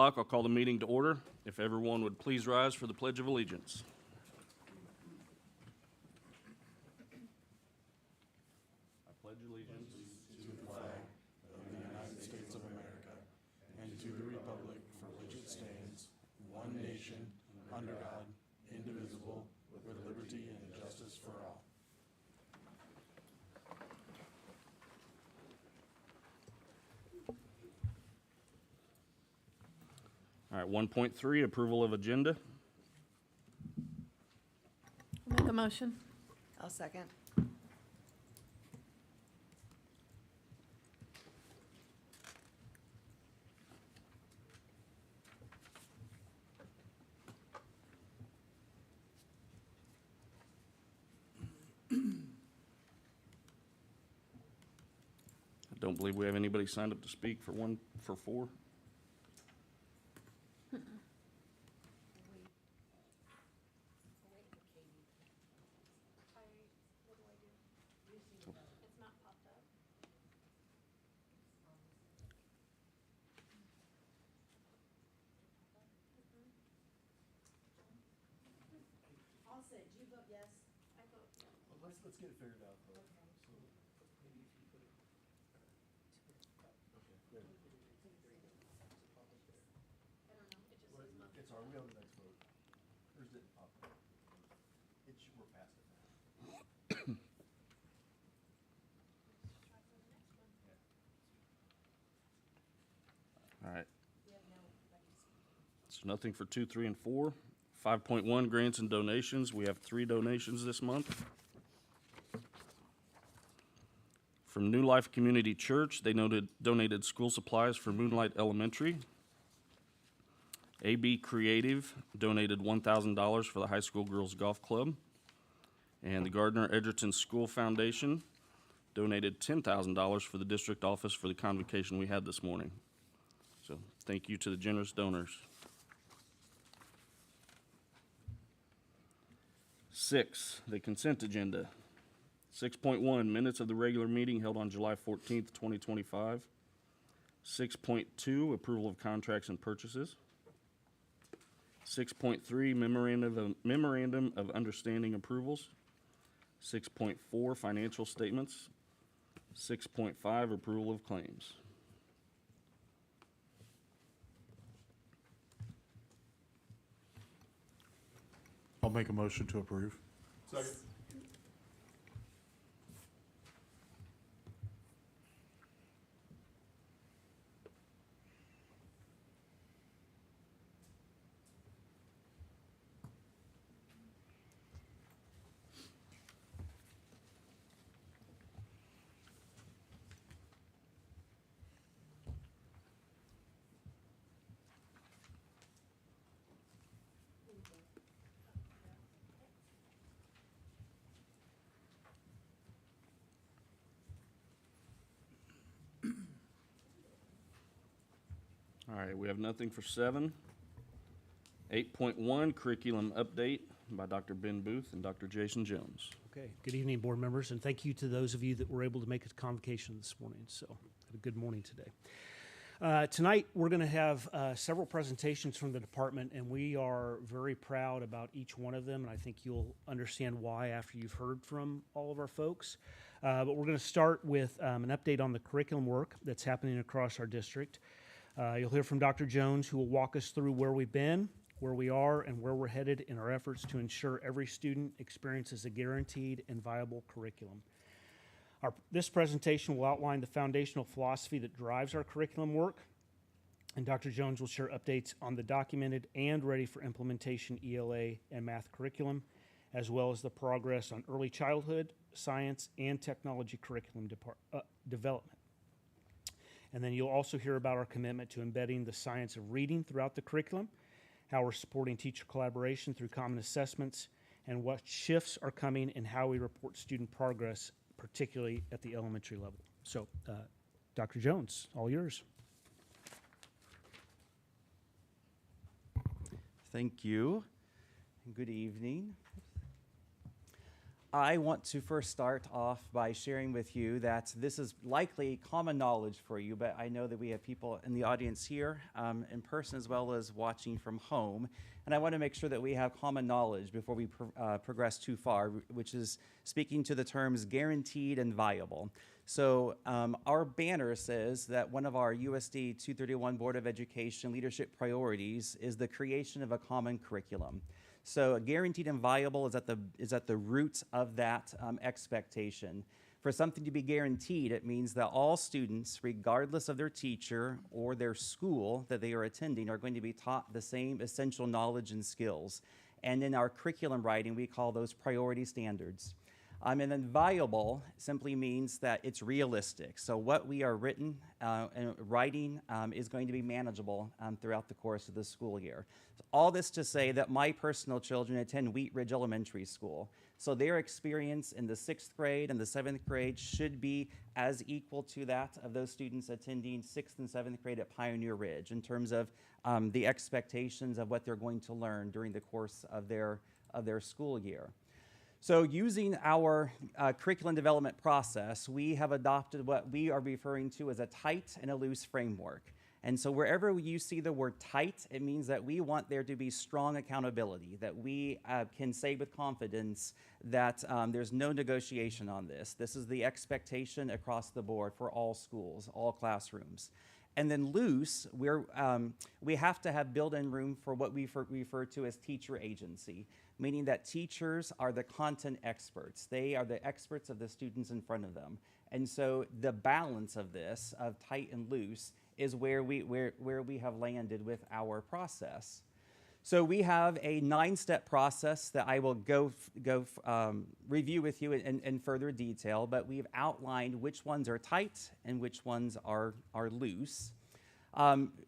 I'll call the meeting to order. If everyone would please rise for the Pledge of Allegiance. I pledge allegiance to the flag of the United States of America and to the republic for which it stands, one nation, under God, indivisible, with liberty and justice for all. All right, 1.3, approval of agenda. Make a motion. I'll second. I don't believe we have anybody signed up to speak for 4. I'll say, do you vote yes? I vote yes. Well, let's get it figured out, though. So maybe if you put it. Okay, good. I don't know, it just says month. It's all right, we have the next vote. Yours didn't pop up. We're past it now. All right, We have no records. so nothing for 2, 3, and 4. 5.1, grants and donations. We have 3 donations this month. From New Life Community Church, they donated school supplies for Moonlight Elementary. AB Creative donated $1,000 for the high school girls golf club. And the Gardner Edgerton School Foundation donated $10,000 for the district office for the convocation we had this morning. So thank you to the generous donors. 6, the consent agenda. 6.1, minutes of the regular meeting held on July 14th, 2025. 6.2, approval of contracts and purchases. 6.3, memorandum of understanding approvals. 6.4, financial statements. 6.5, approval of claims. I'll make a motion to approve. Second. All right, we have nothing for 7. 8.1, curriculum update by Dr. Ben Booth and Dr. Jason Jones. Okay, good evening, board members, and thank you to those of you that were able to make a convocation this morning. So, have a good morning today. Tonight, we're going to have several presentations from the department, and we are very proud about each one of them, and I think you'll understand why after you've heard from all of our folks. But we're going to start with an update on the curriculum work that's happening across our district. You'll hear from Dr. Jones, who will walk us through where we've been, where we are, and where we're headed in our efforts to ensure every student experiences a guaranteed and viable curriculum. This presentation will outline the foundational philosophy that drives our curriculum work, and Dr. Jones will share updates on the documented and ready for implementation ELA and math curriculum, as well as the progress on early childhood, science, and technology curriculum development. And then you'll also hear about our commitment to embedding the science of reading throughout the curriculum, how we're supporting teacher collaboration through common assessments, and what shifts are coming in how we report student progress, particularly at the elementary level. So, Dr. Jones, all yours. Thank you, and good evening. I want to first start off by sharing with you that this is likely common knowledge for you, but I know that we have people in the audience here in person as well as watching from home. And I want to make sure that we have common knowledge before we progress too far, which is speaking to the terms guaranteed and viable. So our banner says that one of our USD 231 Board of Education leadership priorities is the creation of a common curriculum. So guaranteed and viable is at the root of that expectation. For something to be guaranteed, it means that all students, regardless of their teacher or their school that they are attending, are going to be taught the same essential knowledge and skills. And in our curriculum writing, we call those priority standards. And then viable simply means that it's realistic. So what we are writing is going to be manageable throughout the course of the school year. So all this to say that my personal children attend Wheat Ridge Elementary School. So their experience in the 6th grade and the 7th grade should be as equal to that of those students attending 6th and 7th grade at Pioneer Ridge in terms of the expectations of what they're going to learn during the course of their school year. So using our curriculum development process, we have adopted what we are referring to as a tight and a loose framework. And so wherever you see the word tight, it means that we want there to be strong accountability, that we can say with confidence that there's no negotiation on this. This is the expectation across the board for all schools, all classrooms. And then loose, we have to have built-in room for what we refer to as teacher agency, meaning that teachers are the content experts. They are the experts of the students in front of them. And so the balance of this, of tight and loose, is where we have landed with our process. So we have a 9-step process that I will go review with you in further detail, but we've outlined which ones are tight and which ones are loose.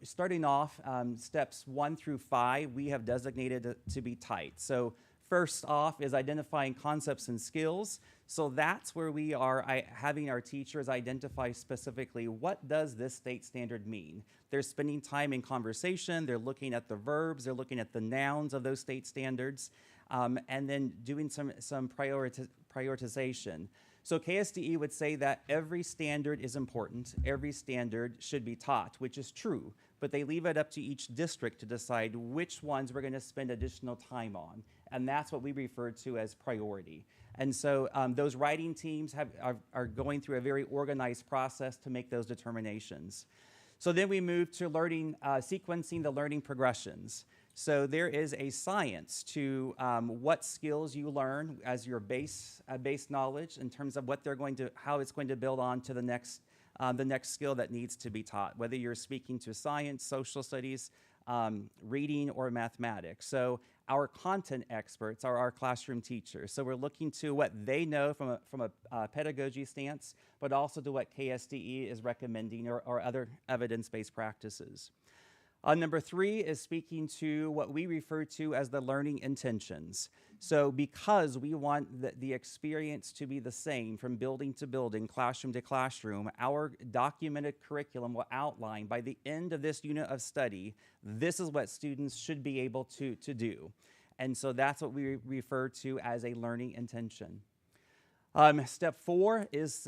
Starting off, steps 1 through 5, we have designated to be tight. So first off is identifying concepts and skills. So that's where we are having our teachers identify specifically what does this state standard mean. They're spending time in conversation, they're looking at the verbs, they're looking at the nouns of those state standards, and then doing some prioritization. So KSDE would say that every standard is important, every standard should be taught, which is true, but they leave it up to each district to decide which ones we're going to spend additional time on, and that's what we refer to as priority. And so those writing teams are going through a very organized process to make those determinations. So then we move to learning, sequencing the learning progressions. So there is a science to what skills you learn as your base knowledge in terms of what how it's going to build on to the next skill that needs to be taught, whether you're speaking to science, social studies, reading, or mathematics. So our content experts are our classroom teachers. So we're looking to what they know from a pedagogy stance, but also to what KSDE is recommending or other evidence-based practices. Number 3 is speaking to what we refer to as the learning intentions. So because we want the experience to be the same from building to building, classroom to classroom, our documented curriculum will outline by the end of this unit of study, this is what students should be able to do. And so that's what we refer to as a learning intention. Step 4 is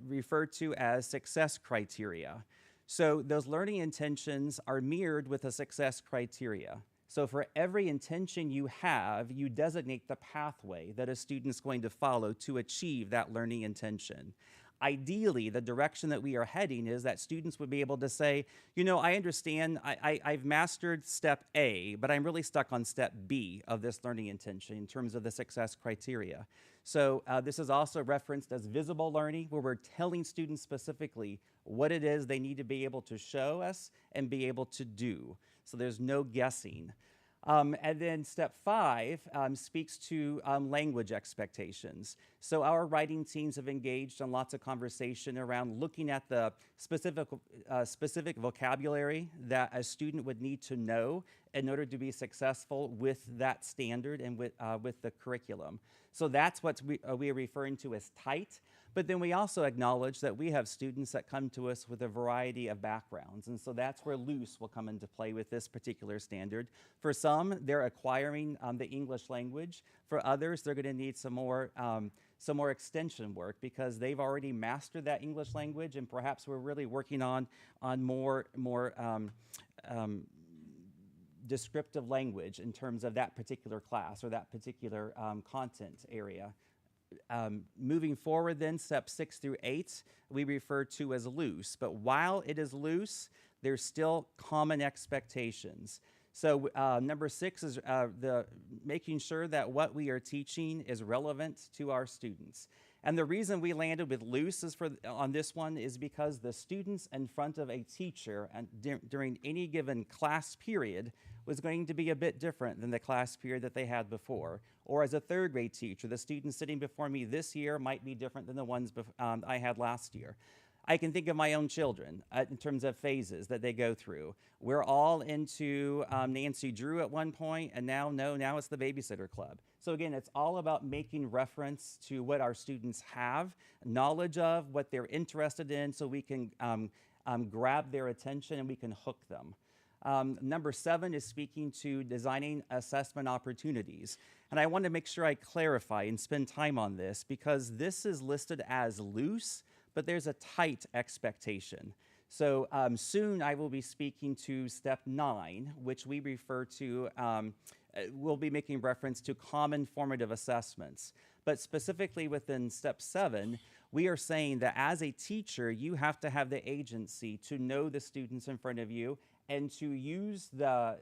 referred to as success criteria. So those learning intentions are mirrored with a success criteria. So for every intention you have, you designate the pathway that a student's going to follow to achieve that learning intention. Ideally, the direction that we are heading is that students would be able to say, you know, I understand, I've mastered step A, but I'm really stuck on step B of this learning intention in terms of the success criteria. So this is also referenced as visible learning, where we're telling students specifically what it is they need to be able to show us and be able to do. So there's no guessing. And then step 5 speaks to language expectations. So our writing teams have engaged in lots of conversation around looking at the specific vocabulary that a student would need to know in order to be successful with that standard and with the curriculum. So that's what we are referring to as tight. But then we also acknowledge that we have students that come to us with a variety of backgrounds. And so that's where loose will come into play with this particular standard. For some, they're acquiring the English language. For others, they're going to need some more extension work because they've already mastered that English language, and perhaps we're really working on more descriptive language in terms of that particular class or that particular content area. Moving forward then, steps 6 through 8, we refer to as loose. But while it is loose, there's still common expectations. So number 6 is making sure that what we are teaching is relevant to our students. And the reason we landed with loose on this one is because the students in front of a teacher and during any given class period was going to be a bit different than the class period that they had before. Or as a third grade teacher, the students sitting before me this year might be different than the ones I had last year. I can think of my own children in terms of phases that they go through. We're all into Nancy Drew at one point, and now it's the Babysitter Club. So again, it's all about making reference to what our students have, knowledge of, what they're interested in, so we can grab their attention and we can hook them. Number 7 is speaking to designing assessment opportunities. And I want to make sure I clarify and spend time on this because this is listed as loose, but there's a tight expectation. So soon I will be speaking to step 9, which we refer to, we'll be making reference to common formative assessments. But specifically within step 7, we are saying that as a teacher, you have to have the agency to know the students in front of you and to use the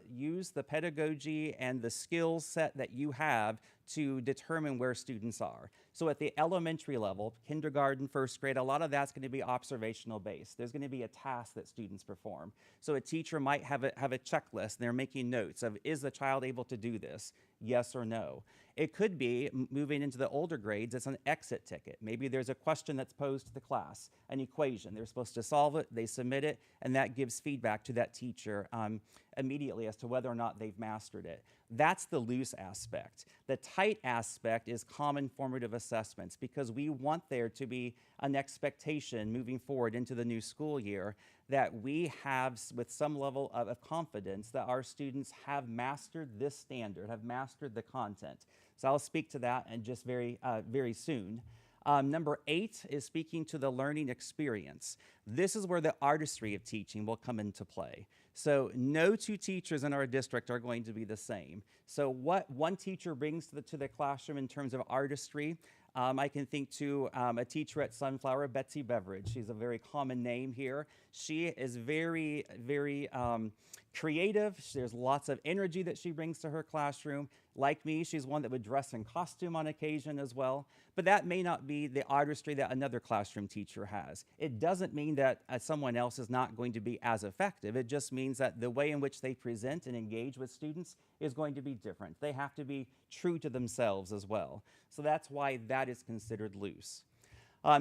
pedagogy and the skill set that you have to determine where students are. So at the elementary level, kindergarten, first grade, a lot of that's going to be observational based. There's going to be a task that students perform. So a teacher might have a checklist, and they're making notes of, is the child able to do this? Yes or no. It could be, moving into the older grades, it's an exit ticket. Maybe there's a question that's posed to the class, an equation. They're supposed to solve it, they submit it, and that gives feedback to that teacher immediately as to whether or not they've mastered it. That's the loose aspect. The tight aspect is common formative assessments because we want there to be an expectation moving forward into the new school year that we have with some level of confidence that our students have mastered this standard, have mastered the content. So I'll speak to that in just very soon. Number 8 is speaking to the learning experience. This is where the artistry of teaching will come into play. So no two teachers in our district are going to be the same. So what one teacher brings to the classroom in terms of artistry, I can think to a teacher at Sunflower, Betsy Beveridge. She's a very common name here. She is very, very creative. There's lots of energy that she brings to her classroom. Like me, she's one that would dress in costume on occasion as well. But that may not be the artistry that another classroom teacher has. It doesn't mean that someone else is not going to be as effective. It just means that the way in which they present and engage with students is going to be different. They have to be true to themselves as well. So that's why that is considered loose.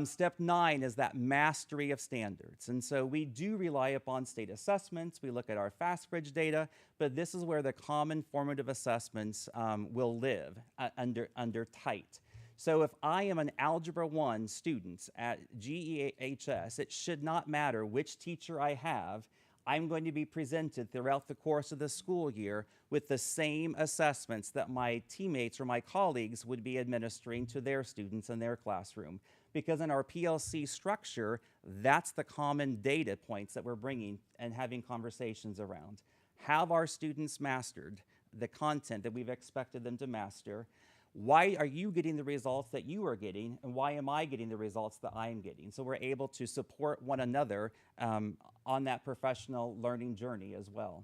Step 9 is that mastery of standards. And so we do rely upon state assessments. We look at our FastBridge data, but this is where the common formative assessments will live under tight. So if I am an Algebra 1 student at GEHS, it should not matter which teacher I have. I'm going to be presented throughout the course of the school year with the same assessments that my teammates or my colleagues would be administering to their students in their classroom. Because in our PLC structure, that's the common data points that we're bringing and having conversations around. Have our students mastered the content that we've expected them to master? Why are you getting the results that you are getting, and why am I getting the results that I am getting? So we're able to support one another on that professional learning journey as well.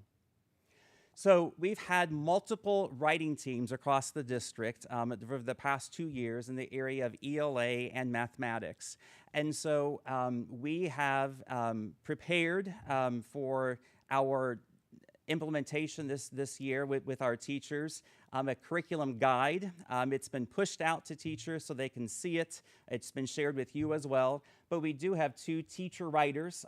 So we've had multiple writing teams across the district for the past 2 years in the area of ELA and mathematics. And so we have prepared for our implementation this year with our teachers, a curriculum guide. It's been pushed out to teachers so they can see it. It's been shared with you as well. But we do have two teacher writers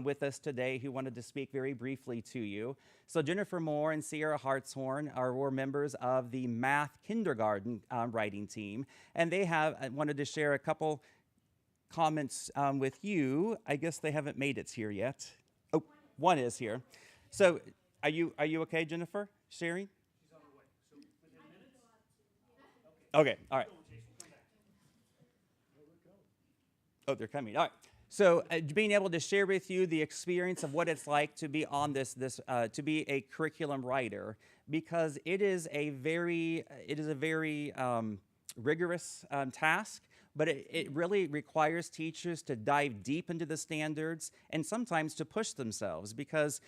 with us today who wanted to speak very briefly to you. So Jennifer Moore and Sierra Hartshorn were members of the math kindergarten writing team, and they have wanted to share a couple comments with you. I guess they haven't made it here yet. Oh, one is here. So are you okay, Jennifer? Sharing? She's on her way. So within minutes? Okay, all right. Oh, they're coming. All right. So being able to share with you the experience of what it's like to be on to be a curriculum writer, because it is a very rigorous task, but it really requires teachers to dive deep into the standards and sometimes to push themselves, because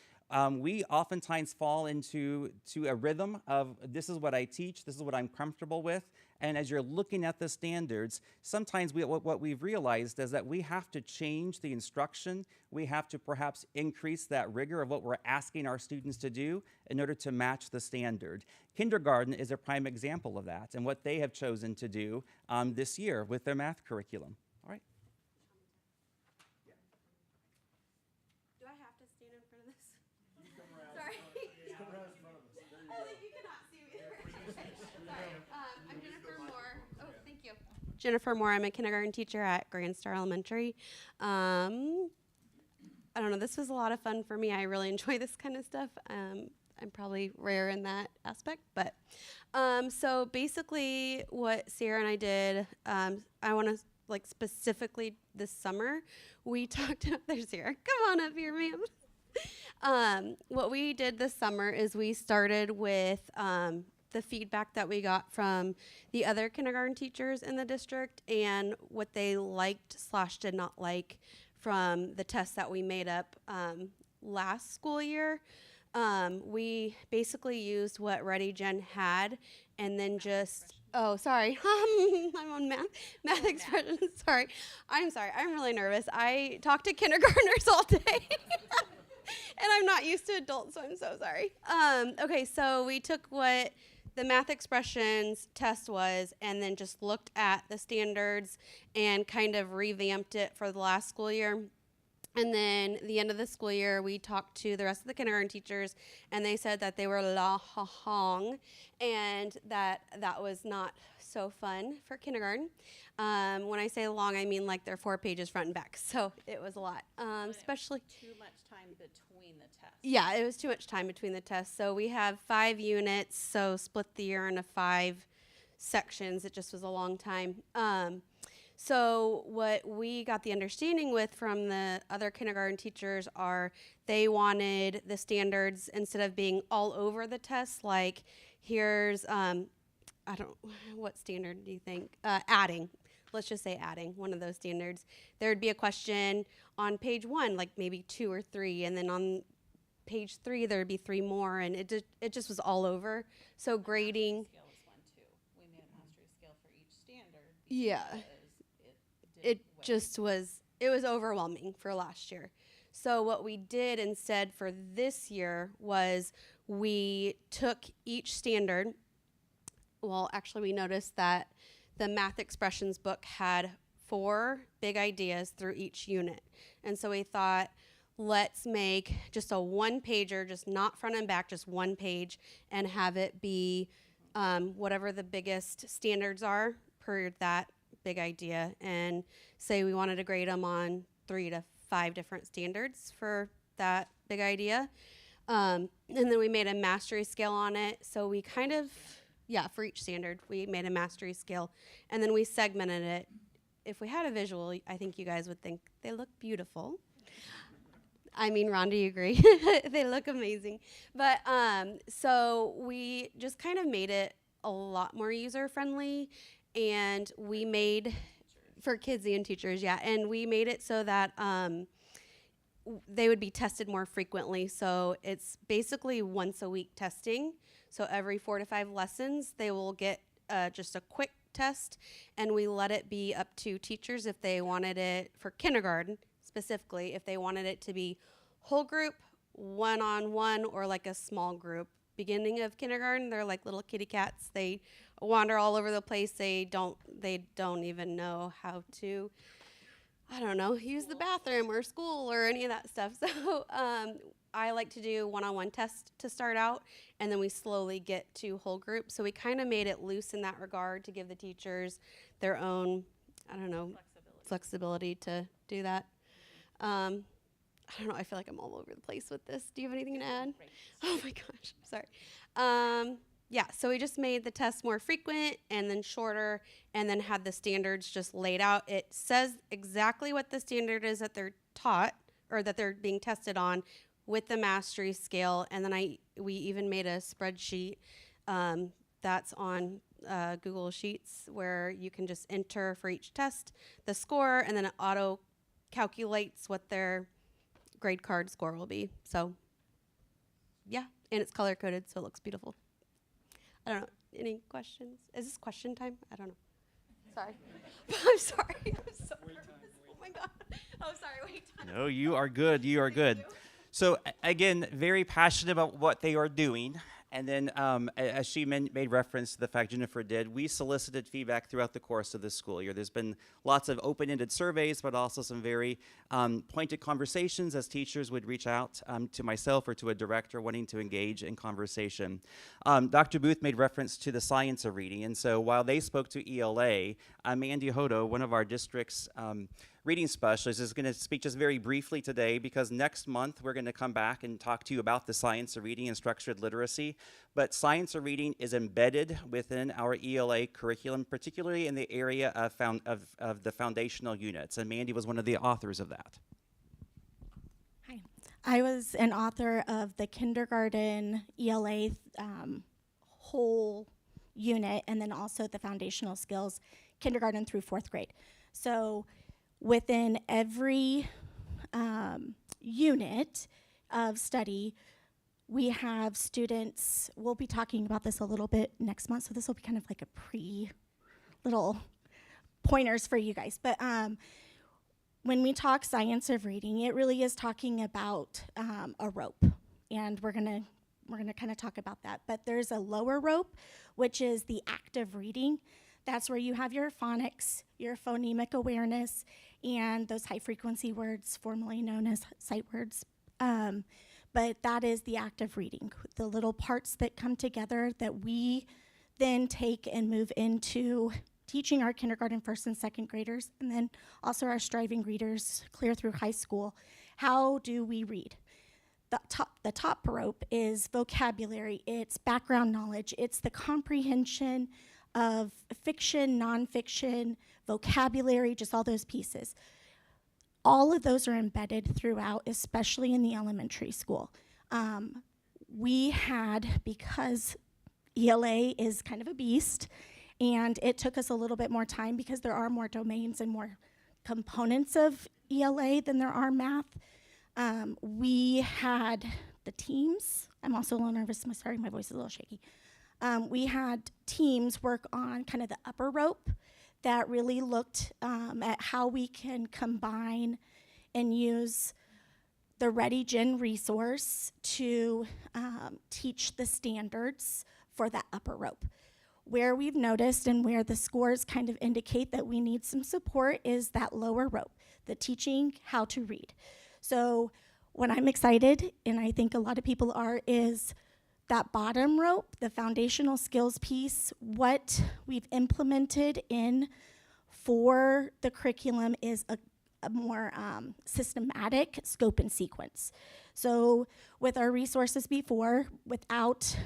we oftentimes fall into a rhythm of this is what I teach, this is what I'm comfortable with. And as you're looking at the standards, sometimes what we've realized is that we have to change the instruction. We have to perhaps increase that rigor of what we're asking our students to do in order to match the standard. Kindergarten is a prime example of that and what they have chosen to do this year with their math curriculum. All right. Do I have to stand in front of this? Sorry. You cannot see me. Sorry. I'm Jennifer Moore. Oh, thank you. Jennifer Moore. I'm a kindergarten teacher at Grand Star Elementary. I don't know. This was a lot of fun for me. I really enjoy this kind of stuff. I'm probably rare in that aspect, but so basically, what Sarah and I did, I want to specifically this summer, we talked. There's Sarah. Come on up here, ma'am. What we did this summer is we started with the feedback that we got from the other kindergarten teachers in the district and what they liked / did not like from the tests that we made up last school year. We basically used what Ready Gen had and then just, oh, sorry. I'm on math expressions. Sorry. I'm sorry. I'm really nervous. I talk to kindergartners all day. And I'm not used to adults, so I'm so sorry. Okay, so we took what the math expressions test was and then just looked at the standards and kind of revamped it for the last school year. And then the end of the school year, we talked to the rest of the kindergarten teachers, and they said that they were la ha hong, and that was not so fun for kindergarten. When I say long, I mean like they're 4 pages front and back, so it was a lot, especially. Too much time between the tests. Yeah, it was too much time between the tests. So we have 5 units, so split the year into 5 sections. It just was a long time. So what we got the understanding with from the other kindergarten teachers are they wanted the standards, instead of being all over the test, like here's, what standard do you think? Adding. Let's just say adding, one of those standards. There would be a question on page 1, like maybe 2 or 3, and then on page 3 there would be 3 more, and it just was all over. So grading. Scale was one too. We made a mastery scale for each standard. Yeah. It just was overwhelming for last year. So what we did instead for this year was we took each standard. Well, actually, we noticed that the math expressions book had 4 big ideas through each unit. And so we thought, let's make just a 1-pager, just not front and back, just 1 page, and have it be whatever the biggest standards are per that big idea, and say we wanted to grade them on 3 to 5 different standards for that big idea. And then we made a mastery scale on it. So we kind of, for each standard, we made a mastery scale, and then we segmented it. If we had a visual, I think you guys would think they look beautiful. I mean, Rhonda, you agree? They look amazing. But so we just kind of made it a lot more user-friendly. And we made, for kids and teachers, and we made it so that they would be tested more frequently. So it's basically once a week testing. So every 4 to 5 lessons, they will get just a quick test, and we let it be up to teachers if they wanted it, for kindergarten specifically, if they wanted it to be whole group one-on-one or like a small group. Beginning of kindergarten, they're like little kitty cats. They wander all over the place. They don't even know how to, I don't know, use the bathroom or school or any of that stuff. So I like to do one-on-one tests to start out, and then we slowly get to whole group. So we kind of made it loose in that regard to give the teachers their own, I don't know, flexibility to do that. I don't know, I feel like I'm all over the place with this. Do you have anything to add? Great. Oh my gosh, sorry. Yeah, so we just made the tests more frequent and then shorter, and then had the standards just laid out. It says exactly what the standard is that they're taught or that they're being tested on with the mastery scale, and then we even made a spreadsheet that's on Google Sheets where you can just enter for each test the score, and then it auto calculates what their grade card score will be. So yeah, and it's color coded, so it looks beautiful. I don't know. Any questions? Is this question time? I don't know. Sorry. I'm sorry. I'm so nervous. Oh my God. Oh, sorry. Wait time. No, you are good. You are good. So again, very passionate about what they are doing. And then, as she made reference to the fact Jennifer did, we solicited feedback throughout the course of this school year. There's been lots of open-ended surveys, but also some very pointed conversations as teachers would reach out to myself or to a director wanting to engage in conversation. Dr. Booth made reference to the science of reading, and so while they spoke to ELA, Mandy Hodo, one of our district's reading specialist, is going to speak just very briefly today, because next month we're going to come back and talk to you about the science of reading and structured literacy. But science of reading is embedded within our ELA curriculum, particularly in the area of the foundational units. And Mandy was one of the authors of that. Hi. I was an author of the kindergarten ELA whole unit, and then also the foundational skills, kindergarten through 4th grade. So within every unit of study, we have students, we'll be talking about this a little bit next month, so this will be kind of like a little pointers for you guys. But when we talk science of reading, it really is talking about a rope, and we're gonna kind of talk about that. But there's a lower rope, which is the active reading. That's where you have your phonics, your phonemic awareness, and those high frequency words, formerly known as sight words. But that is the active reading, the little parts that come together that we then take and move into teaching our kindergarten, 1st and 2nd graders, and then also our striving readers clear through high school. How do we read? The top rope is vocabulary, it's background knowledge, it's the comprehension of fiction, nonfiction, vocabulary, just all those pieces. All of those are embedded throughout, especially in the elementary school. We had, because ELA is kind of a beast, and it took us a little bit more time because there are more domains and more components of ELA than there are math. We had the teams. I'm also a little nervous. Sorry, my voice is a little shaky. We had teams work on kind of the upper rope that really looked at how we can combine and use the ReadyGen resource to teach the standards for that upper rope. Where we've noticed and where the scores kind of indicate that we need some support is that lower rope, the teaching how to read. So what I'm excited, and I think a lot of people are, is that bottom rope, the foundational skills piece. What we've implemented in for the curriculum is a more systematic scope and sequence. So with our resources before, without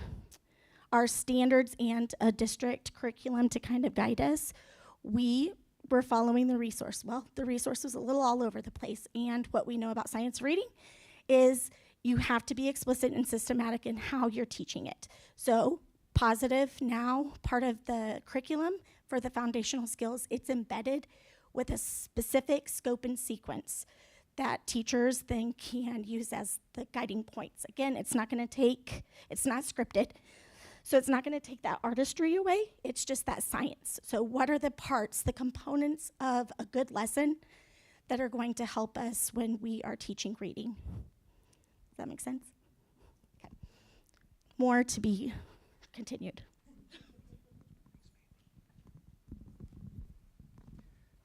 our standards and a district curriculum to kind of guide us, we were following the resource. Well, the resource was a little all over the place, and what we know about science reading is you have to be explicit and systematic in how you're teaching it. So positive, now part of the curriculum for the foundational skills, it's embedded with a specific scope and sequence that teachers then can use as the guiding points. Again, it's not scripted, so it's not gonna take that artistry away, it's just that science. So what are the parts, the components of a good lesson that are going to help us when we are teaching reading? Does that make sense? Okay. More to be continued.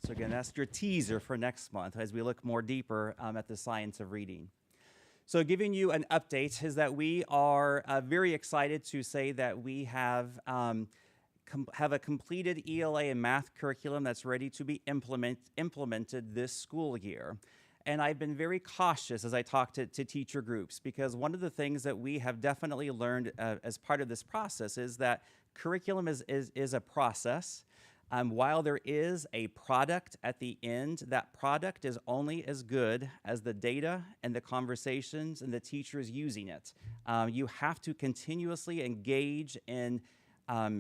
So again, that's your teaser for next month as we look more deeper at the science of reading. So giving you an update is that we are very excited to say that we have a completed ELA and math curriculum that's ready to be implemented this school year. And I've been very cautious as I talk to teacher groups, because one of the things that we have definitely learned as part of this process is that curriculum is a process. While there is a product at the end, that product is only as good as the data and the conversations and the teachers using it. You have to continuously engage in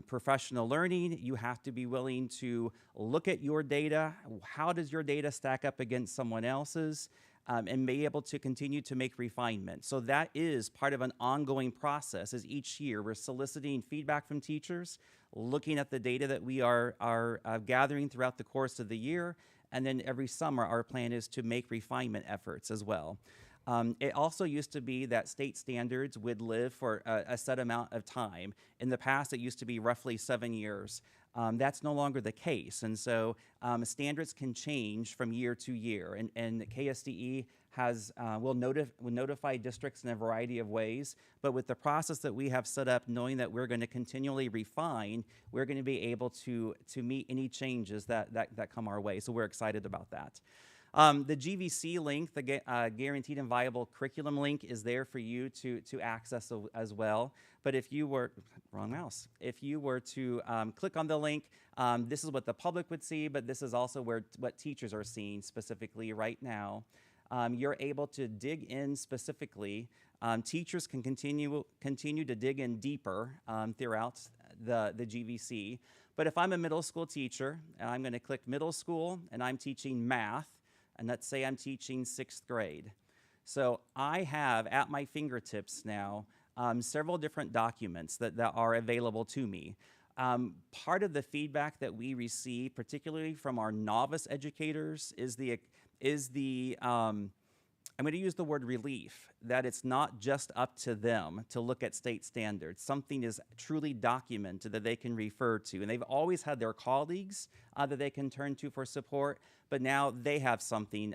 professional learning. You have to be willing to look at your data. How does your data stack up against someone else's? And be able to continue to make refinement. So that is part of an ongoing process. As each year we're soliciting feedback from teachers, looking at the data that we are gathering throughout the course of the year, and then every summer our plan is to make refinement efforts as well. It also used to be that state standards would live for a set amount of time. In the past, it used to be roughly 7 years. That's no longer the case. And so standards can change from year to year. And KSDE will notify districts in a variety of ways. But with the process that we have set up, knowing that we're going to continually refine, we're going to be able to meet any changes that come our way. So we're excited about that. The GVC link, the Guaranteed and Viable Curriculum link, is there for you to access as well. But if you were, wrong mouse, if you were to click on the link, this is what the public would see, but this is also what teachers are seeing specifically right now. You're able to dig in specifically. Teachers can continue to dig in deeper throughout the GVC. But if I'm a middle school teacher, and I'm going to click middle school, and I'm teaching math, and let's say I'm teaching 6th grade. So I have at my fingertips now several different documents that are available to me. Part of the feedback that we receive, particularly from our novice educators, is the I'm going to use the word relief, that it's not just up to them to look at state standards. Something is truly documented that they can refer to. And they've always had their colleagues that they can turn to for support, but now they have something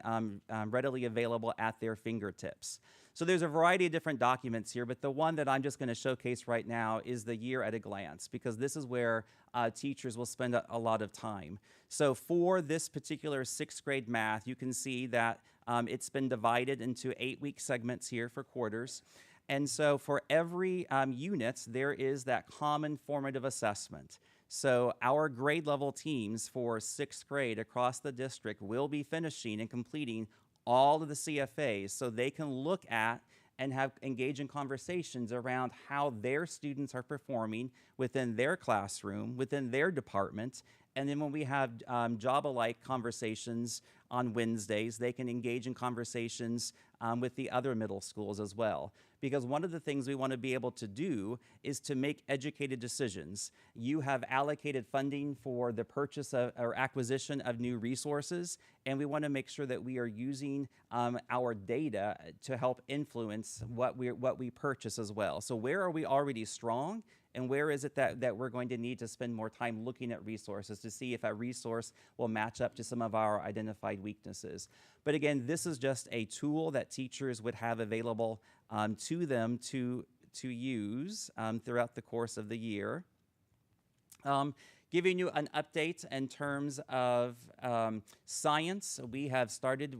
readily available at their fingertips. So there's a variety of different documents here, but the one that I'm just going to showcase right now is the year at a glance, because this is where teachers will spend a lot of time. So for this particular 6th grade math, you can see that it's been divided into 8-week segments here for quarters. And so for every unit, there is that common formative assessment. So our grade level teams for 6th grade across the district will be finishing and completing all of the CFAs, so they can look at and engage in conversations around how their students are performing within their classroom, within their department. And then when we have job-alike conversations on Wednesdays, they can engage in conversations with the other middle schools as well. Because one of the things we want to be able to do is to make educated decisions. You have allocated funding for the purchase or acquisition of new resources, and we want to make sure that we are using our data to help influence what we purchase as well. So where are we already strong? And where is it that we're going to need to spend more time looking at resources to see if a resource will match up to some of our identified weaknesses? But again, this is just a tool that teachers would have available to them to use throughout the course of the year. Giving you an update in terms of science, we have started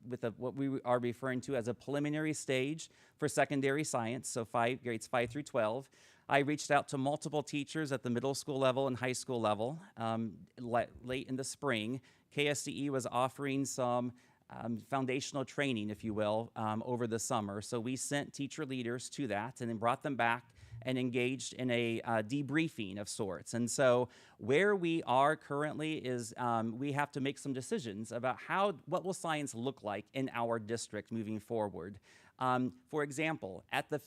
with what we are referring to as a preliminary stage for secondary science, so grades 5 through 12. I reached out to multiple teachers at the middle school level and high school level late in the spring. KSDE was offering some foundational training, if you will, over the summer. So we sent teacher leaders to that and then brought them back and engaged in a debriefing of sorts. And so where we are currently is we have to make some decisions about what will science look like in our district moving forward. For example, at the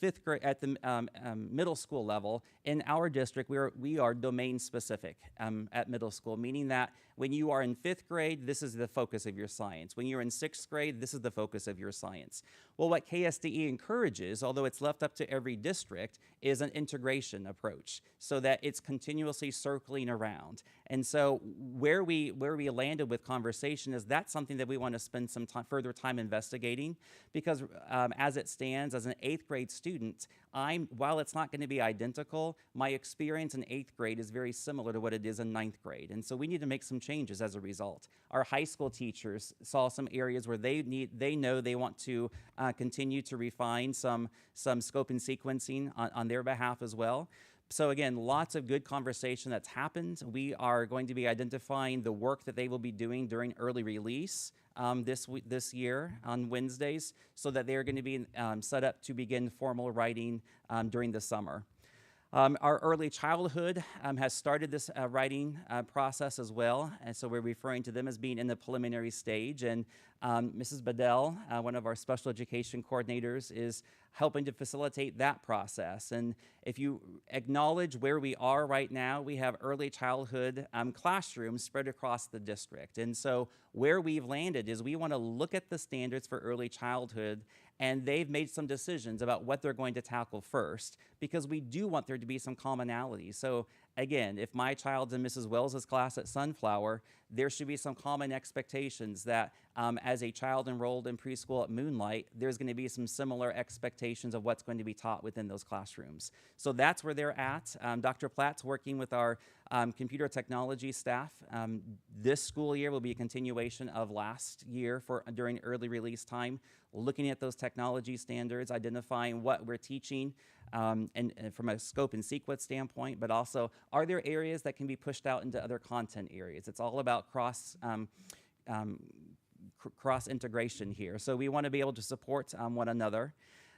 middle school level in our district, we are domain specific at middle school, meaning that when you are in 5th grade, this is the focus of your science. When you're in 6th grade, this is the focus of your science. Well, what KSDE encourages, although it's left up to every district, is an integration approach so that it's continuously circling around. And so where we landed with conversation is that's something that we want to spend some further time investigating, because as it stands, as an 8th grade student, while it's not going to be identical, my experience in 8th grade is very similar to what it is in 9th grade. And so we need to make some changes as a result. Our high school teachers saw some areas where they know they want to continue to refine some scope and sequencing on their behalf as well. So again, lots of good conversation that's happened. We are going to be identifying the work that they will be doing during early release this year on Wednesdays, so that they're going to be set up to begin formal writing during the summer. Our early childhood has started this writing process as well, and so we're referring to them as being in the preliminary stage. And Mrs. Bedell, one of our special education coordinators, is helping to facilitate that process. And if you acknowledge where we are right now, we have early childhood classrooms spread across the district. And so where we've landed is we want to look at the standards for early childhood, and they've made some decisions about what they're going to tackle first, because we do want there to be some commonality. So again, if my child's in Mrs. Wells's class at Sunflower, there should be some common expectations that as a child enrolled in preschool at Moonlight, there's going to be some similar expectations of what's going to be taught within those classrooms. So that's where they're at. Dr. Platt's working with our computer technology staff. This school year will be a continuation of last year during early release time, looking at those technology standards, identifying what we're teaching, and from a scope and sequence standpoint, but also are there areas that can be pushed out into other content areas? It's all about cross integration here. So we want to be able to support one another.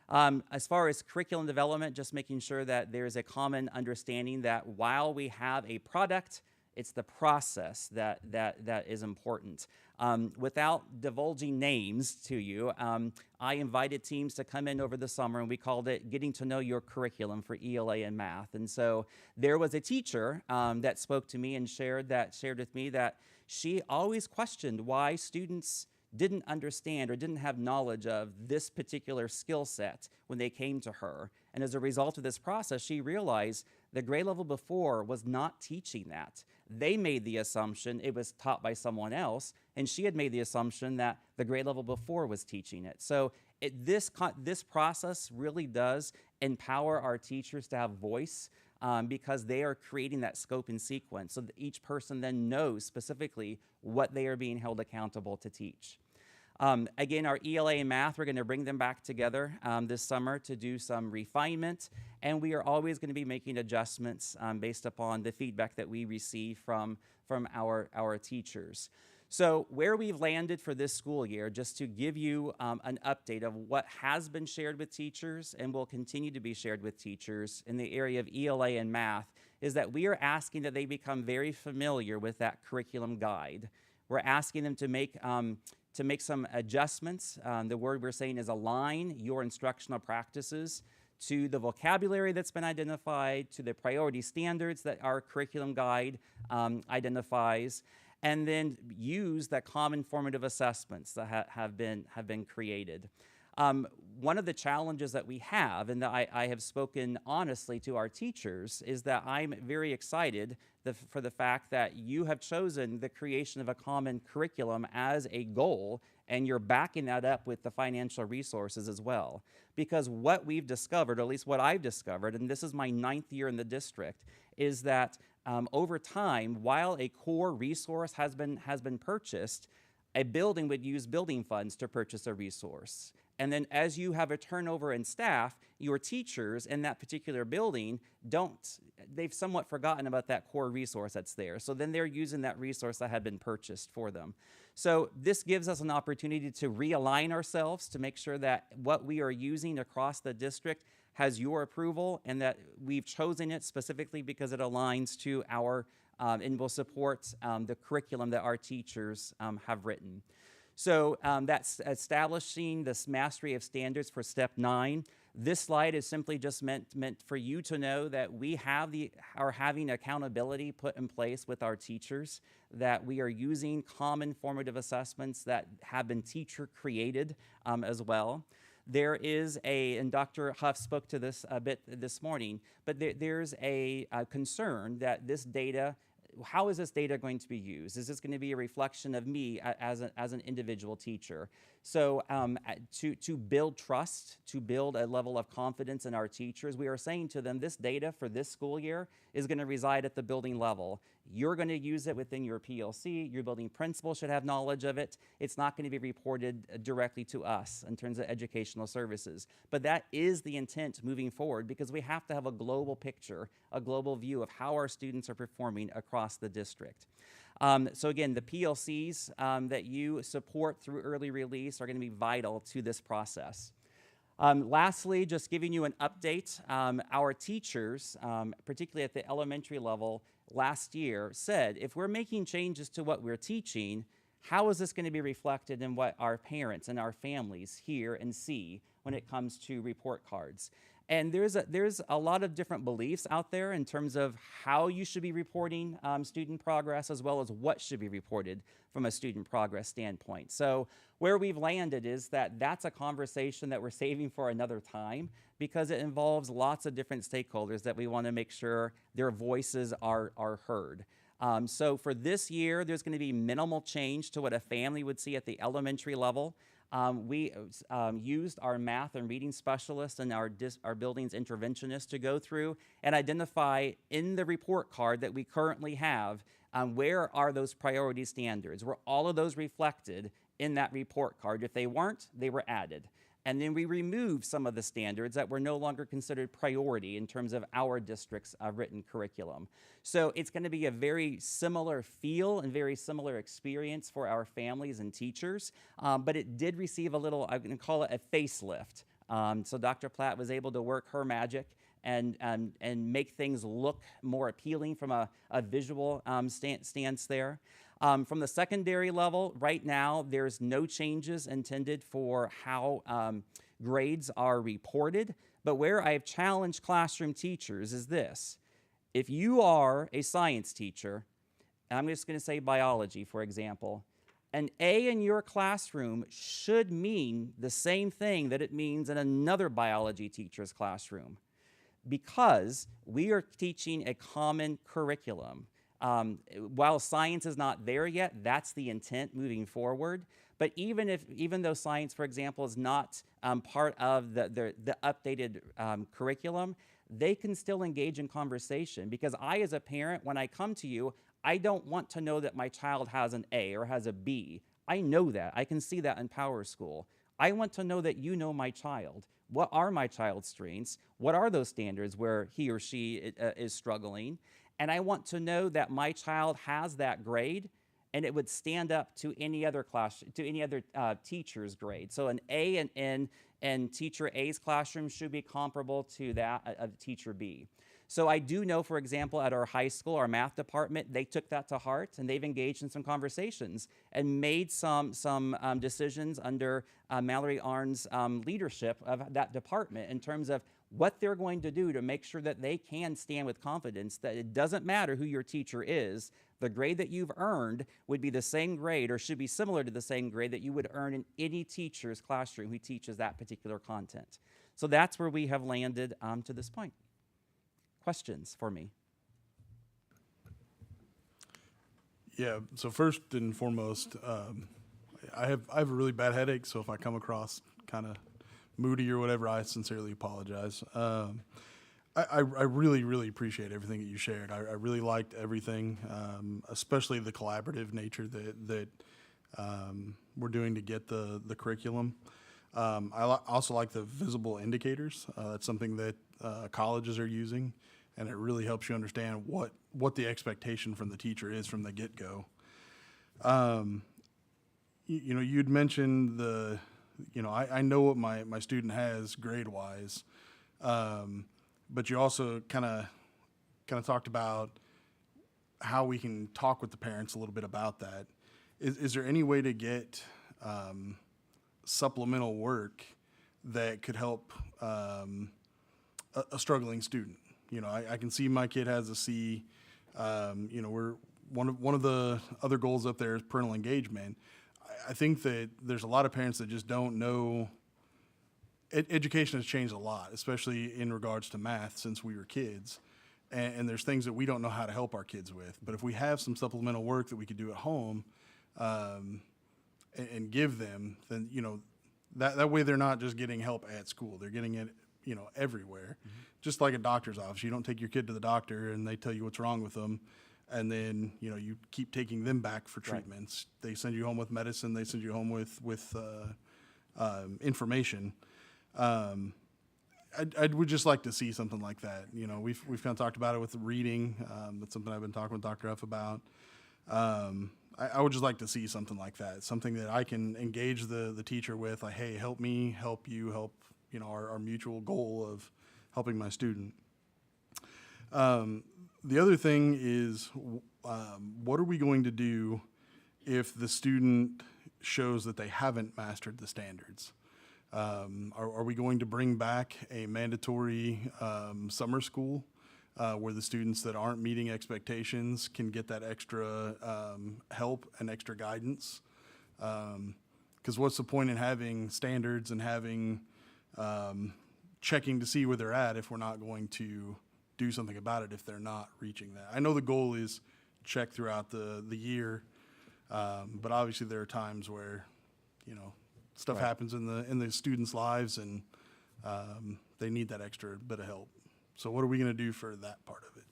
As far as curriculum development, just making sure that there's a common understanding that while we have a product, it's the process that is important. Without divulging names to you, I invited teams to come in over the summer, and we called it Getting to Know Your Curriculum for ELA and Math. And so there was a teacher that spoke to me and shared with me that she always questioned why students didn't understand or didn't have knowledge of this particular skill set when they came to her. And as a result of this process, she realized the grade level before was not teaching that. They made the assumption it was taught by someone else, and she had made the assumption that the grade level before was teaching it. So this process really does empower our teachers to have voice, because they are creating that scope and sequence so that each person then knows specifically what they are being held accountable to teach. Again, our ELA and Math, we're going to bring them back together this summer to do some refinement, and we are always going to be making adjustments based upon the feedback that we receive from our teachers. So where we've landed for this school year, just to give you an update of what has been shared with teachers and will continue to be shared with teachers in the area of ELA and Math, is that we are asking that they become very familiar with that curriculum guide. We're asking them to make some adjustments. The word we're saying is align your instructional practices to the vocabulary that's been identified, to the priority standards that our curriculum guide identifies, and then use the common formative assessments that have been created. One of the challenges that we have, and that I have spoken honestly to our teachers, is that I'm very excited for the fact that you have chosen the creation of a common curriculum as a goal, and you're backing that up with the financial resources as well. Because what we've discovered, or at least what I've discovered, and this is my 9th year in the district, is that over time, while a core resource has been purchased, a building would use building funds to purchase a resource. And then as you have a turnover in staff, your teachers in that particular building they've somewhat forgotten about that core resource that's there. So then they're using that resource that had been purchased for them. So this gives us an opportunity to realign ourselves to make sure that what we are using across the district has your approval, and that we've chosen it specifically because it aligns to our and will support the curriculum that our teachers have written. So that's establishing this mastery of standards for step 9. This slide is simply just meant for you to know that we are having accountability put in place with our teachers, that we are using common formative assessments that have been teacher created as well. there is and Dr. Huff spoke to this a bit this morning, but there's a concern that this data, how is this data going to be used? Is this going to be a reflection of me as an individual teacher? So to build trust, to build a level of confidence in our teachers, we are saying to them, this data for this school year is going to reside at the building level. You're going to use it within your PLC. Your building principal should have knowledge of it. It's not going to be reported directly to us in terms of educational services. But that is the intent moving forward, because we have to have a global picture, a global view of how our students are performing across the district. So again, the PLCs that you support through early release are going to be vital to this process. Lastly, just giving you an update, our teachers, particularly at the elementary level, last year said, if we're making changes to what we're teaching, how is this going to be reflected in what our parents and our families hear and see when it comes to report cards? And there's a lot of different beliefs out there in terms of how you should be reporting student progress, as well as what should be reported from a student progress standpoint. So where we've landed is that that's a conversation that we're saving for another time, because it involves lots of different stakeholders that we want to make sure their voices are heard. So for this year, there's going to be minimal change to what a family would see at the elementary level. We used our math and reading specialists and our building's interventionist to go through and identify in the report card that we currently have, where are those priority standards? Were all of those reflected in that report card? If they weren't, they were added. And then we removed some of the standards that were no longer considered priority in terms of our district's written curriculum. So it's going to be a very similar feel and very similar experience for our families and teachers, but it did receive a little, I'm going to call it a facelift. So Dr. Platt was able to work her magic and make things look more appealing from a visual stance there. From the secondary level, right now, there's no changes intended for how grades are reported, but where I've challenged classroom teachers is this. If you are a science teacher, and I'm just going to say biology, for example, an A in your classroom should mean the same thing that it means in another biology teacher's classroom, because we are teaching a common curriculum. While science is not there yet, that's the intent moving forward. But even though science, for example, is not part of the updated curriculum, they can still engage in conversation. Because I, as a parent, when I come to you, I don't want to know that my child has an A or has a B. I know that. I can see that in Power School. I want to know that you know my child. What are my child's strengths? What are those standards where he or she is struggling? And I want to know that my child has that grade, and it would stand up to any other class, to any other teacher's grade. So an A in teacher A's classroom should be comparable to that of teacher B. So I do know, for example, at our high school, our math department, they took that to heart, and they've engaged in some conversations and made some decisions under Mallory Arn's leadership of that department in terms of what they're going to do to make sure that they can stand with confidence that it doesn't matter who your teacher is, the grade that you've earned would be the same grade or should be similar to the same grade that you would earn in any teacher's classroom who teaches that particular content. So that's where we have landed to this point. Questions for me? Yeah, so first and foremost, I have a really bad headache, so if I come across kind of moody or whatever, I sincerely apologize. I really, really appreciate everything that you shared. I really liked everything, especially the collaborative nature that we're doing to get the curriculum. I also like the visible indicators. That's something that colleges are using, and it really helps you understand what the expectation from the teacher is from the get-go. You'd mentioned I know what my student has grade-wise, but you also kind of talked about how we can talk with the parents a little bit about that. Is there any way to get supplemental work that could help a struggling student? I can see my kid has a C. We're one of the other goals up there is parental engagement. I think that there's a lot of parents that just don't know education has changed a lot, especially in regards to math since we were kids. And there's things that we don't know how to help our kids with. But if we have some supplemental work that we could do at home and give them, then, you know, that way they're not just getting help at school. They're getting it, you know, everywhere. Just like a doctor's office. You don't take your kid to the doctor and they tell you what's wrong with them. And then, you know, you keep taking them back for treatments. They send you home with medicine. They send you home with information. I would just like to see something like that. You know, we've kind of talked about it with the reading. That's something I've been talking with Dr. F about. I would just like to see something like that, something that I can engage the teacher with, like, hey, help me, help you, help, you know, our mutual goal of helping my student. The other thing is, what are we going to do if the student shows that they haven't mastered the standards? Are we going to bring back a mandatory summer school where the students that aren't meeting expectations can get that extra help and extra guidance? Because what's the point in having standards and having checking to see where they're at if we're not going to do something about it if they're not reaching that? I know the goal is check throughout the year, but obviously there are times where, you know, stuff happens in the students' lives and they need that extra bit of help. So what are we going to do for that part of it?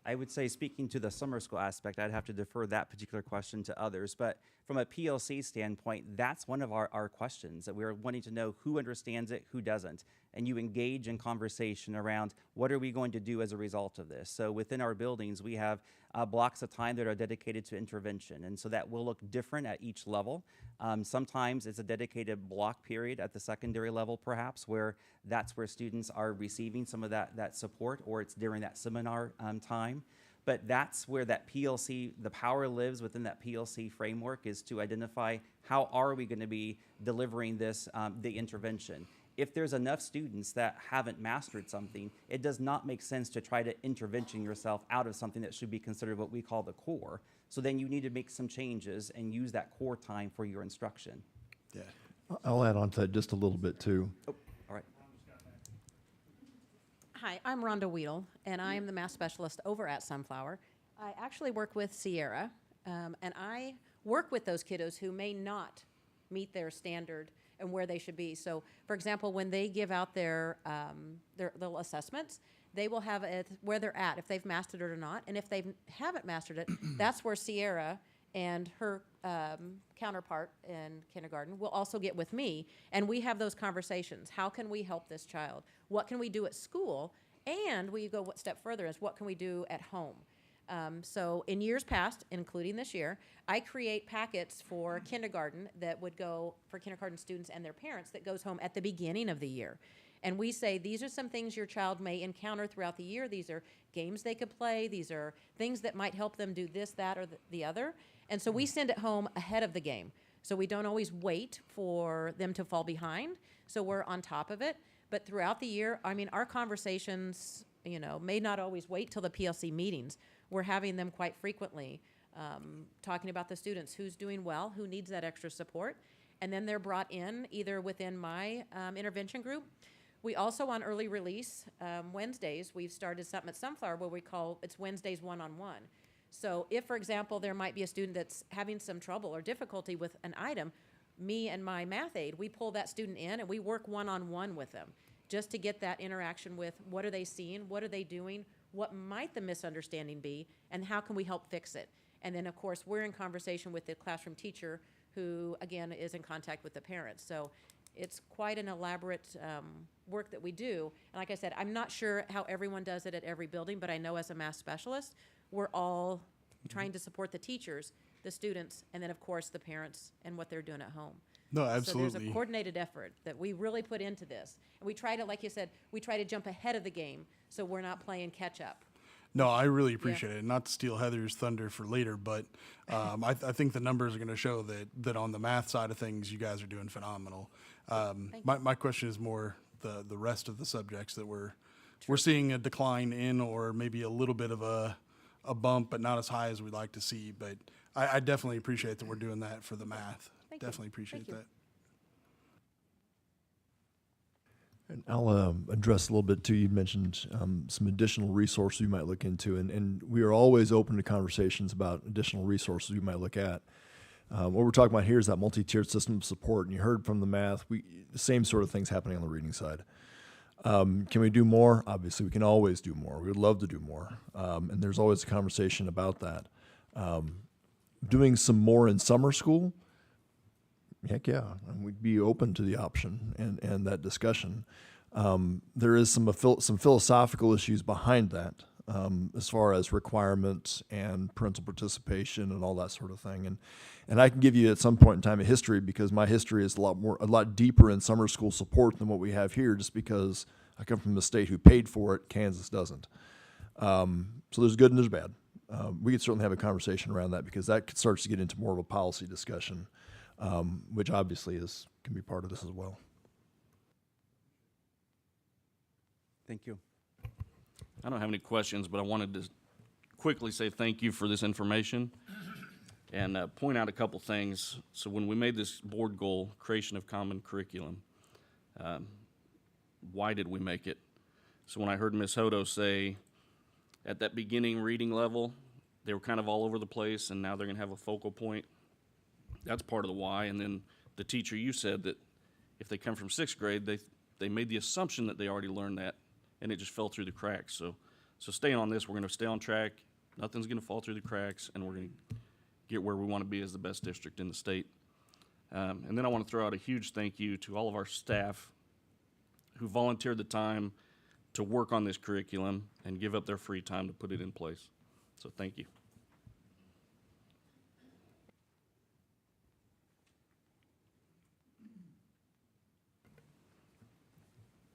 I would say, speaking to the summer school aspect, I'd have to defer that particular question to others. But from a PLC standpoint, that's one of our questions, that we're wanting to know who understands it, who doesn't. And you engage in conversation around what are we going to do as a result of this. So within our buildings, we have blocks of time that are dedicated to intervention. And so that will look different at each level. Sometimes it's a dedicated block period at the secondary level, perhaps, where that's where students are receiving some of that support, or it's during that seminar time. But that's where that PLC, the power lives within that PLC framework, is to identify how are we going to be delivering this, the intervention. If there's enough students that haven't mastered something, it does not make sense to try to intervention yourself out of something that should be considered what we call the core. So then you need to make some changes and use that core time for your instruction. Yeah. I'll add on to that just a little bit too. Oh, all right. Hi, I'm Rhonda Weedle, and I am the math specialist over at Sunflower. I actually work with Sierra, and I work with those kiddos who may not meet their standard and where they should be. So, for example, when they give out their little assessments, they will have it where they're at, if they've mastered it or not. And if they haven't mastered it, that's where Sierra and her counterpart in kindergarten will also get with me, and we have those conversations. How can we help this child? What can we do at school? And we go one step further, is what can we do at home? So in years past, including this year, I create packets for kindergarten that would go for kindergarten students and their parents that goes home at the beginning of the year. And we say, these are some things your child may encounter throughout the year. These are games they could play. These are things that might help them do this, that, or the other. And so we send it home ahead of the game. So we don't always wait for them to fall behind. So we're on top of it. But throughout the year, I mean, our conversations, you know, may not always wait till the PLC meetings. We're having them quite frequently, talking about the students, who's doing well, who needs that extra support. And then they're brought in either within my intervention group. We also, on early release Wednesdays, we've started something at Sunflower where we call it's Wednesdays one-on-one. So if, for example, there might be a student that's having some trouble or difficulty with an item, me and my math aide, we pull that student in and we work one-on-one with them just to get that interaction with what are they seeing, what are they doing, what might the misunderstanding be, and how can we help fix it. And then, of course, we're in conversation with the classroom teacher who, again, is in contact with the parents. So it's quite an elaborate work that we do. And like I said, I'm not sure how everyone does it at every building, but I know as a math specialist, we're all trying to support the teachers, the students, and then, of course, the parents and what they're doing at home. No, absolutely. So there's a coordinated effort that we really put into this. And we try to, like you said, we try to jump ahead of the game so we're not playing catch up. No, I really appreciate it. Not to steal Heather's thunder for later, but I think the numbers are going to show that on the math side of things, you guys are doing phenomenal. My question is more the rest of the subjects that we're seeing a decline in, or maybe a little bit of a bump, but not as high as we'd like to see. But I definitely appreciate that we're doing that for the math. Thank you. Definitely appreciate Thank you. that. And I'll address a little bit too. You mentioned some additional resources you might look into, and we are always open to conversations about additional resources you might look at. What we're talking about here is that multi-tiered system of support, and you heard from the math, the same sort of things happening on the reading side. Can we do more? Obviously, we can always do more. We would love to do more, and there's always a conversation about that. Doing some more in summer school, heck yeah, and we'd be open to the option and that discussion. There is some philosophical issues behind that, as far as requirements and parental participation and all that sort of thing. And I can give you at some point in time a history, because my history is a lot deeper in summer school support than what we have here, just because I come from a state who paid for it. Kansas doesn't. So there's good and there's bad. We could certainly have a conversation around that, because that starts to get into more of a policy discussion, which obviously can be part of this as well. Thank you. I don't have any questions, but I wanted to quickly say thank you for this information and point out a couple things. So when we made this board goal, creation of common curriculum, why did we make it? So when I heard Ms. Hodo say at that beginning reading level, they were kind of all over the place, and now they're going to have a focal point. That's part of the why. And then the teacher, you said that if they come from sixth grade, they made the assumption that they already learned that, and it just fell through the cracks. So staying on this, we're going to stay on track. Nothing's going to fall through the cracks, and we're going to get where we want to be as the best district in the state. And then I want to throw out a huge thank you to all of our staff who volunteered the time to work on this curriculum and give up their free time to put it in place. So thank you.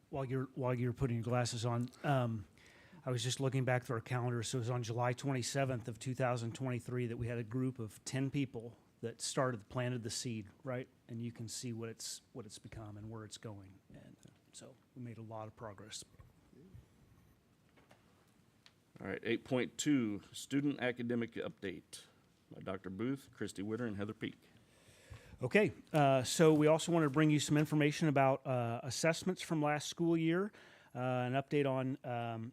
While you're putting your glasses on, I was just looking back through our calendar. So it was on July 27th of 2023 that we had a group of 10 people that planted the seed, right? And you can see what it's become and where it's going. And so we made a lot of progress. All right, 8.2, Student Academic Update by Dr. Booth, Christy Witter, and Heather Peak. Okay, so we also want to bring you some information about assessments from last school year, an update on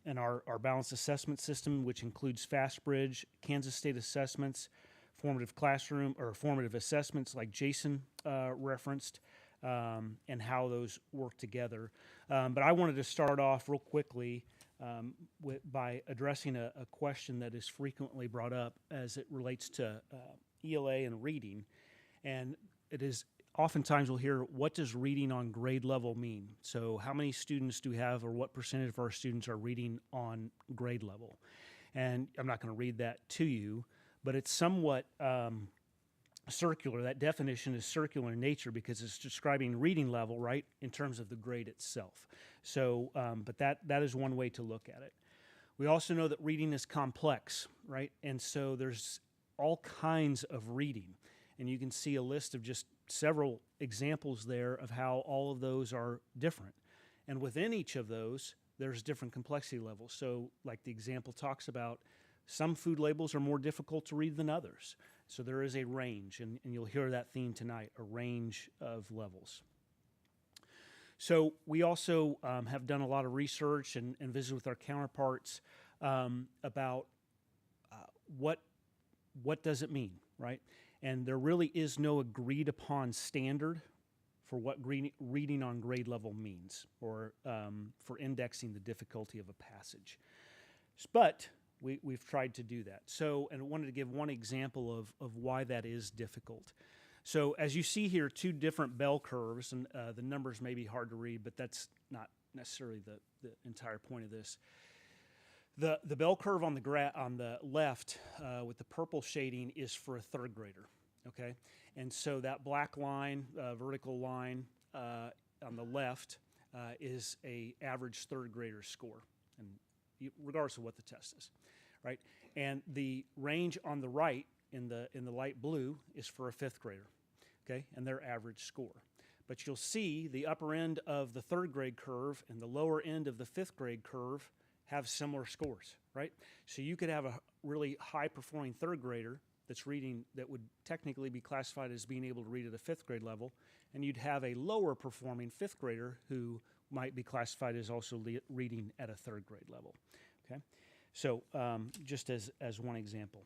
and our balanced assessment system, which includes FastBridge, Kansas State assessments, formative classroom or formative assessments like Jason referenced, and how those work together. But I wanted to start off real quickly by addressing a question that is frequently brought up as it relates to ELA and reading. And it is oftentimes we'll hear, what does reading on grade level mean? So how many students do we have, or what percentage of our students are reading on grade level? And I'm not going to read that to you, but it's somewhat circular. That definition is circular in nature because it's describing reading level, right, in terms of the grade itself. So, but that is one way to look at it. We also know that reading is complex, right? And so there's all kinds of reading. And you can see a list of just several examples there of how all of those are different. And within each of those, there's different complexity levels. So like the example talks about, some food labels are more difficult to read than others. So there is a range, and you'll hear that theme tonight, a range of levels. So we also have done a lot of research and visited with our counterparts about what does it mean, right? And there really is no agreed upon standard for what reading on grade level means, or for indexing the difficulty of a passage. But we've tried to do that. So, and I wanted to give one example of why that is difficult. So as you see here, two different bell curves, and the numbers may be hard to read, but that's not necessarily the entire point of this. The bell curve on the left with the purple shading is for a third grader, okay? And so that black line, vertical line on the left is a average third grader score, and regardless of what the test is, right? And the range on the right in the light blue is for a fifth grader, okay? And their average score. But you'll see the upper end of the third grade curve and the lower end of the fifth grade curve have similar scores, right? So you could have a really high-performing third grader that's reading, that would technically be classified as being able to read at a fifth grade level, and you'd have a lower-performing fifth grader who might be classified as also reading at a third grade level. Okay, so just as one example.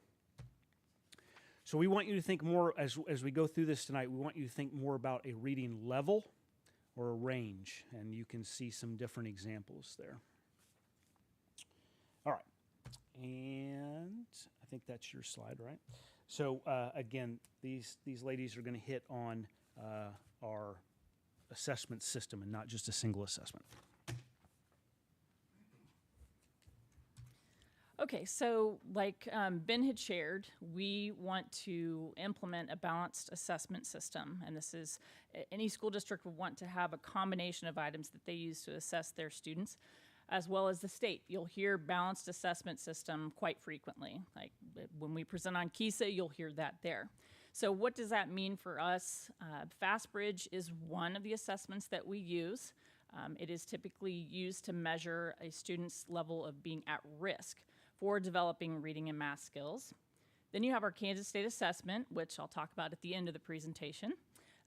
So we want you to think more, as we go through this tonight, we want you to think more about a reading level or a range, and you can see some different examples there. All right, and I think that's your slide, right? So again, these ladies are going to hit on our assessment system and not just a single assessment. Okay, so like Ben had shared, we want to implement a balanced assessment system, and this is, any school district would want to have a combination of items that they use to assess their students, as well as the state. You'll hear balanced assessment system quite frequently. Like when we present on KISA, you'll hear that there. So what does that mean for us? FastBridge is one of the assessments that we use. It is typically used to measure a student's level of being at risk for developing reading and math skills. Then you have our Kansas State assessment, which I'll talk about at the end of the presentation.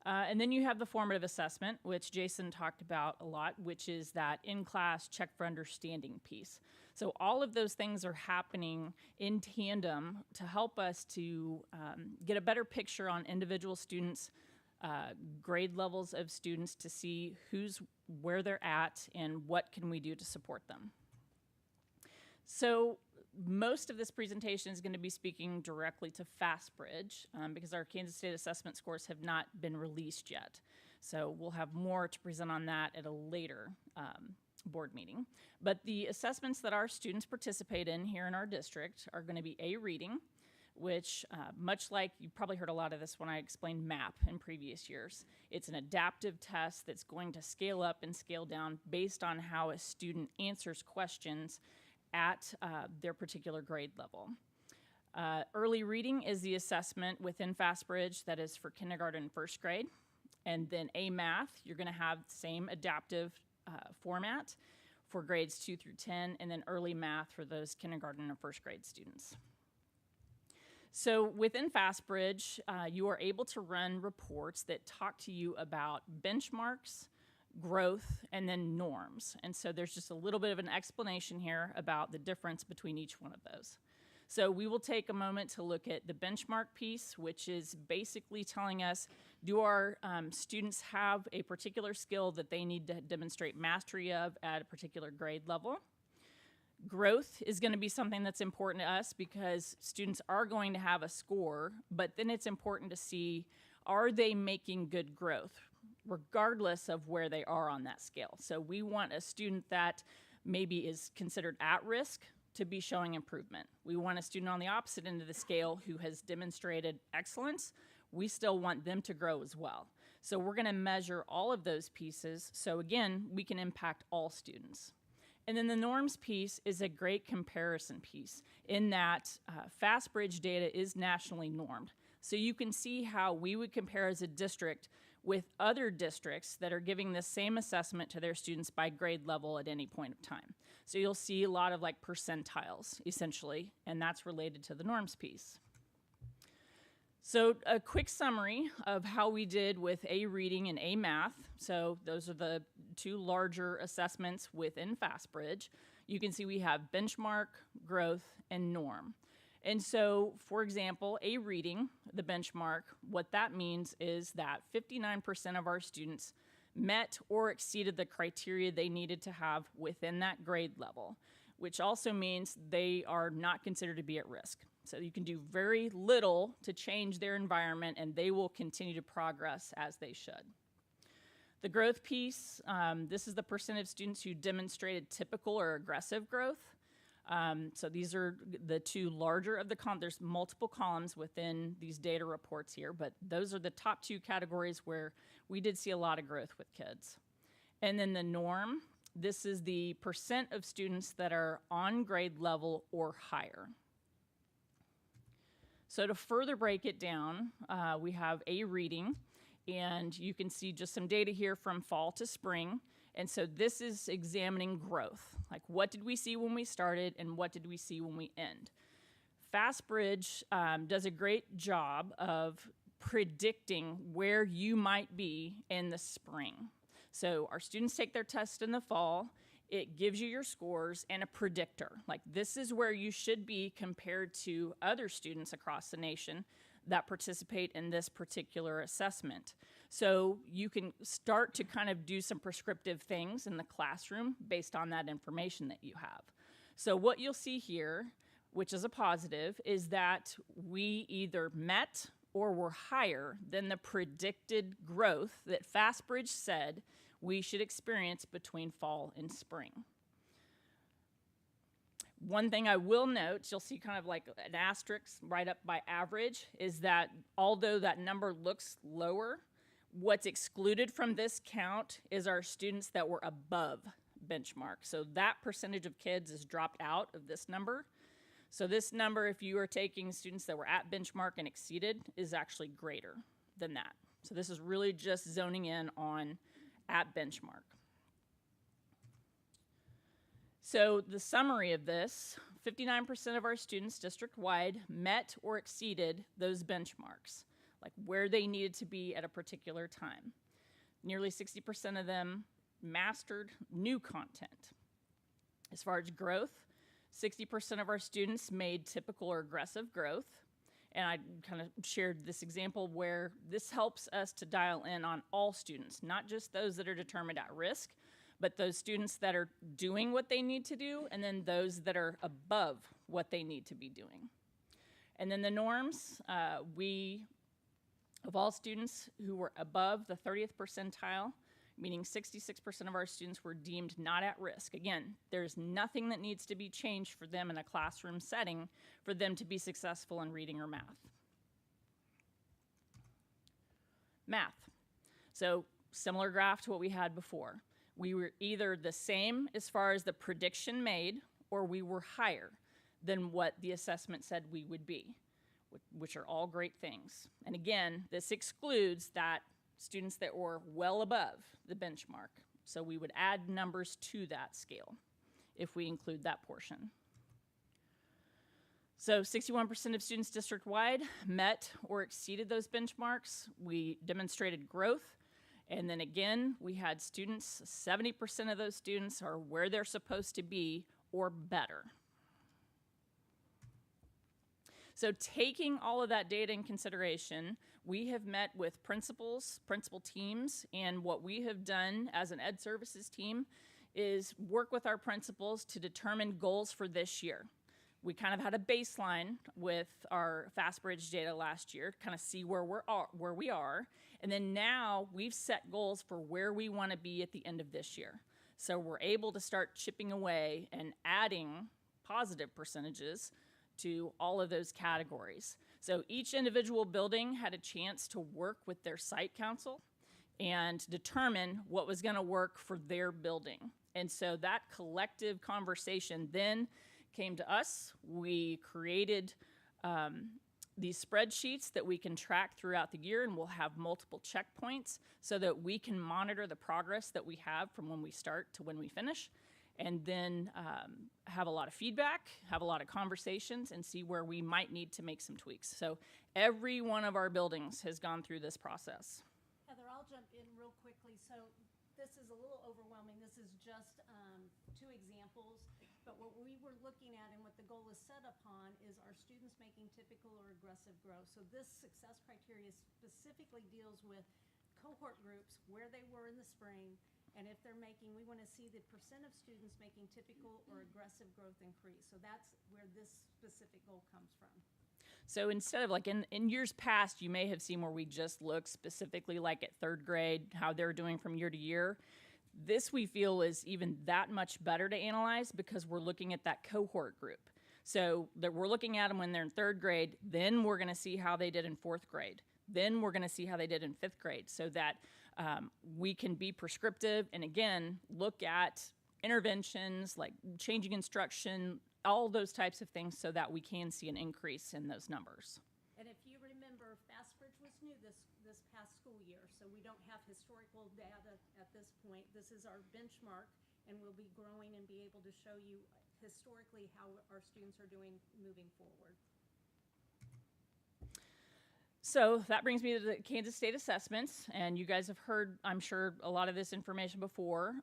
And then you have the formative assessment, which Jason talked about a lot, which is that in-class check for understanding piece. So all of those things are happening in tandem to help us to get a better picture on individual students, grade levels of students, to see where they're at and what can we do to support them. So most of this presentation is going to be speaking directly to FastBridge because our Kansas State assessment scores have not been released yet. So we'll have more to present on that at a later board meeting. But the assessments that our students participate in here in our district are going to be A, reading, which much like, you probably heard a lot of this when I explained MAP in previous years. It's an adaptive test that's going to scale up and scale down based on how a student answers questions at their particular grade level. Early reading is the assessment within FastBridge that is for kindergarten and first grade. And then A, math, you're gonna have the same adaptive format for grades 2 through 10, and then early math for those kindergarten and first grade students. So within FastBridge, you are able to run reports that talk to you about benchmarks, growth, and then norms. And so there's just a little bit of an explanation here about the difference between each one of those. So we will take a moment to look at the benchmark piece, which is basically telling us, do our students have a particular skill that they need to demonstrate mastery of at a particular grade level? Growth is going to be something that's important to us because students are going to have a score, but then it's important to see, are they making good growth, regardless of where they are on that scale. So we want a student that maybe is considered at risk to be showing improvement. We want a student on the opposite end of the scale who has demonstrated excellence. We still want them to grow as well. So we're going to measure all of those pieces. So again, we can impact all students. And then the norms piece is a great comparison piece in that FastBridge data is nationally normed. So you can see how we would compare as a district with other districts that are giving the same assessment to their students by grade level at any point of time. So you'll see a lot of like percentiles, essentially, and that's related to the norms piece. So a quick summary of how we did with A, reading and A, math. So those are the two larger assessments within FastBridge. You can see we have benchmark, growth, and norm. And so, for example, A, reading, the benchmark, what that means is that 59% of our students met or exceeded the criteria they needed to have within that grade level, which also means they are not considered to be at risk. So you can do very little to change their environment and they will continue to progress as they should. The growth piece, this is the percent of students who demonstrated typical or aggressive growth. So these are the two larger of the there's multiple columns within these data reports here, but those are the top two categories where we did see a lot of growth with kids. And then the norm, this is the percent of students that are on grade level or higher. So to further break it down, we have A, reading, and you can see just some data here from fall to spring. And so this is examining growth. Like, what did we see when we started and what did we see when we end? FastBridge does a great job of predicting where you might be in the spring. So our students take their test in the fall. It gives you your scores and a predictor. Like, this is where you should be compared to other students across the nation that participate in this particular assessment. So you can start to kind of do some prescriptive things in the classroom based on that information that you have. So what you'll see here, which is a positive, is that we either met or were higher than the predicted growth that FastBridge said we should experience between fall and spring. One thing I will note, you'll see kind of like an asterisk right up by average, is that although that number looks lower, what's excluded from this count is our students that were above benchmark. So that percentage of kids is dropped out of this number. So this number, if you are taking students that were at benchmark and exceeded, is actually greater than that. So this is really just zoning in on at benchmark. So the summary of this, 59% of our students district-wide met or exceeded those benchmarks, like where they needed to be at a particular time. Nearly 60% of them mastered new content. As far as growth, 60% of our students made typical or aggressive growth. And I kind of shared this example where this helps us to dial in on all students, not just those that are determined at risk, but those students that are doing what they need to do, and then those that are above what they need to be doing. And then the norms, of all students who were above the 30th percentile, meaning 66% of our students were deemed not at risk. Again, there's nothing that needs to be changed for them in a classroom setting for them to be successful in reading or math. Math. So similar graph to what we had before. We were either the same as far as the prediction made, or we were higher than what the assessment said we would be, which are all great things. And again, this excludes that students that were well above the benchmark. So we would add numbers to that scale if we include that portion. So 61% of students district-wide met or exceeded those benchmarks. We demonstrated growth. And then again, we had students, 70% of those students are where they're supposed to be or better. So taking all of that data in consideration, we have met with principals, principal teams, and what we have done as an Ed Services team is work with our principals to determine goals for this year. We kind of had a baseline with our FastBridge data last year, kind of see where we are, and then now we've set goals for where we want to be at the end of this year. So we're able to start chipping away and adding positive percentages to all of those categories. So each individual building had a chance to work with their site council and determine what was going to work for their building. And so that collective conversation then came to us. We created these spreadsheets that we can track throughout the year, and we'll have multiple checkpoints so that we can monitor the progress that we have from when we start to when we finish, and then have a lot of feedback, have a lot of conversations, and see where we might need to make some tweaks. So every one of our buildings has gone through this process. Heather, I'll jump in real quickly. So this is a little overwhelming. This is just 2 examples. But what we were looking at and what the goal is set upon is our students making typical or aggressive growth. So this success criteria specifically deals with cohort groups, where they were in the spring, and if they're making, we want to see the percent of students making typical or aggressive growth increase. So that's where this specific goal comes from. So instead of like in years past, you may have seen where we just looked specifically like at 3rd grade, how they're doing from year to year. This we feel is even that much better to analyze because we're looking at that cohort group. So that we're looking at them when they're in 3rd grade, then we're going to see how they did in 4th grade. Then we're going to see how they did in 5th grade so that we can be prescriptive and again, look at interventions like changing instruction, all those types of things so that we can see an increase in those numbers. And if you remember, FastBridge was new this past school year, so we don't have historical data at this point. This is our benchmark, and we'll be growing and be able to show you historically how our students are doing moving forward. So that brings me to the Kansas State assessments, and you guys have heard, I'm sure, a lot of this information before,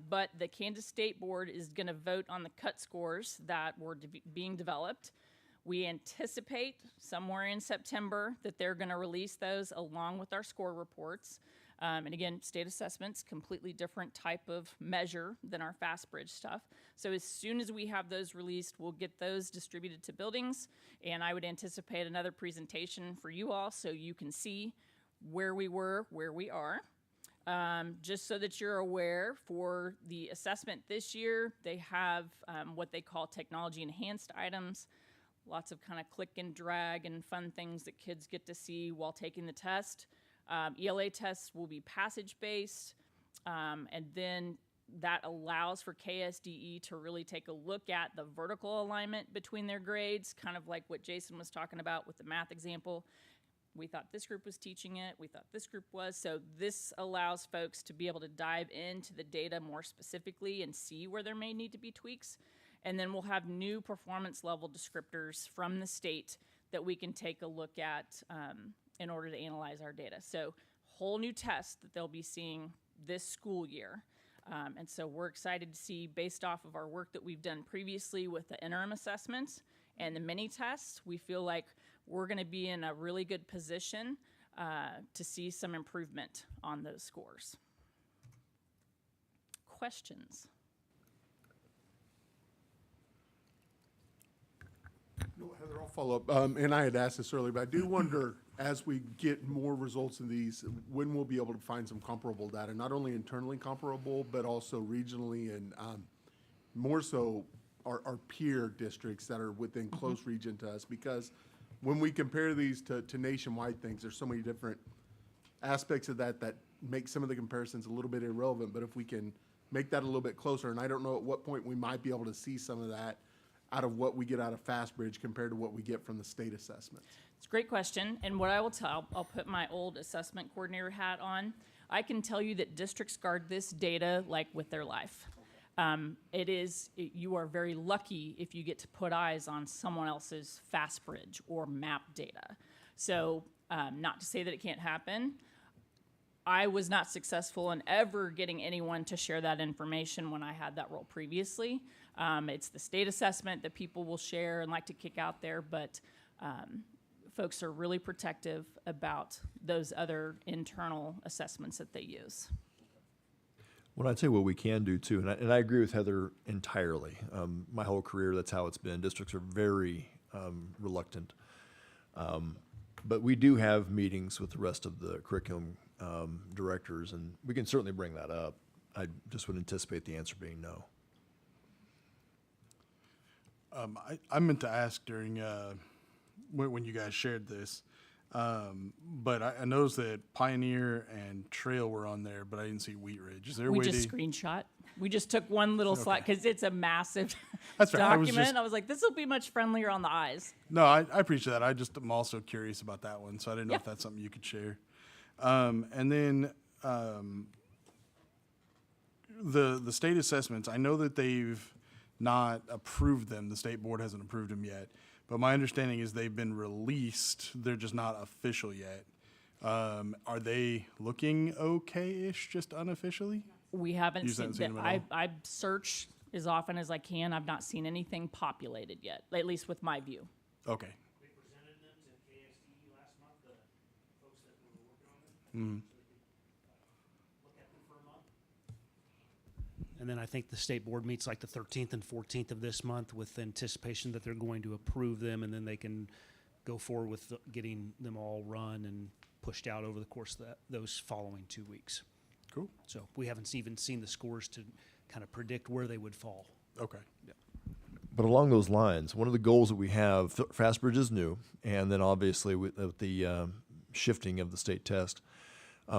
but the Kansas State Board is going to vote on the cut scores that were being developed. We anticipate somewhere in September that they're going to release those along with our score reports. And again, state assessments, completely different type of measure than our FastBridge stuff. So as soon as we have those released, we'll get those distributed to buildings. And I would anticipate another presentation for you all so you can see where we were, where we are. Just so that you're aware, for the assessment this year, they have what they call technology enhanced items. Lots of kind of click and drag and fun things that kids get to see while taking the test. ELA tests will be passage-based, and then that allows for KSDE to really take a look at the vertical alignment between their grades, kind of like what Jason was talking about with the math example. We thought this group was teaching it, we thought this group was, so this allows folks to be able to dive into the data more specifically and see where there may need to be tweaks. And then we'll have new performance level descriptors from the state that we can take a look at in order to analyze our data. So whole new test that they'll be seeing this school year. And so we're excited to see, based off of our work that we've done previously with the interim assessments and the mini tests, we feel like we're gonna be in a really good position to see some improvement on those scores. Questions? No, Heather, I'll follow up. And I had asked this earlier, but I do wonder, as we get more results of these, when we'll be able to find some comparable data, not only internally comparable, but also regionally and more so our peer districts that are within close region to us. Because when we compare these to nationwide things, there's so many different aspects of that that make some of the comparisons a little bit irrelevant. But if we can make that a little bit closer, and I don't know at what point we might be able to see some of that out of what we get out of FastBridge compared to what we get from the state assessments. It's a great question, and what I will tell, I'll put my old assessment coordinator hat on. I can tell you that districts guard this data like with their life. You are very lucky if you get to put eyes on someone else's FastBridge or map data. So not to say that it can't happen. I was not successful in ever getting anyone to share that information when I had that role previously. It's the state assessment that people will share and like to kick out there, but folks are really protective about those other internal assessments that they use. Well, I'd say what we can do too, and I agree with Heather entirely. My whole career, that's how it's been. Districts are very reluctant. But we do have meetings with the rest of the curriculum directors, and we can certainly bring that up. I just would anticipate the answer being no. I meant to ask during when you guys shared this, but I noticed that Pioneer and Trail were on there, but I didn't see Wheat Ridge. Is there a We way just to? screenshot. We just took one little slide because it's a massive That's right. document. I was like, this will be much friendlier on the eyes. No, I appreciate that. I just am also curious about that one, so I didn't know Yeah. if that's something you could share. And then the state assessments, I know that they've not approved them. The state board hasn't approved them yet. But my understanding is they've been released. They're just not official yet. Are they looking okay-ish, just unofficially? We haven't You just seen, haven't seen them at all? I search as often as I can. I've not seen anything populated yet, at least with my view. Okay. We presented them to KSD last month, the folks that were working on them. So they could look at them for a month. And then I think the state board meets like the 13th and 14th of this month with anticipation that they're going to approve them, and then they can go forward with getting them all run and pushed out over the course of those following 2 weeks. Cool. So we haven't even seen the scores to kind of predict where they would fall. Okay. But along those lines, one of the goals that we have, FastBridge is new, and then obviously with the shifting of the state test,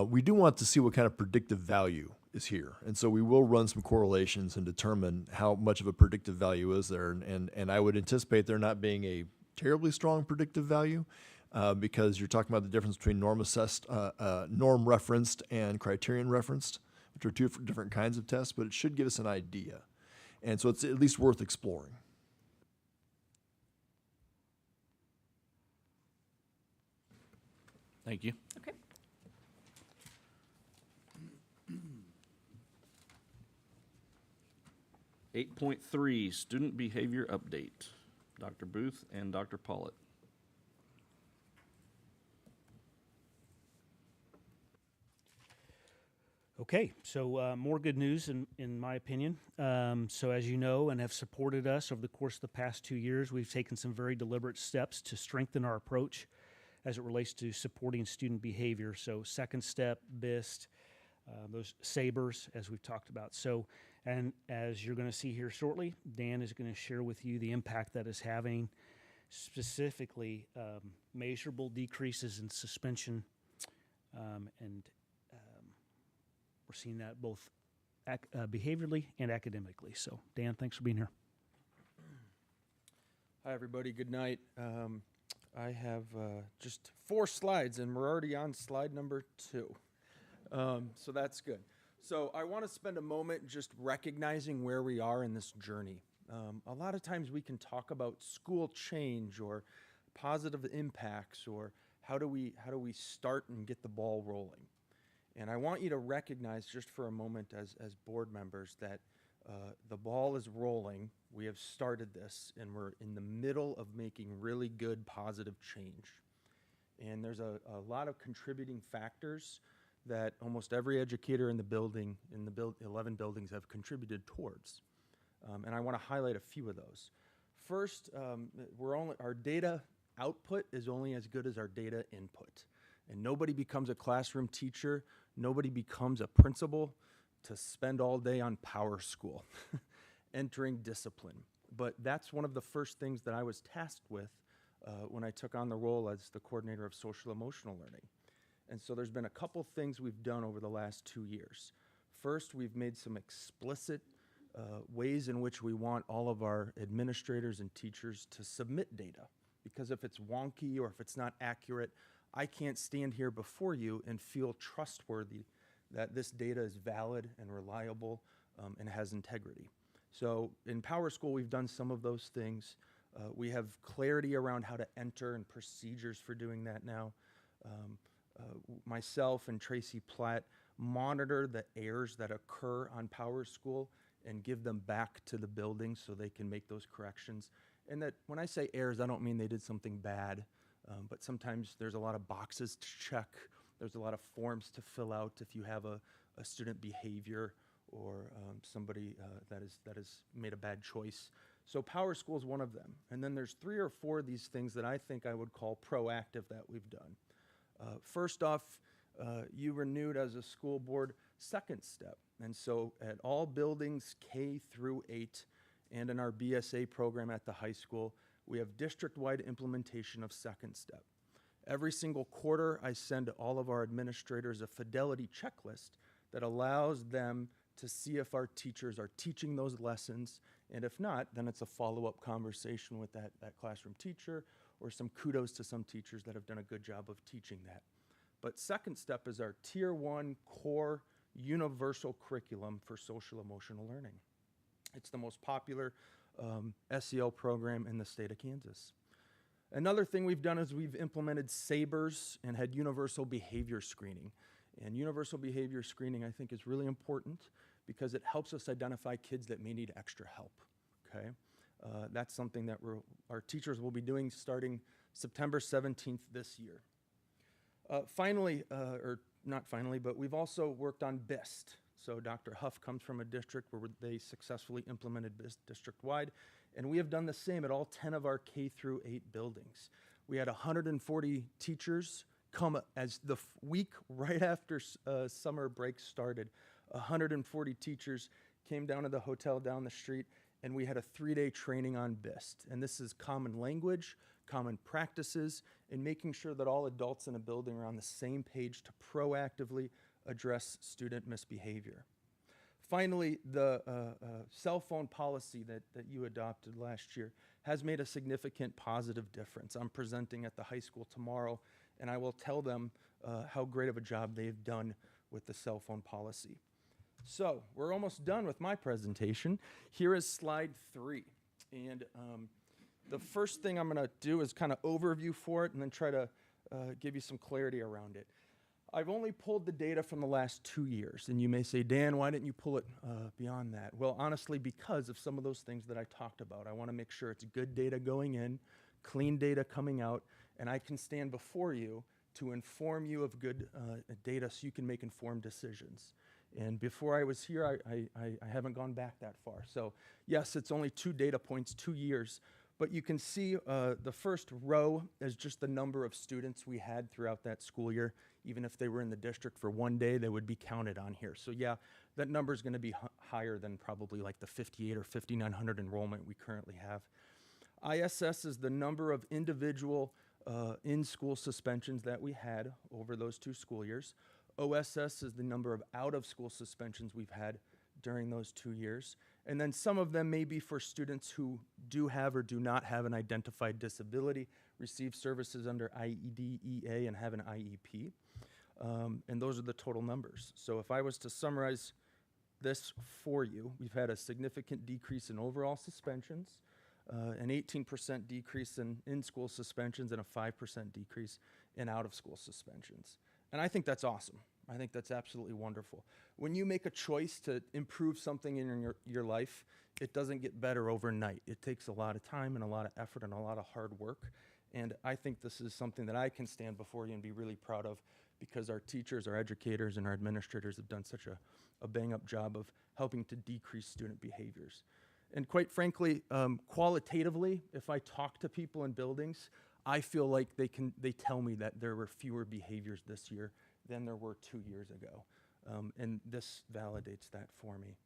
we do want to see what kind of predictive value is here. And so we will run some correlations and determine how much of a predictive value is there. And I would anticipate there not being a terribly strong predictive value because you're talking about the difference between norm referenced and criterion referenced, which are two different kinds of tests, but it should give us an idea. And so it's at least worth exploring. Thank you. Okay. 8.3, student behavior update. Dr. Booth and Dr. Pollitt. Okay, so more good news in my opinion. So as you know and have supported us over the course of the past 2 years, we've taken some very deliberate steps to strengthen our approach as it relates to supporting student behavior. So second step, BIST, those SABRs, as we've talked about. So, and as you're going to see here shortly, Dan is going to share with you the impact that is having, specifically measurable decreases in suspension, and we're seeing that both behaviorally and academically. So, Dan, thanks for being here. Hi, everybody. Good night. I have just 4 slides, and we're already on slide number 2. So that's good. So I want to spend a moment just recognizing where we are in this journey. A lot of times we can talk about school change or positive impacts or how do we start and get the ball rolling. And I want you to recognize just for a moment as board members that the ball is rolling. We have started this, and we're in the middle of making really good positive change. And there's a lot of contributing factors that almost every educator in the building, 11 buildings, have contributed towards. And I want to highlight a few of those. First, our data output is only as good as our data input. And nobody becomes a classroom teacher, nobody becomes a principal to spend all day on Power School, entering discipline. But that's one of the first things that I was tasked with when I took on the role as the coordinator of social emotional learning. And so there's been a couple things we've done over the last 2 years. First, we've made some explicit ways in which we want all of our administrators and teachers to submit data. Because if it's wonky or if it's not accurate, I can't stand here before you and feel trustworthy that this data is valid and reliable and has integrity. So in Power School, we've done some of those things. We have clarity around how to enter and procedures for doing that now. Myself and Tracy Platt monitor the errors that occur on Power School and give them back to the building so they can make those corrections. And that when I say errors, I don't mean they did something bad, but sometimes there's a lot of boxes to check. There's a lot of forms to fill out if you have a student behavior or somebody that has made a bad choice. So Power School is one of them. And then there's 3 or 4 of these things that I think I would call proactive that we've done. First off, you renewed as a school board second step. And so at all buildings K through 8 and in our BSA program at the high school, we have district-wide implementation of second step. Every single quarter, I send all of our administrators a fidelity checklist that allows them to see if our teachers are teaching those lessons, and if not, then it's a follow-up conversation with that classroom teacher or some kudos to some teachers that have done a good job of teaching that. But second step is our Tier 1 core universal curriculum for social emotional learning. It's the most popular SEL program in the state of Kansas. Another thing we've done is we've implemented SABRs and had universal behavior screening. And universal behavior screening, I think, is really important because it helps us identify kids that may need extra help, okay? That's something that our teachers will be doing starting September 17th this year. Finally, or not finally, but we've also worked on BIST. So Dr. Huff comes from a district where they successfully implemented BIST district-wide, and we have done the same at all 10 of our K through 8 buildings. We had 140 teachers come as the week right after summer break started. 140 teachers came down to the hotel down the street, and we had a 3-day training on BIST. And this is common language, common practices, and making sure that all adults in a building are on the same page to proactively address student misbehavior. Finally, the cell phone policy that you adopted last year has made a significant positive difference. I'm presenting at the high school tomorrow, and I will tell them how great of a job they've done with the cell phone policy. So we're almost done with my presentation. Here is slide 3. And the first thing I'm going to do is kind of overview for it and then try to give you some clarity around it. I've only pulled the data from the last 2 years, and you may say, Dan, why didn't you pull it beyond that? Well, honestly, because of some of those things that I talked about. I want to make sure it's good data going in, clean data coming out, and I can stand before you to inform you of good data so you can make informed decisions. And before I was here, I haven't gone back that far. So yes, it's only 2 data points, 2 years, but you can see the first row is just the number of students we had throughout that school year. Even if they were in the district for 1 day, they would be counted on here. So yeah, that number is going to be higher than probably like the 58 or 5,900 enrollment we currently have. ISS is the number of individual in-school suspensions that we had over those 2 school years. OSS is the number of out-of-school suspensions we've had during those 2 years. And then some of them may be for students who do have or do not have an identified disability, receive services under IEDEA, and have an IEP. And those are the total numbers. So if I was to summarize this for you, we've had a significant decrease in overall suspensions, an 18% decrease in in-school suspensions, and a 5% decrease in out-of-school suspensions. And I think that's awesome. I think that's absolutely wonderful. When you make a choice to improve something in your life, it doesn't get better overnight. It takes a lot of time and a lot of effort and a lot of hard work. And I think this is something that I can stand before you and be really proud of, because our teachers, our educators, and our administrators have done such a bang-up job of helping to decrease student behaviors. And quite frankly, qualitatively, if I talk to people in buildings, I feel like they tell me that there were fewer behaviors this year than there were 2 years ago. And this validates that for me.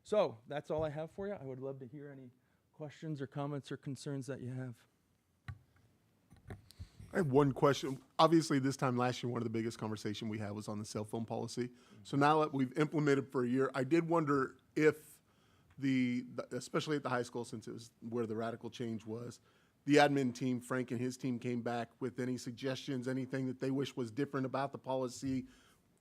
So that's all I have for you. I would love to hear any questions or comments or concerns that you have. I have one question. Obviously, this time last year, one of the biggest conversation we had was on the cell phone policy. So now that we've implemented for a year, I did wonder if especially at the high school, since it was where the radical change was, the admin team, Frank and his team, came back with any suggestions, anything that they wish was different about the policy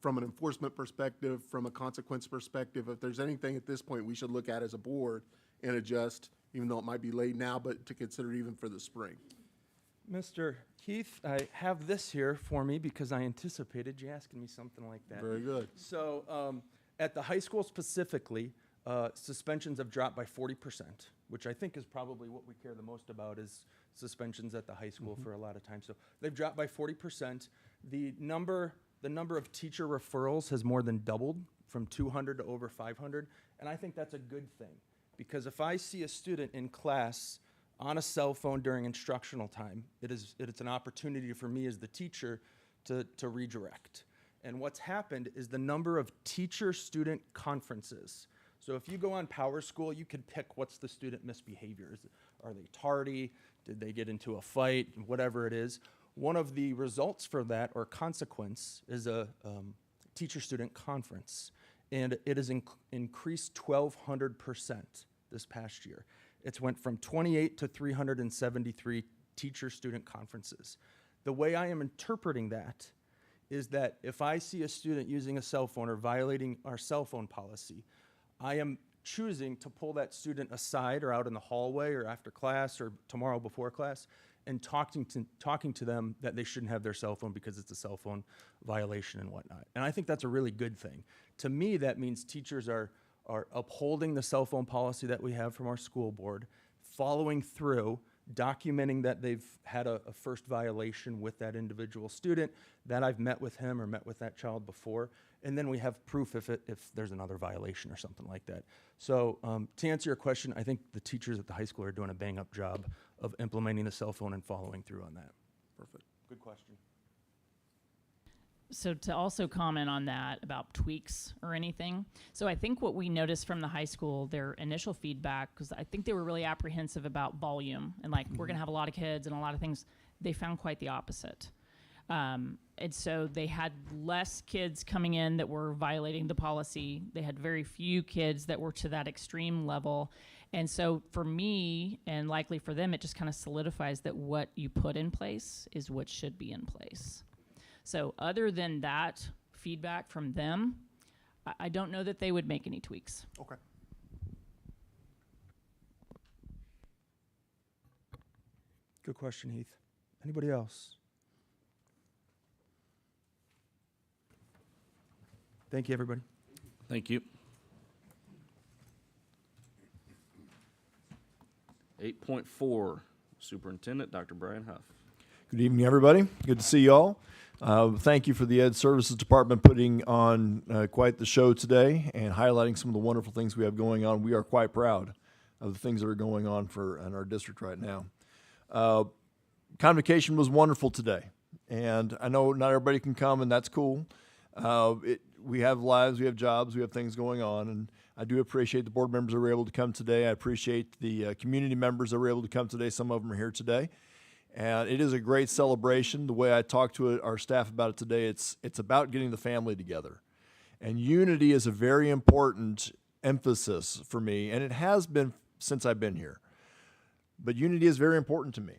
from an enforcement perspective, from a consequence perspective. If there's anything at this point we should look at as a board and adjust, even though it might be late now, but to consider even for the spring. Mr. Keith, I have this here for me because I anticipated you asking me something like that. Very good. So at the high school specifically, suspensions have dropped by 40%, which I think is probably what we care the most about, is suspensions at the high school for a lot of time. So they've dropped by 40%. The number of teacher referrals has more than doubled from 200 to over 500. And I think that's a good thing, because if I see a student in class on a cell phone during instructional time, it's an opportunity for me as the teacher to redirect. And what's happened is the number of teacher-student conferences. So if you go on Power School, you can pick what's the student misbehavior. Are they tardy? Did they get into a fight? Whatever it is. One of the results for that, or consequence, is a teacher-student conference. And it has increased 1,200% this past year. It's went from 28 to 373 teacher-student conferences. The way I am interpreting that is that if I see a student using a cell phone or violating our cell phone policy, I am choosing to pull that student aside or out in the hallway or after class or tomorrow before class and talking to them that they shouldn't have their cell phone because it's a cell phone violation and whatnot. And I think that's a really good thing. To me, that means teachers are upholding the cell phone policy that we have from our school board, following through, documenting that they've had a first violation with that individual student, that I've met with him or met with that child before, and then we have proof if there's another violation or something like that. So to answer your question, I think the teachers at the high school are doing a bang-up job of implementing the cell phone and following through on that. Perfect. Good question. So to also comment on that about tweaks or anything. So I think what we noticed from the high school, their initial feedback, because I think they were really apprehensive about volume and like, we're going to have a lot of kids and a lot of things. They found quite the opposite. And so they had less kids coming in that were violating the policy. They had very few kids that were to that extreme level. And so for me, and likely for them, it just kind of solidifies that what you put in place is what should be in place. So other than that feedback from them, I don't know that they would make any tweaks. Okay. Good question, Heath. Anybody else? Thank you, everybody. Thank you. 8.4, Superintendent Dr. Brian Huff. Good evening, everybody. Good to see you all. Thank you for the Ed Services Department putting on quite the show today and highlighting some of the wonderful things we have going on. We are quite proud of the things that are going on in our district right now. Convocation was wonderful today, and I know not everybody can come, and that's cool. We have lives, we have jobs, we have things going on, and I do appreciate the board members that were able to come today. I appreciate the community members that were able to come today. Some of them are here today. And it is a great celebration. The way I talked to our staff about it today, it's about getting the family together. And unity is a very important emphasis for me, and it has been since I've been here. But unity is very important to me.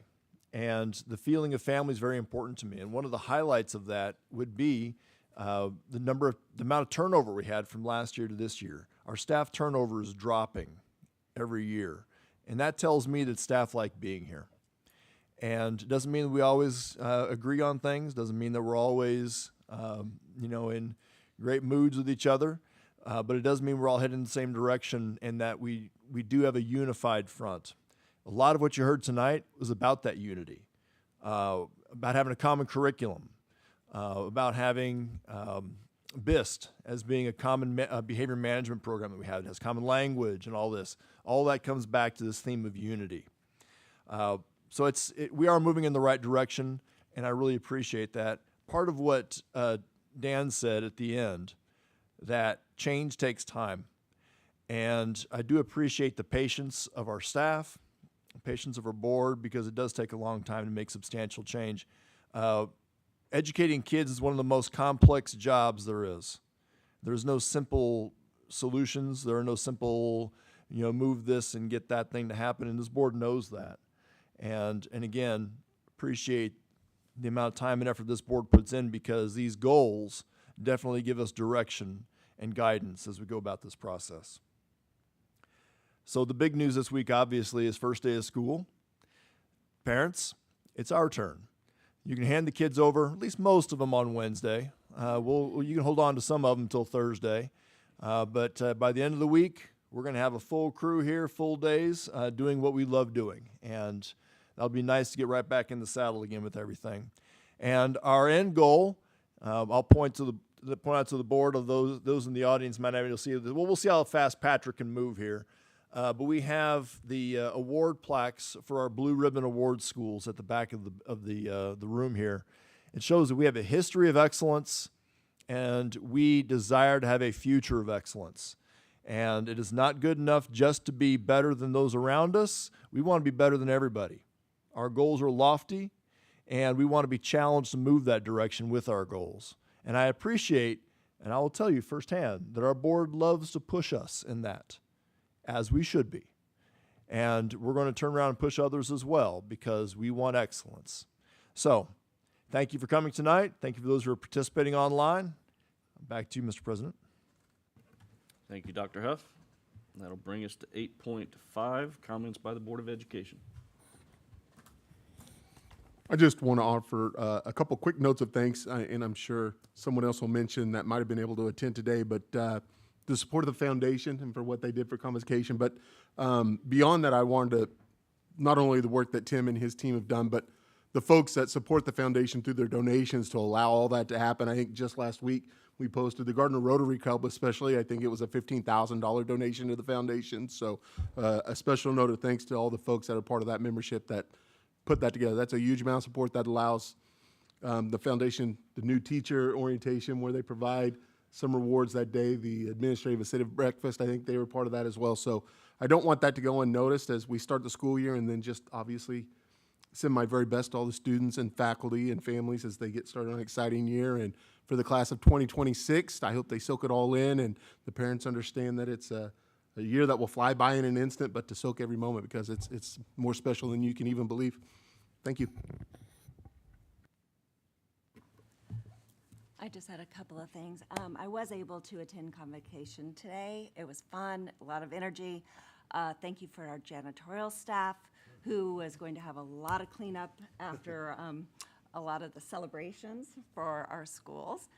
And the feeling of family is very important to me. And one of the highlights of that would be the amount of turnover we had from last year to this year. Our staff turnover is dropping every year. And that tells me that staff like being here. And it doesn't mean that we always agree on things, doesn't mean that we're always, in great moods with each other, but it does mean we're all heading in the same direction and that we do have a unified front. A lot of what you heard tonight was about that unity, about having a common curriculum, about having BIST as being a common behavior management program that we have. It has common language and all this. All that comes back to this theme of unity. So we are moving in the right direction, and I really appreciate that. Part of what Dan said at the end, that change takes time. And I do appreciate the patience of our staff, the patience of our board, because it does take a long time to make substantial change. Educating kids is one of the most complex jobs there is. There's no simple solutions. There are no simple, move this and get that thing to happen, and this board knows that. And again, appreciate the amount of time and effort this board puts in, because these goals definitely give us direction and guidance as we go about this process. So the big news this week, obviously, is first day of school. Parents, it's our turn. You can hand the kids over, at least most of them, on Wednesday. You can hold on to some of them until Thursday. But by the end of the week, we're going to have a full crew here, full days, doing what we love doing. And that'll be nice to get right back in the saddle again with everything. And our end goal, I'll point out to the board of those in the audience might not be able to see it. Well, we'll see how fast Patrick can move here. But we have the award plaques for our Blue Ribbon Award schools at the back of the room here. It shows that we have a history of excellence, and we desire to have a future of excellence. And it is not good enough just to be better than those around us. We want to be better than everybody. Our goals are lofty, and we want to be challenged to move that direction with our goals. And I appreciate, and I will tell you firsthand, that our board loves to push us in that, as we should be. And we're going to turn around and push others as well, because we want excellence. So, thank you for coming tonight. Thank you for those who are participating online. Back to you, Mr. President. Thank you, Dr. Huff. That'll bring us to 8.5, comments by the Board of Education. I just want to offer a couple quick notes of thanks, and I'm sure someone else will mention that might have been able to attend today, but the support of the foundation and for what they did for convocation. But beyond that, I wanted to, not only the work that Tim and his team have done, but the folks that support the foundation through their donations to allow all that to happen. I think just last week we posted the Gardner Rotary Club, especially. I think it was a $15,000 donation to the foundation. So a special note of thanks to all the folks that are part of that membership that put that together. That's a huge amount of support that allows the foundation, the new teacher orientation where they provide some rewards that day, the administrative incentive breakfast. I think they were part of that as well. So I don't want that to go unnoticed as we start the school year, and then just obviously send my very best to all the students and faculty and families as they get started on an exciting year. And for the class of 2026, I hope they soak it all in, and the parents understand that it's a year that will fly by in an instant, but to soak every moment, because it's more special than you can even believe. Thank you. I just had a couple of things. I was able to attend convocation today. It was fun, a lot of energy. Thank you for our janitorial staff, who is going to have a lot of cleanup after a lot of the celebrations for our schools.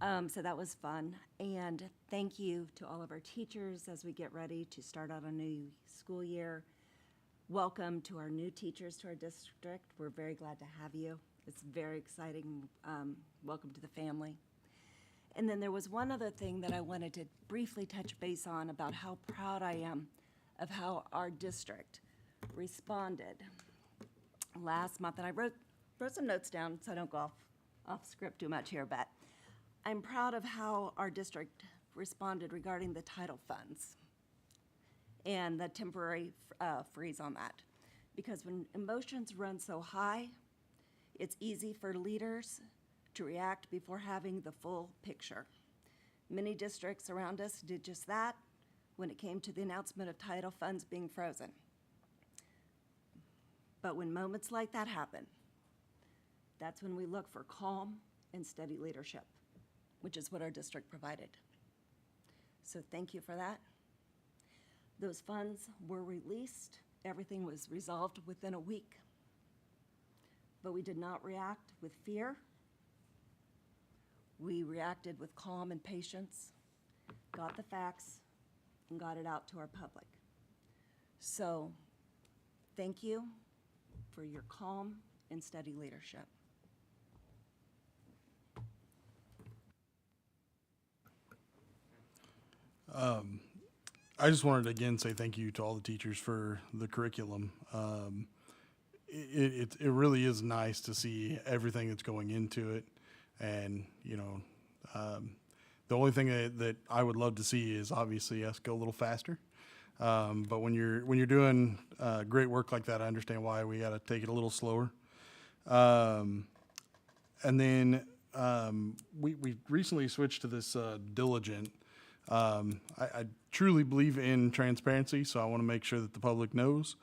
So that was fun. And thank you to all of our teachers as we get ready to start out a new school year. Welcome to our new teachers to our district. We're very glad to have you. It's very exciting. Welcome to the family. And then there was one other thing that I wanted to briefly touch base on about how proud I am of how our district responded last month. And I wrote some notes down so I don't go off script too much here, but I'm proud of how our district responded regarding the title funds and the temporary freeze on that. Because when emotions run so high, it's easy for leaders to react before having the full picture. Many districts around us did just that when it came to the announcement of title funds being frozen. But when moments like that happen, that's when we look for calm and steady leadership, which is what our district provided. So thank you for that. Those funds were released. Everything was resolved within a week. But we did not react with fear. We reacted with calm and patience, got the facts, and got it out to our public. So thank you for your calm and steady leadership. I just wanted to again say thank you to all the teachers for the curriculum. It really is nice to see everything that's going into it, and the only thing that I would love to see is obviously us go a little faster. But when you're doing great work like that, I understand why we got to take it a little slower. And then we recently switched to this Diligent. I truly believe in transparency, so I want to make sure that the public knows.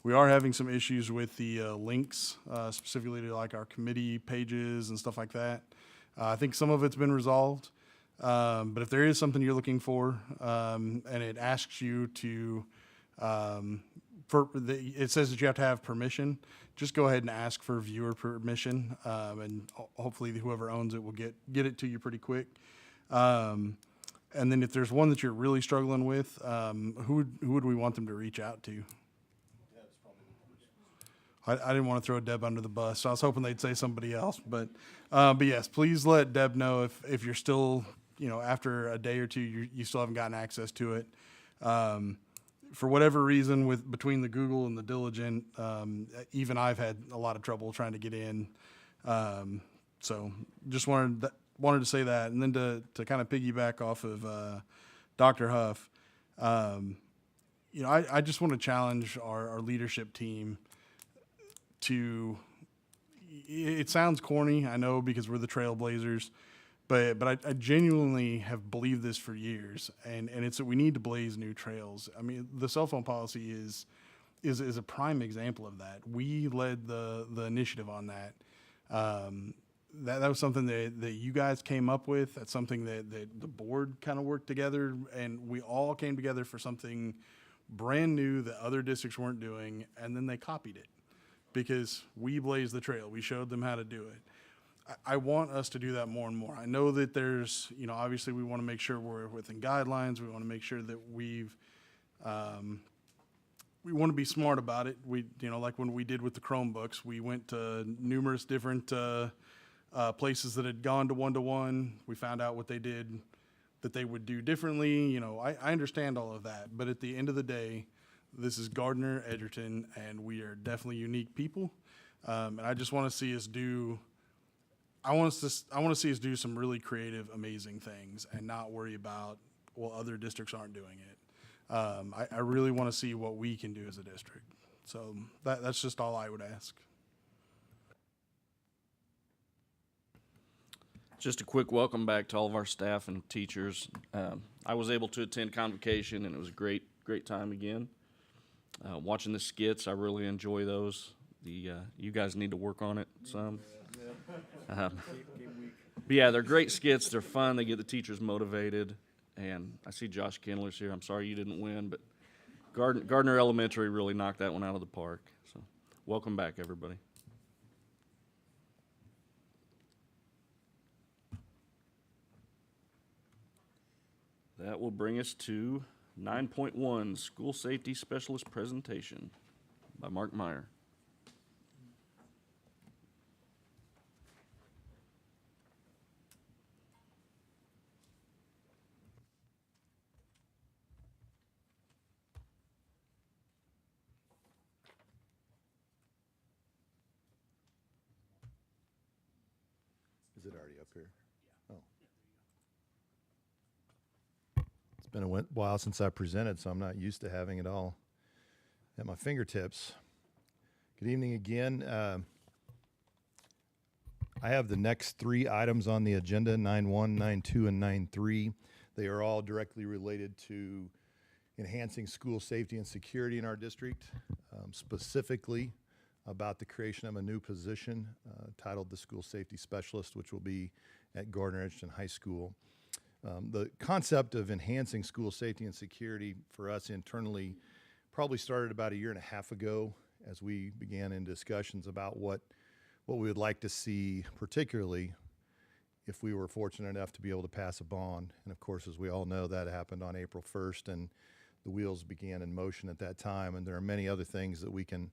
We are having some issues with the links, specifically to like our committee pages and stuff like that. I think some of it's been resolved, but if there is something you're looking for, and it asks you to, it says that you have to have permission, just go ahead and ask for viewer permission, and hopefully whoever owns it will get it to you pretty quick. And then if there's one that you're really struggling with, who would we want them to reach out to? I didn't want to throw Deb under the bus, so I was hoping they'd say somebody else. But yes, please let Deb know if you're still, after a day or two, you still haven't gotten access to it. For whatever reason, between the Google and the Diligent, even I've had a lot of trouble trying to get in. So just wanted to say that, and then to kind of piggyback off of Dr. Huff, I just want to challenge our leadership team to. It sounds corny, I know, because we're the trailblazers, but I genuinely have believed this for years, and it's that we need to blaze new trails. I mean, the cell phone policy is a prime example of that. We led the initiative on that. That was something that you guys came up with. That's something that the board kind of worked together, and we all came together for something brand new that other districts weren't doing, and then they copied it because we blazed the trail. We showed them how to do it. I want us to do that more and more. I know that there's, obviously we want to make sure we're within guidelines. We want to make sure that we want to be smart about it. Like when we did with the Chromebooks, we went to numerous different places that had gone to one-to-one. We found out what they did that they would do differently. I understand all of that, but at the end of the day, this is Gardner, Edgerton, and we are definitely unique people. And I just want to see us do. I want to see us do some really creative, amazing things, and not worry about other districts aren't doing it. I really want to see what we can do as a district. So that's just all I would ask. Just a quick welcome back to all of our staff and teachers. I was able to attend convocation, and it was a great time again. Watching the skits, I really enjoy those. You guys need to work on it some. But yeah, they're great skits. They're fun. They get the teachers motivated. And I see Josh Kindler's here. I'm sorry you didn't win, but Gardner Elementary really knocked that one out of the park. So welcome back, everybody. That will bring us to 9.1, School Safety Specialist Presentation by Mark Meyer. Is it already up here? Oh. It's been a while since I presented, so I'm not used to having it all at my fingertips. Good evening again. I have the next 3 items on the agenda, 9.1, 9.2, and 9.3. They are all directly related to enhancing school safety and security in our district, specifically about the creation of a new position titled the School Safety Specialist, which will be at Gardner-Edgerton High School. The concept of enhancing school safety and security for us internally probably started about 1.5 years ago as we began in discussions about what we would like to see, particularly if we were fortunate enough to be able to pass a bond. And of course, as we all know, that happened on April 1st, and the wheels began in motion at that time. And there are many other things that we can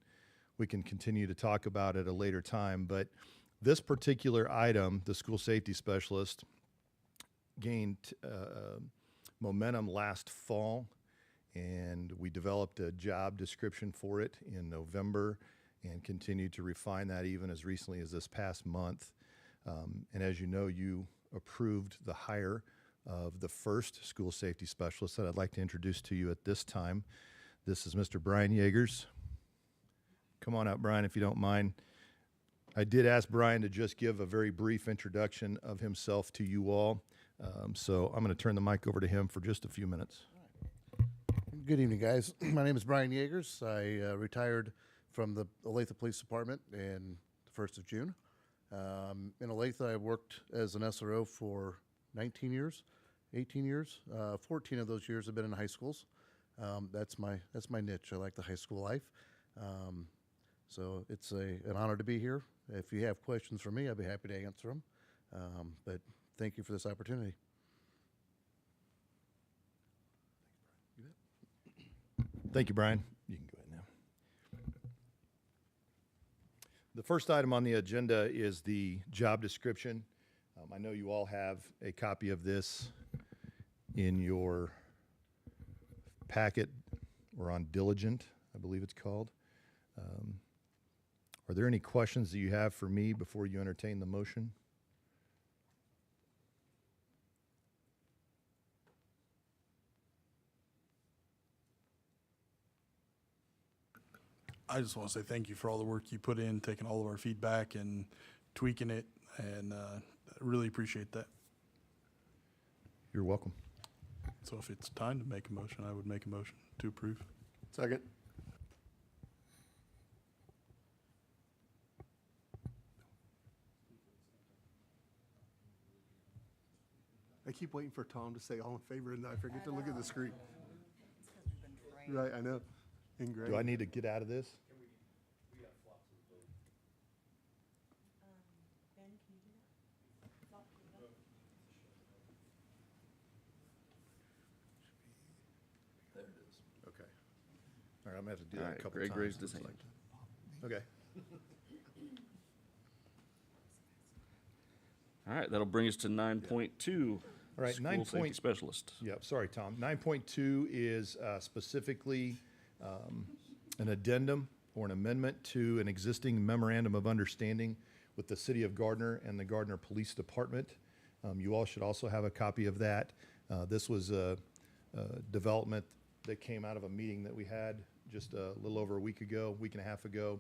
continue to talk about at a later time. But this particular item, the school safety specialist, gained momentum last fall, and we developed a job description for it in November and continued to refine that even as recently as this past month. And as you know, you approved the hire of the first school safety specialist that I'd like to introduce to you at this time. This is Mr. Brian Yeagers. Come on out, Brian, if you don't mind. I did ask Brian to just give a very brief introduction of himself to you all. So I'm going to turn the mic over to him for just a few minutes. Good evening, guys. My name is Brian Yeagers. I retired from the Olathe Police Department in the 1st of June. In Olathe, I worked as an SRO for 19 years, 18 years. 14 of those years have been in high schools. That's my niche. I like the high school life. So it's an honor to be here. If you have questions for me, I'd be happy to answer them. But thank you for this opportunity. Thank you, Brian. You can go ahead now. The first item on the agenda is the job description. I know you all have a copy of this in your packet or on Diligent, I believe it's called. Are there any questions that you have for me before you entertain the motion? I just want to say thank you for all the work you put in, taking all of our feedback and tweaking it, and I really appreciate that. You're welcome. So if it's time to make a motion, I would make a motion to approve. Second. I keep waiting for Tom to say all in favor, and I forget to look at the screen. Right, I know. Ingrained. Do I need to get out of this? There it is. Okay. All right, I'm going to have to do All that right, a couple Greg times. raised his looks hand. like. Okay. All right, that'll bring us to 9.2. All right, School Safety Specialist. Yep, sorry, Tom. 9.2 is specifically an addendum or an amendment to an existing memorandum of understanding with the City of Gardner and the Gardner Police Department. You all should also have a copy of that. This was a development that came out of a meeting that we had just a little over a week and a half ago,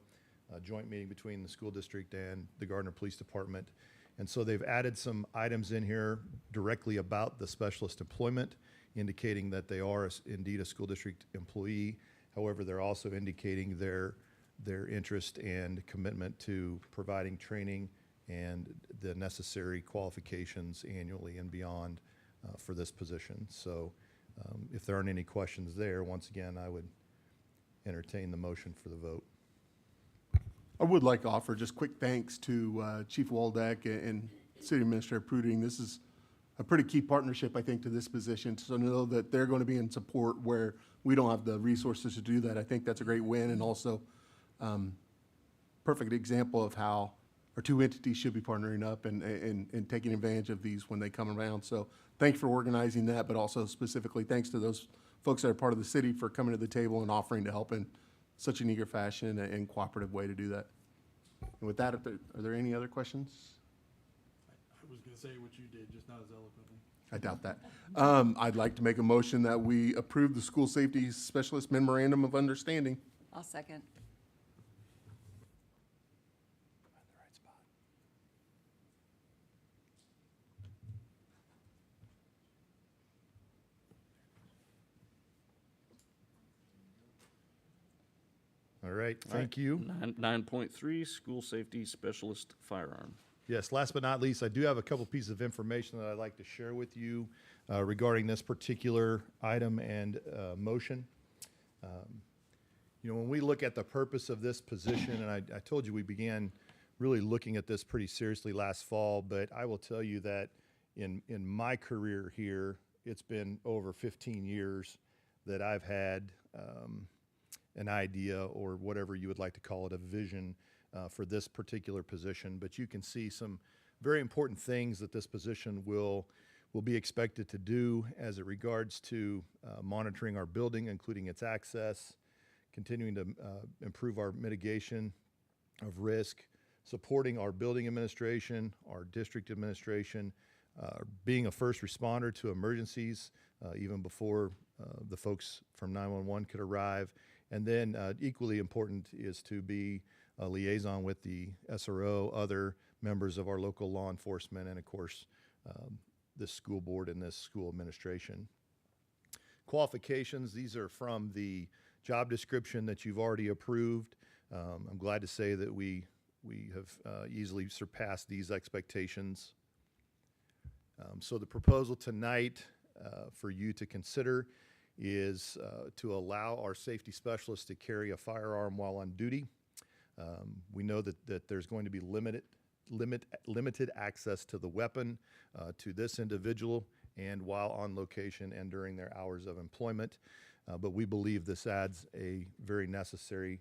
a joint meeting between the school district and the Gardner Police Department. And so they've added some items in here directly about the specialist employment, indicating that they are indeed a school district employee. However, they're also indicating their interest and commitment to providing training and the necessary qualifications annually and beyond for this position. So if there aren't any questions there, once again, I would entertain the motion for the vote. I would like to offer just quick thanks to Chief Waldeck and City Administrator Pruding. This is a pretty key partnership, I think, to this position. So know that they're going to be in support where we don't have the resources to do that. I think that's a great win, and also perfect example of how our two entities should be partnering up and taking advantage of these when they come around. So thank you for organizing that, but also specifically thanks to those folks that are part of the city for coming to the table and offering to help in such an eager fashion and cooperative way to do that. And with that, are there any other questions? I was gonna say what you did, just not as eloquently. I doubt that. I'd like to make a motion that we approve the school safety specialist memorandum of understanding. I'll second. All right, thank you. 9.3, school safety specialist firearm. Yes, last but not least, I do have a couple pieces of information that I'd like to share with you regarding this particular item and motion. You know, when we look at the purpose of this position, and I told you we began really looking at this pretty seriously last fall, but I will tell you that in my career here, it's been over 15 years that I've had an idea, or whatever you would like to call it, a vision for this particular position. But you can see some very important things that this position will be expected to do as it regards to monitoring our building, including its access, continuing to improve our mitigation of risk, supporting our building administration, our district administration, being a first responder to emergencies even before the folks from 911 could arrive. And then equally important is to be a liaison with the SRO, other members of our local law enforcement, and of course, this school board and this school administration. Qualifications, these are from the job description that you've already approved. I'm glad to say that we have easily surpassed these expectations. So the proposal tonight for you to consider is to allow our safety specialists to carry a firearm while on duty. We know that there's going to be limited access to the weapon to this individual, and while on location and during their hours of employment. But we believe this adds a very necessary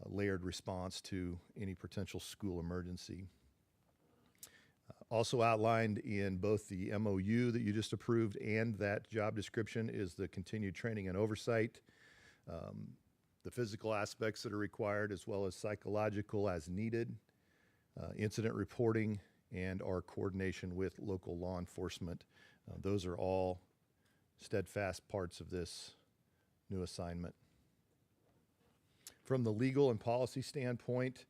layered response to any potential school emergency. Also outlined in both the MOU that you just approved and that job description is the continued training and oversight, the physical aspects that are required, as well as psychological as needed, incident reporting, and our coordination with local law enforcement. Those are all steadfast parts of this new assignment. From the legal and policy standpoint,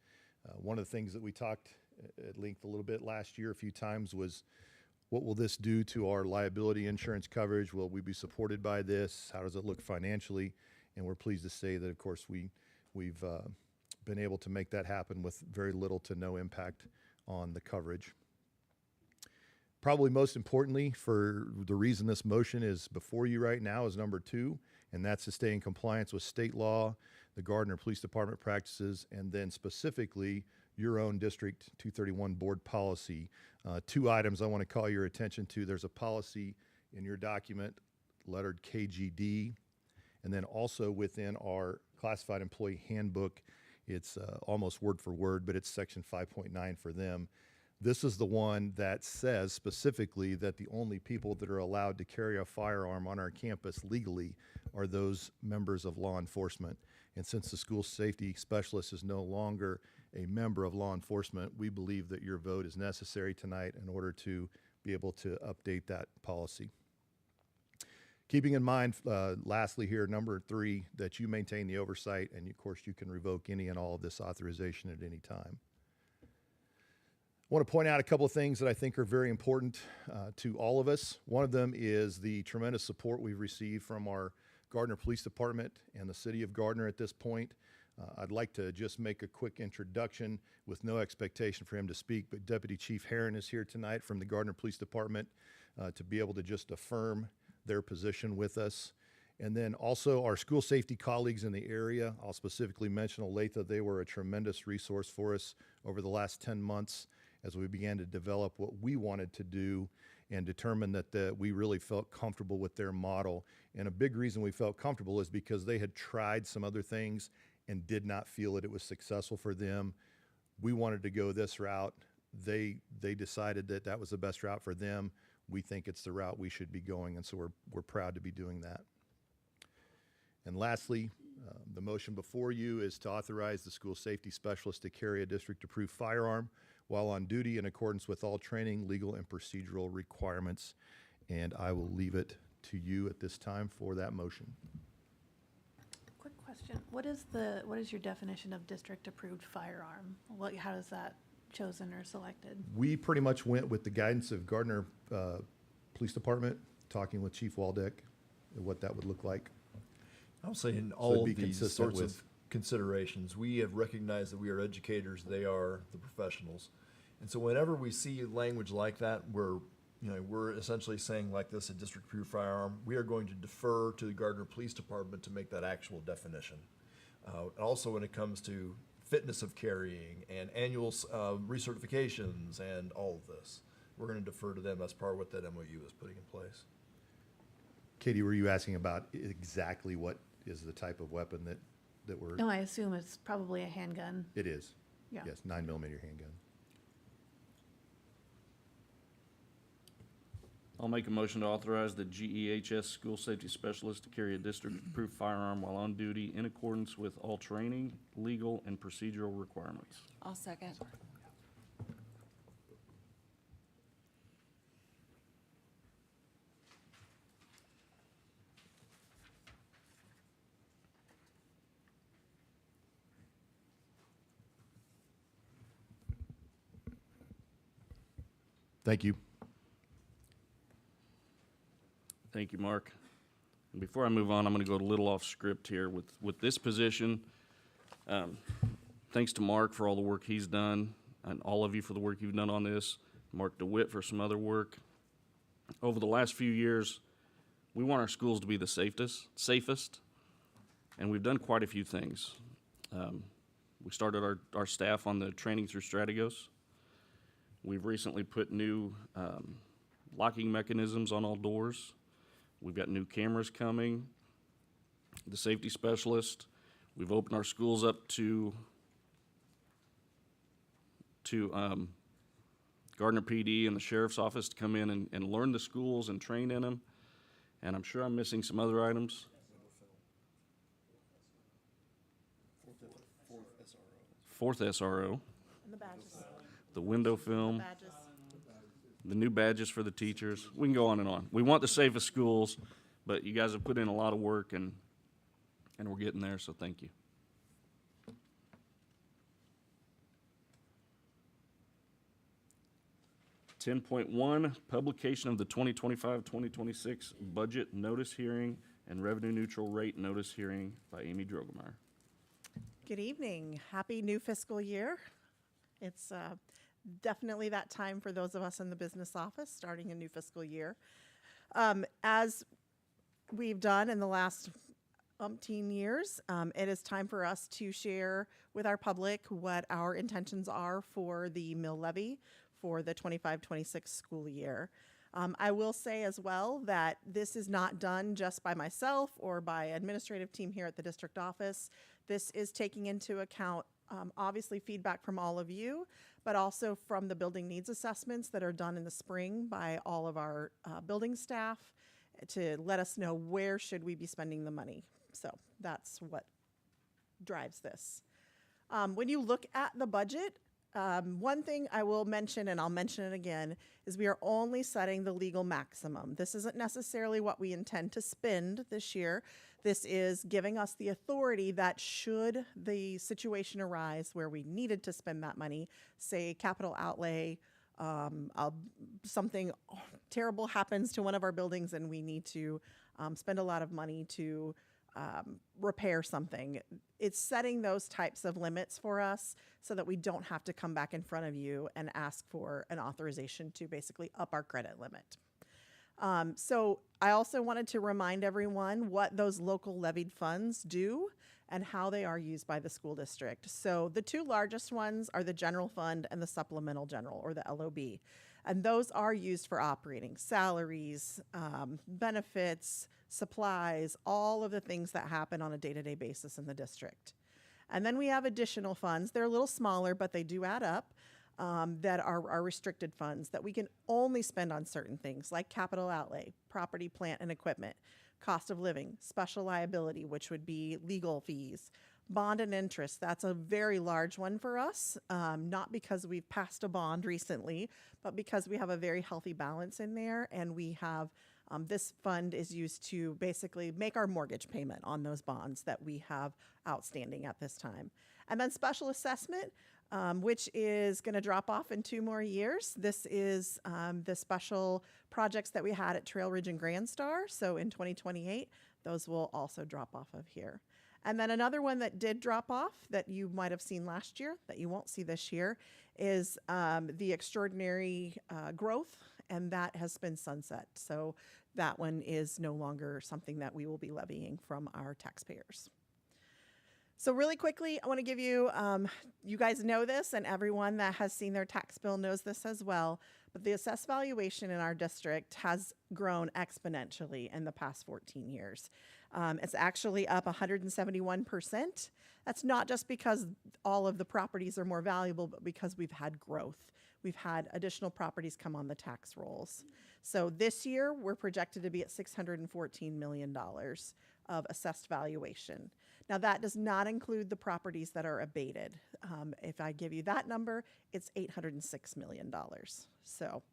one of the things that we talked at length a little bit last year a few times was, what will this do to our liability insurance coverage? Will we be supported by this? How does it look financially? And we're pleased to say that, of course, we've been able to make that happen with very little to no impact on the coverage. Probably most importantly, for the reason this motion is before you right now, is number 2, and that's to stay in compliance with state law, the Gardner Police Department practices, and then specifically your own District 231 board policy. 2 items I want to call your attention to. There's a policy in your document, lettered KGD, and then also within our classified employee handbook, it's almost word for word, but it's section 5.9 for them. This is the one that says specifically that the only people that are allowed to carry a firearm on our campus legally are those members of law enforcement. And since the school safety specialist is no longer a member of law enforcement, we believe that your vote is necessary tonight in order to be able to update that policy. Keeping in mind, lastly here, number 3, that you maintain the oversight, and of course you can revoke any and all of this authorization at any time. I want to point out a couple of things that I think are very important to all of us. One of them is the tremendous support we've received from our Gardner Police Department and the City of Gardner at this point. I'd like to just make a quick introduction with no expectation for him to speak, but Deputy Chief Herron is here tonight from the Gardner Police Department to be able to just affirm their position with us. And then also our school safety colleagues in the area. I'll specifically mention Olathe. They were a tremendous resource for us over the last 10 months as we began to develop what we wanted to do and determined that we really felt comfortable with their model. And a big reason we felt comfortable is because they had tried some other things and did not feel that it was successful for them. We wanted to go this route. They decided that that was the best route for them. We think it's the route we should be going, and so we're proud to be doing that. And lastly, the motion before you is to authorize the school safety specialist to carry a district-approved firearm while on duty in accordance with all training, legal, and procedural requirements. And I will leave it to you at this time for that motion. Quick question. What is your definition of district-approved firearm? How is that chosen or selected? We pretty much went with the guidance of Gardner Police Department, talking with Chief Waldeck, what that would look like. I would say in So all it'd be of these consistent sorts with- of considerations, we have recognized that we are educators, they are the professionals. And so whenever we see language like that, we're essentially saying like this, a district-approved firearm, we are going to defer to the Gardner Police Department to make that actual definition. Also, when it comes to fitness of carrying and annual recertifications and all of this, we're going to defer to them. That's part of what that MOU is putting in place. Katie, were you asking about exactly what is the type of weapon that we're? No, I assume it's probably a handgun. It is. Yeah. Yes, 9mm handgun. I'll make a motion to authorize the GEHS school safety specialist to carry a district-approved firearm while on duty in accordance with all training, legal, and procedural requirements. I'll second. Thank you. Thank you, Mark. And before I move on, I'm going to go a little off script here with this position. Thanks to Mark for all the work he's done, and all of you for the work you've done on this. Mark DeWitt for some other work. Over the last few years, we want our schools to be the safest, and we've done quite a few things. We started our staff on the training through Strategos. We've recently put new locking mechanisms on all doors. We've got new cameras coming. The safety specialist. We've opened our schools up to Gardner PD and the sheriff's office to come in and learn the schools and train in them. And I'm sure I'm missing some other items. Fourth SRO. And the badges. The window film. Badges. The new badges for the teachers. We can go on and on. We want the safest schools, but you guys have put in a lot of work, and we're getting there, so thank you. (10.1) Publication of the 2025-2026 Budget Notice Hearing and Revenue Neutral Rate Notice Hearing by Amy Drogemeyer. Good evening. Happy new fiscal year. It's definitely that time for those of us in the business office starting a new fiscal year. As we've done in the last umpteen years, it is time for us to share with our public what our intentions are for the mill levy for the 25-26 school year. I will say as well that this is not done just by myself or by administrative team here at the district office. This is taking into account obviously feedback from all of you, but also from the building needs assessments that are done in the spring by all of our building staff to let us know where should we be spending the money. So that's what drives this. When you look at the budget, one thing I will mention, and I'll mention it again, is we are only setting the legal maximum. This isn't necessarily what we intend to spend this year. This is giving us the authority that should the situation arise where we needed to spend that money, say capital outlay, something terrible happens to one of our buildings and we need to spend a lot of money to repair something. It's setting those types of limits for us so that we don't have to come back in front of you and ask for an authorization to basically up our credit limit. So I also wanted to remind everyone what those local levied funds do and how they are used by the school district. So the two largest ones are the general fund and the supplemental general, or the LOB. And those are used for operating salaries, benefits, supplies, all of the things that happen on a day-to-day basis in the district. And then we have additional funds. They're a little smaller, but they do add up, that are our restricted funds that we can only spend on certain things like capital outlay, property, plant, and equipment, cost of living, special liability, which would be legal fees, bond and interest. That's a very large one for us, not because we've passed a bond recently, but because we have a very healthy balance in there, and we have this fund is used to basically make our mortgage payment on those bonds that we have outstanding at this time. And then special assessment, which is going to drop off in 2 more years. This is the special projects that we had at Trail Ridge and Grand Star. So in 2028, those will also drop off of here. And then another one that did drop off that you might have seen last year that you won't see this year is the extraordinary growth, and that has been sunset. So that one is no longer something that we will be levying from our taxpayers. So really quickly, I want to give you, you guys know this, and everyone that has seen their tax bill knows this as well, but the assessed valuation in our district has grown exponentially in the past 14 years. It's actually up 171%. That's not just because all of the properties are more valuable, but because we've had growth. We've had additional properties come on the tax rolls. So this year, we're projected to be at $614 million of assessed valuation. Now, that does not include the properties that are abated. If I give you that number, it's $806 million. So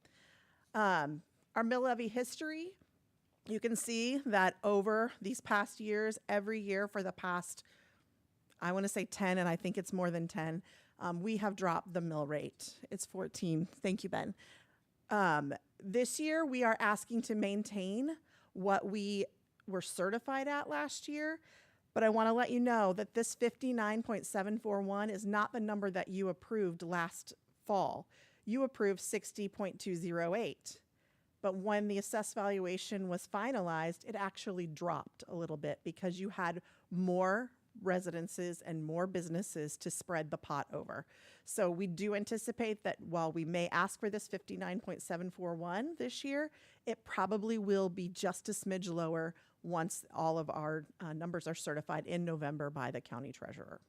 our mill levy history, you can see that over these past years, every year for the past, I want to say 10, and I think it's more than 10, we have dropped the mill rate. It's 14. Thank you, Ben. This year, we are asking to maintain what we were certified at last year, but I want to let you know that this 59.741 is not the number that you approved last fall. You approved 60.208. But when the assessed valuation was finalized, it actually dropped a little bit because you had more residences and more businesses to spread the pot over. So we do anticipate that while we may ask for this 59.741 this year, it probably will be just a smidge lower once all of our numbers are certified in November by the county treasurer.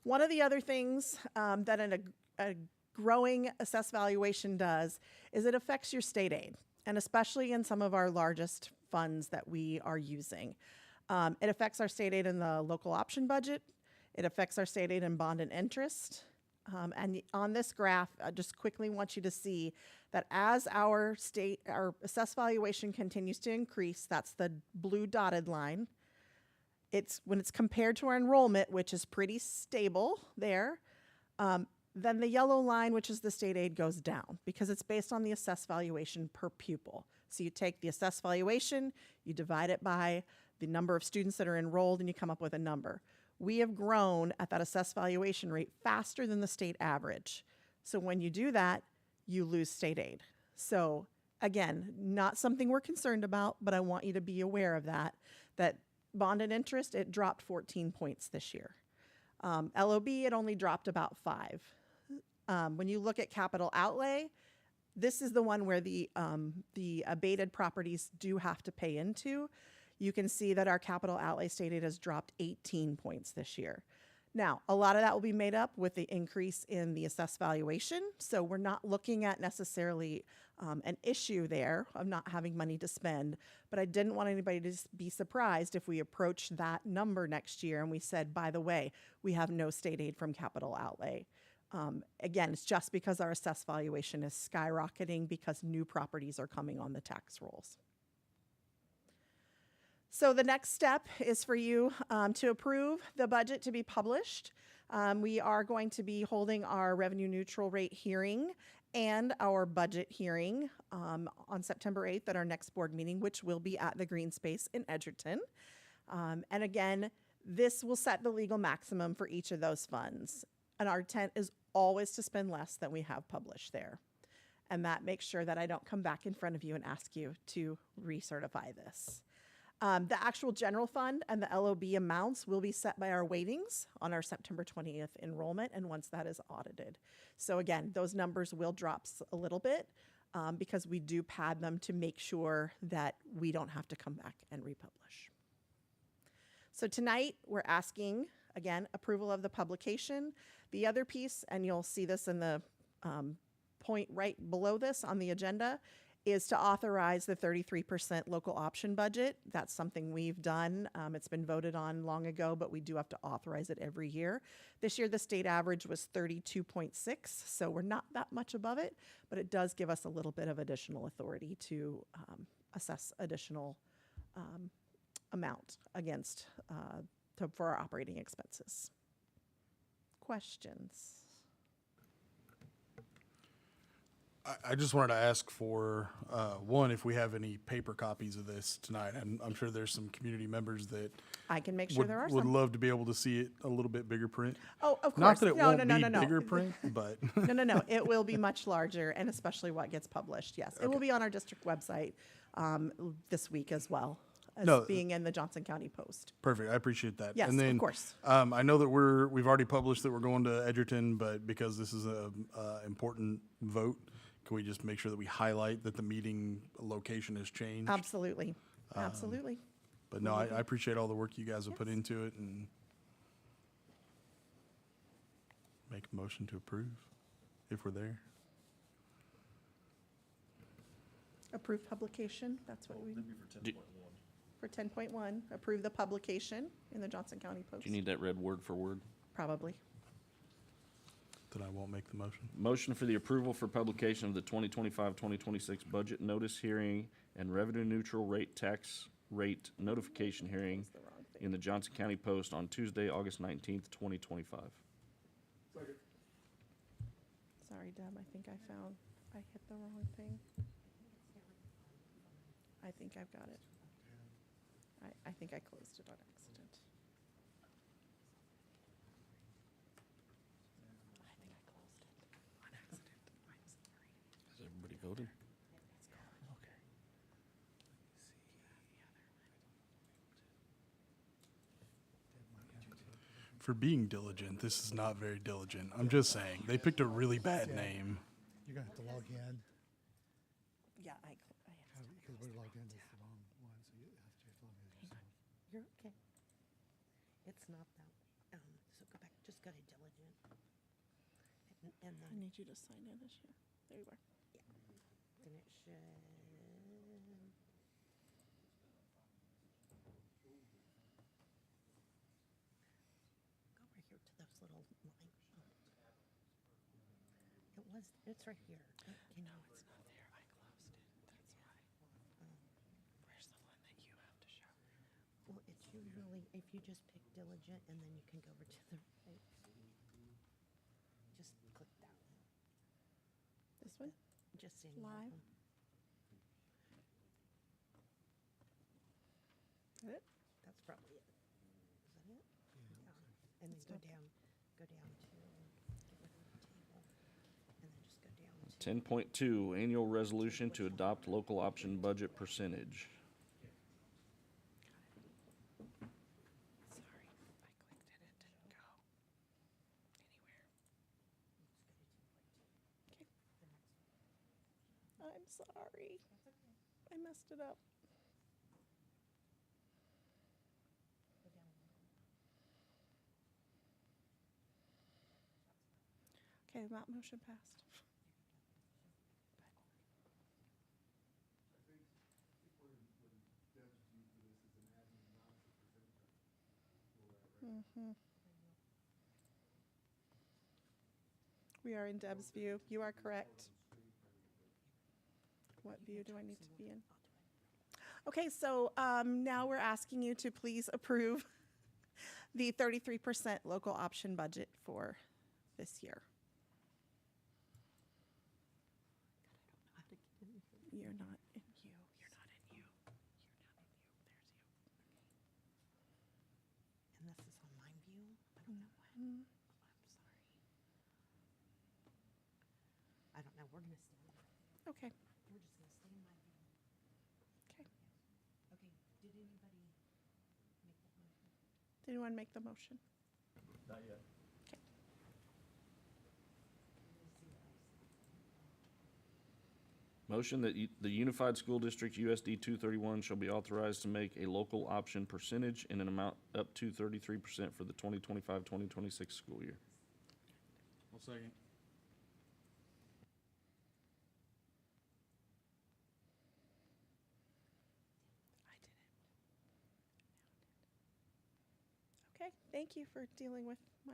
One of the other things that a growing assessed valuation does is it affects your state aid, and especially in some of our largest funds that we are using. It affects our state aid in the local option budget. It affects our state aid in bond and interest. And on this graph, I just quickly want you to see that as our assessed valuation continues to increase, that's the blue dotted line. When it's compared to our enrollment, which is pretty stable there, then the yellow line, which is the state aid, goes down because it's based on the assessed valuation per pupil. So you take the assessed valuation, you divide it by the number of students that are enrolled, and you come up with a number. We have grown at that assessed valuation rate faster than the state average. So when you do that, you lose state aid. So again, not something we're concerned about, but I want you to be aware of that bond and interest, it dropped 14 points this year. LOB, it only dropped about 5. When you look at capital outlay, this is the one where the abated properties do have to pay into. You can see that our capital outlay state aid has dropped 18 points this year. Now, a lot of that will be made up with the increase in the assessed valuation. So we're not looking at necessarily an issue there of not having money to spend. But I didn't want anybody to be surprised if we approach that number next year and we said, by the way, we have no state aid from capital outlay. Again, it's just because our assessed valuation is skyrocketing because new properties are coming on the tax rolls. So the next step is for you to approve the budget to be published. We are going to be holding our revenue neutral rate hearing and our budget hearing on September 8th at our next board meeting, which will be at the Green Space in Edgerton. And again, this will set the legal maximum for each of those funds. And our intent is always to spend less than we have published there. And that makes sure that I don't come back in front of you and ask you to recertify this. The actual general fund and the LOB amounts will be set by our weightings on our September 20th enrollment and once that is audited. So again, those numbers will drop a little bit because we do pad them to make sure that we don't have to come back and republish. So tonight we're asking, again, approval of the publication. The other piece, and you'll see this in the point right below this on the agenda, is to authorize the 33% local option budget. That's something we've done. It's been voted on long ago, but we do have to authorize it every year. This year, the state average was 32.6, so we're not that much above it, but it does give us a little bit of additional authority to assess additional amount against for our operating expenses. Questions? I just wanted to ask for, one, if we have any paper copies of this tonight. I'm sure there's some community members that I can make sure there are would some. love to be able to see it a little bit bigger print. Oh, of course. Not that it No, won't no, no, be no, no. bigger print, but. No. It will be much larger, and especially what gets published, yes. It will be on our district website this week as well, as being in the Johnson County Post. Perfect. I appreciate that. Yes, and then, of course. I know that we've already published that we're going to Edgerton, but because this is a important vote, can we just make sure that we highlight that the meeting location has changed? Absolutely. Absolutely. But no, I appreciate all the work you guys have put into it, and make a motion to approve if we're there. Approve publication, that's what we. For 10.1, approve the publication in the Johnson County Post. Do you need that read word for word? Probably. Then I won't make the motion. Motion for the approval for publication of the 2025-2026 budget notice hearing and revenue neutral rate tax rate notification hearing in the Johnson County Post on Tuesday, August 19th, 2025. Sorry, Deb, I think I hit the wrong thing. I think I've got it. I think I closed it on accident. Has everybody voted? For being diligent, this is not very diligent. I'm just saying. They picked a really bad name. You're gonna have to log in, Yeah, because we're logged in as the wrong one, so you have to log in as yourself. You're okay. It's not that, so go back, just go to diligent. And I then, need you to sign in this year. There you are. then it should. Go over here to those little lines. It's right here. You know, it's not there. I closed it. That's why. Where's the one that you have to show? Well, it's usually, if you just pick diligent and then you can go over to the right. Just click that one. This one? Just any of Live? them. Is it? That's probably it. Is that it? Yeah. And then go down to, get rid of the table. And then just go down to. 10.2, annual resolution to adopt local option budget percentage. Sorry, I clicked it. It didn't go anywhere. Okay. I'm sorry. I messed it up. Okay, that motion passed. We are in Deb's view. You are correct. What view do I need to be in? Okay, so now we're asking you to please approve the 33% local option budget for this year. You're not in you. You're not in you. You're not in you. There's you. And this is on my view? I don't know why. I'm sorry. I don't know. We're gonna stay. Okay. We're just gonna stay in my view. Okay. Okay. Did anybody Did anyone make the motion? Not yet. Okay. Motion that the Unified School District USD 231 shall be authorized to make a local option percentage in an amount up to 33% for the 2025-2026 school year. I'll second. I didn't. Okay, thank you for dealing with my.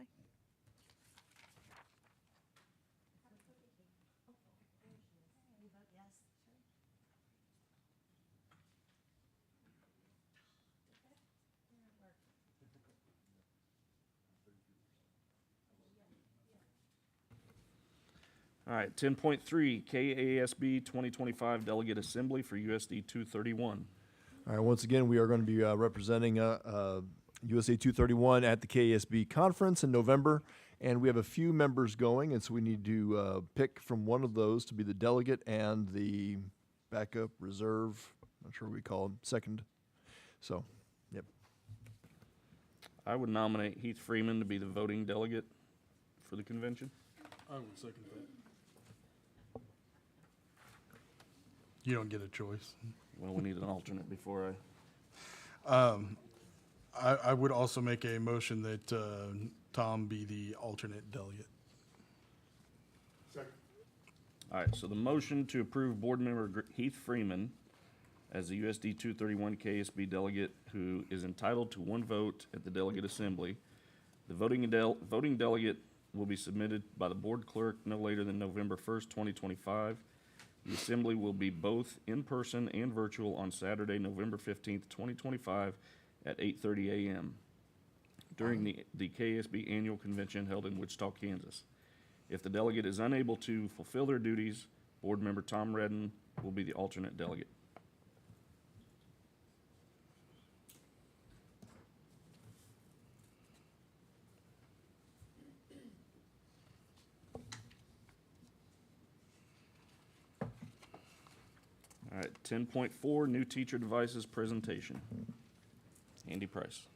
All right, 10.3, KASB 2025 Delegate Assembly for USD 231. All right, once again, we are going to be representing USA 231 at the KASB conference in November, and we have a few members going, and so we need to pick from one of those to be the delegate and the backup, reserve, not sure what we call them, second. So, yep. I would nominate Heath Freeman to be the voting delegate for the convention. I would second that. You don't get a choice. Well, we need an alternate before I. I would also make a motion that Tom be the alternate delegate. Second. All right, so the motion to approve Board Member Heath Freeman as the USD 231 KSB delegate who is entitled to one vote at the delegate assembly. The voting delegate will be submitted by the board clerk no later than November 1st, 2025. The assembly will be both in person and virtual on Saturday, November 15th, 2025 at 8:30 a.m. during the KSB annual convention held in Wichita, Kansas. If the delegate is unable to fulfill their duties, Board Member Tom Redden will be the alternate delegate. All right, 10.4, new teacher devices presentation. Andy Price.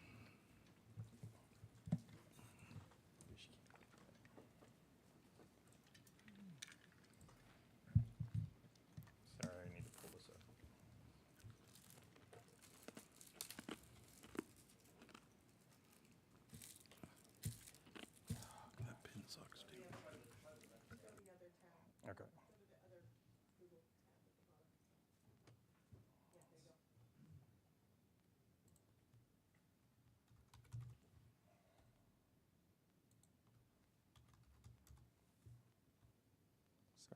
Sorry, I need to pull this up. That pin sucks, dude. Okay.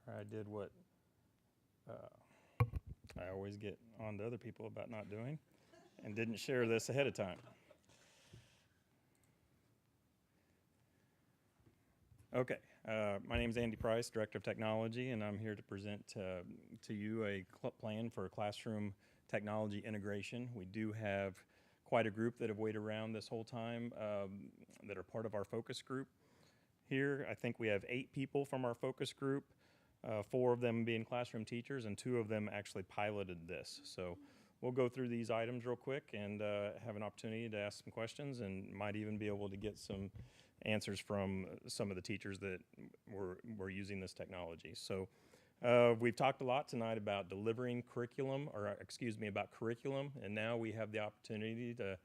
Sorry, I did what I always get on to other people about not doing and didn't share this ahead of time. Okay, my name is Andy Price, Director of Technology, and I'm here to present to you a plan for classroom technology integration. We do have quite a group that have waited around this whole time that are part of our focus group. Here, I think we have 8 people from our focus group, 4 of them being classroom teachers, and 2 of them actually piloted this. So we'll go through these items real quick and have an opportunity to ask some questions and might even be able to get some answers from some of the teachers that were using this technology. So we've talked a lot tonight about delivering curriculum, or excuse me, about curriculum, and now we have the opportunity to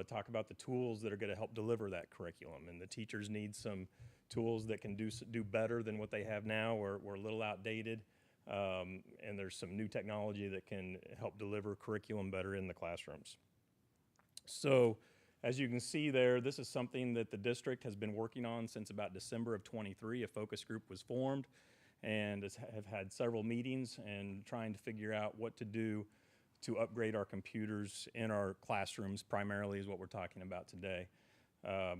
talk about the tools that are going to help deliver that curriculum. And the teachers need some tools that can do better than what they have now. We're a little outdated, and there's some new technology that can help deliver curriculum better in the classrooms. So as you can see there, this is something that the district has been working on since about December of '23. A focus group was formed and have had several meetings and trying to figure out what to do to upgrade our computers in our classrooms, primarily is what we're talking about today.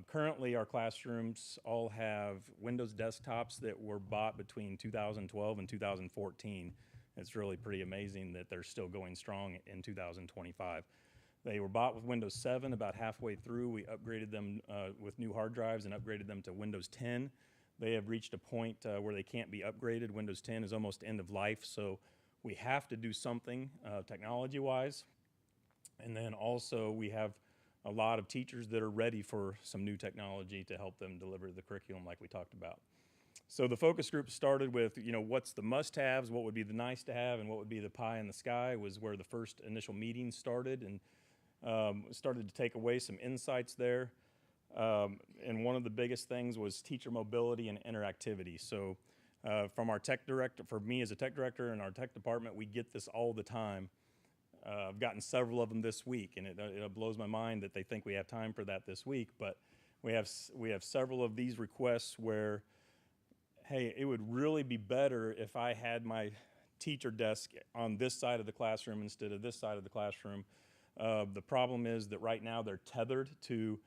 Currently, our classrooms all have Windows desktops that were bought between 2012 and 2014. It's really pretty amazing that they're still going strong in 2025. They were bought with Windows 7 about halfway through. We upgraded them with new hard drives and upgraded them to Windows 10. They have reached a point where they can't be upgraded. Windows 10 is almost end of life, so we have to do something technology-wise. And then also we have a lot of teachers that are ready for some new technology to help them deliver the curriculum like we talked about. So the focus group started with, what's the must-haves, what would be the nice-to-have, and what would be the pie in the sky was where the first initial meeting started, and started to take away some insights there. And one of the biggest things was teacher mobility and interactivity. So from our tech director, for me as a tech director and our tech department, we get this all the time. I've gotten several of them this week, and it blows my mind that they think we have time for that this week, but we have several of these requests where, hey, it would really be better if I had my teacher desk on this side of the classroom instead of this side of the classroom. The problem is that right now they're tethered to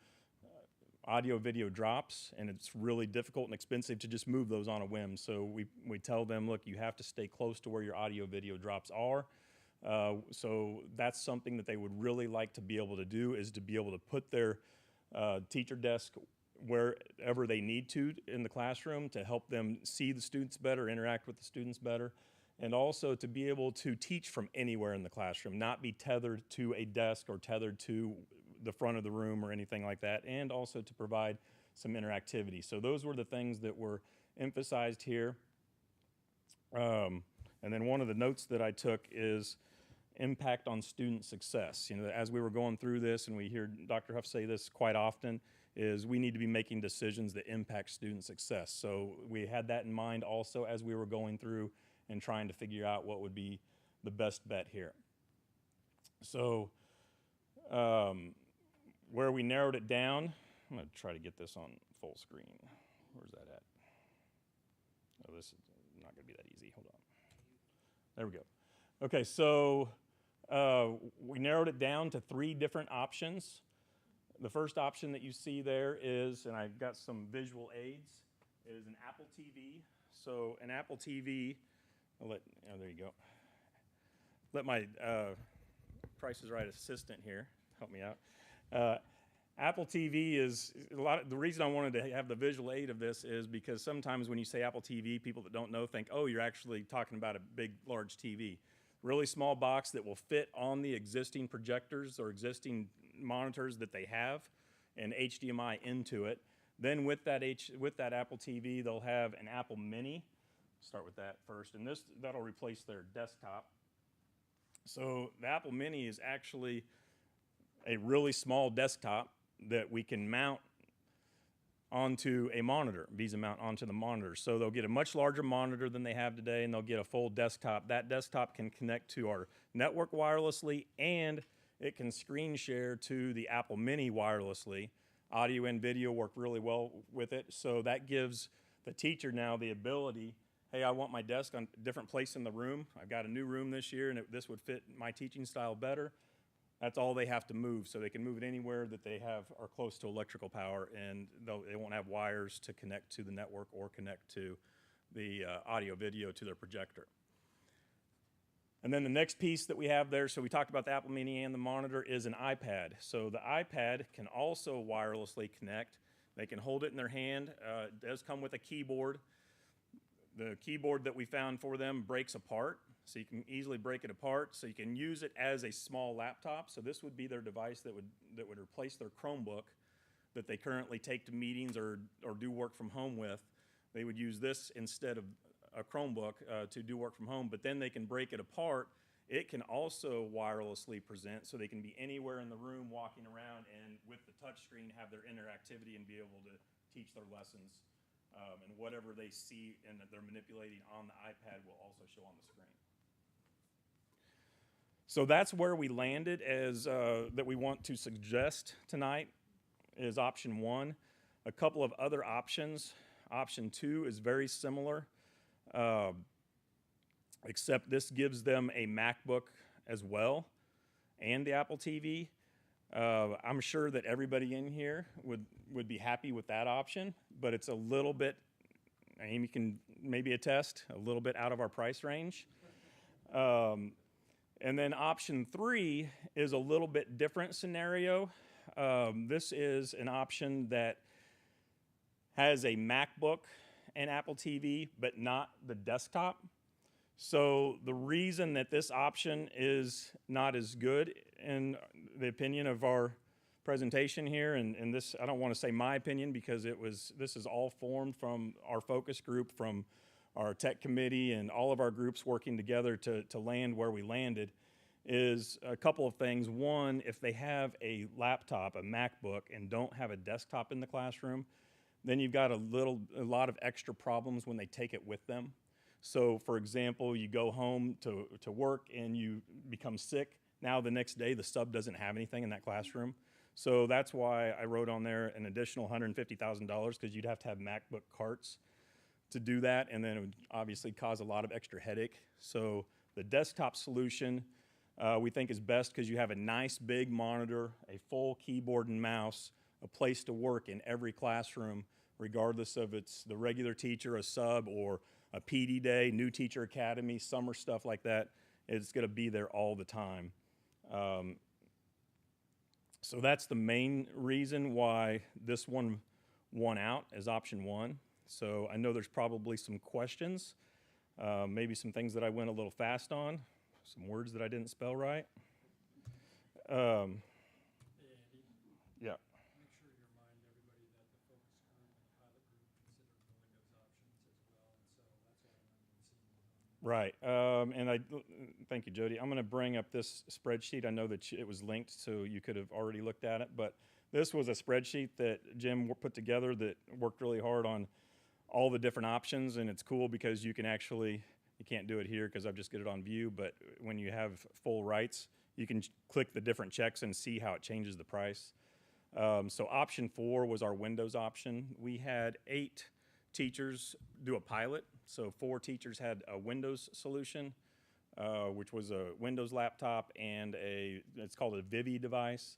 audio video drops, and it's really difficult and expensive to just move those on a whim. So we tell them, look, you have to stay close to where your audio video drops are. So that's something that they would really like to be able to do, is to be able to put their teacher desk wherever they need to in the classroom to help them see the students better, interact with the students better, and also to be able to teach from anywhere in the classroom, not be tethered to a desk or tethered to the front of the room or anything like that, and also to provide some interactivity. So those were the things that were emphasized here. And then one of the notes that I took is impact on student success. As we were going through this, and we hear Dr. Huff say this quite often, is we need to be making decisions that impact student success. So we had that in mind also as we were going through and trying to figure out what would be the best bet here. So where we narrowed it down, I'm going to try to get this on full screen. Where's that at? Oh, this is not going to be that easy. Hold on. There we go. Okay, so we narrowed it down to 3 different options. The first option that you see there is, and I've got some visual aids, is an Apple TV. So an Apple TV, there you go. Let my Price is Right assistant here help me out. Apple TV is the reason I wanted to have the visual aid of this is because sometimes when you say Apple TV, people that don't know think, oh, you're actually talking about a big, large TV. Really small box that will fit on the existing projectors or existing monitors that they have, and HDMI into it. Then with that Apple TV, they'll have an Apple Mini. Start with that first, and that'll replace their desktop. So the Apple Mini is actually a really small desktop that we can mount onto a monitor, VESA mount onto the monitor. So they'll get a much larger monitor than they have today, and they'll get a full desktop. That desktop can connect to our network wirelessly, and it can screen share to the Apple Mini wirelessly. Audio and video work really well with it, so that gives the teacher now the ability, hey, I want my desk on a different place in the room. I've got a new room this year, and this would fit my teaching style better. That's all they have to move, so they can move it anywhere that they are close to electrical power, and they won't have wires to connect to the network or connect to the audio video to their projector. And then the next piece that we have there, so we talked about the Apple Mini and the monitor, is an iPad. So the iPad can also wirelessly connect. They can hold it in their hand. It does come with a keyboard. The keyboard that we found for them breaks apart, so you can easily break it apart, so you can use it as a small laptop. So this would be their device that would replace their Chromebook that they currently take to meetings or do work from home with. They would use this instead of a Chromebook to do work from home, but then they can break it apart. It can also wirelessly present, so they can be anywhere in the room walking around, and with the touchscreen have their interactivity and be able to teach their lessons. And whatever they see and that they're manipulating on the iPad will also show on the screen. So that's where we landed as that we want to suggest tonight is option 1. A couple of other options. Option 2 is very similar, except this gives them a MacBook as well and the Apple TV. I'm sure that everybody in here would be happy with that option, but it's a little bit, Amy can maybe attest, a little bit out of our price range. And then option 3 is a little bit different scenario. This is an option that has a MacBook and Apple TV, but not the desktop. So the reason that this option is not as good, in the opinion of our presentation here, and this, I don't want to say my opinion because this is all formed from our focus group, from our tech committee and all of our groups working together to land where we landed, is a couple of things. One, if they have a laptop, a MacBook, and don't have a desktop in the classroom, then you've got a lot of extra problems when they take it with them. So for example, you go home to work and you become sick. Now the next day, the sub doesn't have anything in that classroom. So that's why I wrote on there an additional $150,000, because you'd have to have MacBook carts to do that, and then it would obviously cause a lot of extra headache. So the desktop solution we think is best because you have a nice big monitor, a full keyboard and mouse, a place to work in every classroom, regardless of it's the regular teacher, a sub, or a PD day, new teacher academy, summer stuff like that. It's going to be there all the time. So that's the main reason why this one won out as option one. So I know there's probably some questions, maybe some things that I went a little fast on, some words that I didn't spell right. Yeah. Right, and thank you, Jody. I'm going to bring up this spreadsheet. I know that it was linked, so you could have already looked at it, but this was a spreadsheet that Jim put together that worked really hard on all the different options, and it's cool because you can actually, you can't do it here because I've just got it on view, but when you have full rights, you can click the different checks and see how it changes the price. So option 4 was our Windows option. We had 8 teachers do a pilot. So 4 teachers had a Windows solution, which was a Windows laptop and it's called a Vivi device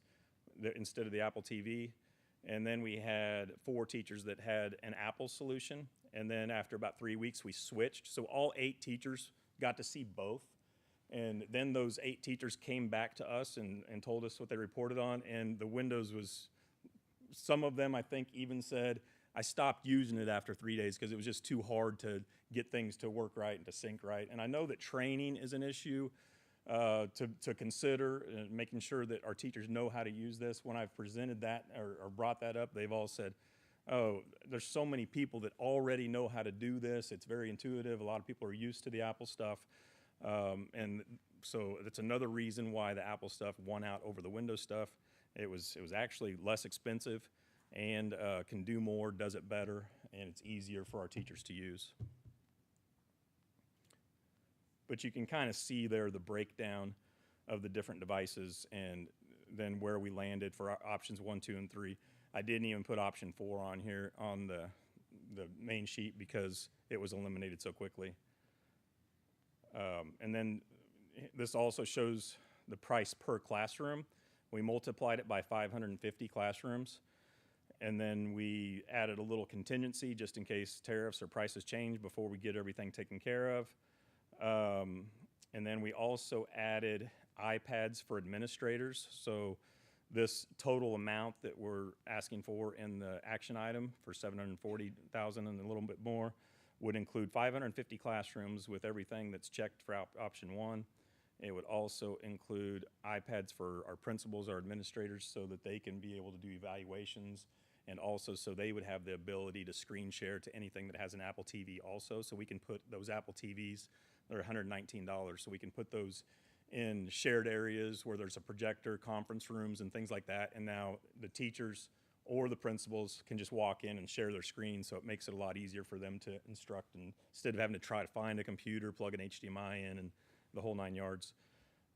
instead of the Apple TV. And then we had 4 teachers that had an Apple solution. And then after about 3 weeks, we switched. So all 8 teachers got to see both. And then those 8 teachers came back to us and told us what they reported on. And the Windows was, some of them I think even said, I stopped using it after 3 days because it was just too hard to get things to work right and to sync right. And I know that training is an issue to consider, making sure that our teachers know how to use this. When I've presented that or brought that up, they've all said, oh, there's so many people that already know how to do this. It's very intuitive. A lot of people are used to the Apple stuff. And so that's another reason why the Apple stuff won out over the Windows stuff. It was actually less expensive and can do more, does it better, and it's easier for our teachers to use. But you can kind of see there the breakdown of the different devices and then where we landed for options 1, 2, and 3. I didn't even put option 4 on here on the main sheet because it was eliminated so quickly. And then this also shows the price per classroom. We multiplied it by 550 classrooms. And then we added a little contingency just in case tariffs or prices change before we get everything taken care of. And then we also added iPads for administrators. So this total amount that we're asking for in the action item for $740,000 and a little bit more would include 550 classrooms with everything that's checked for option 1. It would also include iPads for our principals, our administrators, so that they can be able to do evaluations, and also so they would have the ability to screen share to anything that has an Apple TV also. So we can put those Apple TVs, they're $119, so we can put those in shared areas where there's a projector, conference rooms, and things like that. And now the teachers or the principals can just walk in and share their screen, so it makes it a lot easier for them to instruct instead of having to try to find a computer, plug an HDMI in, and the whole 9 yards.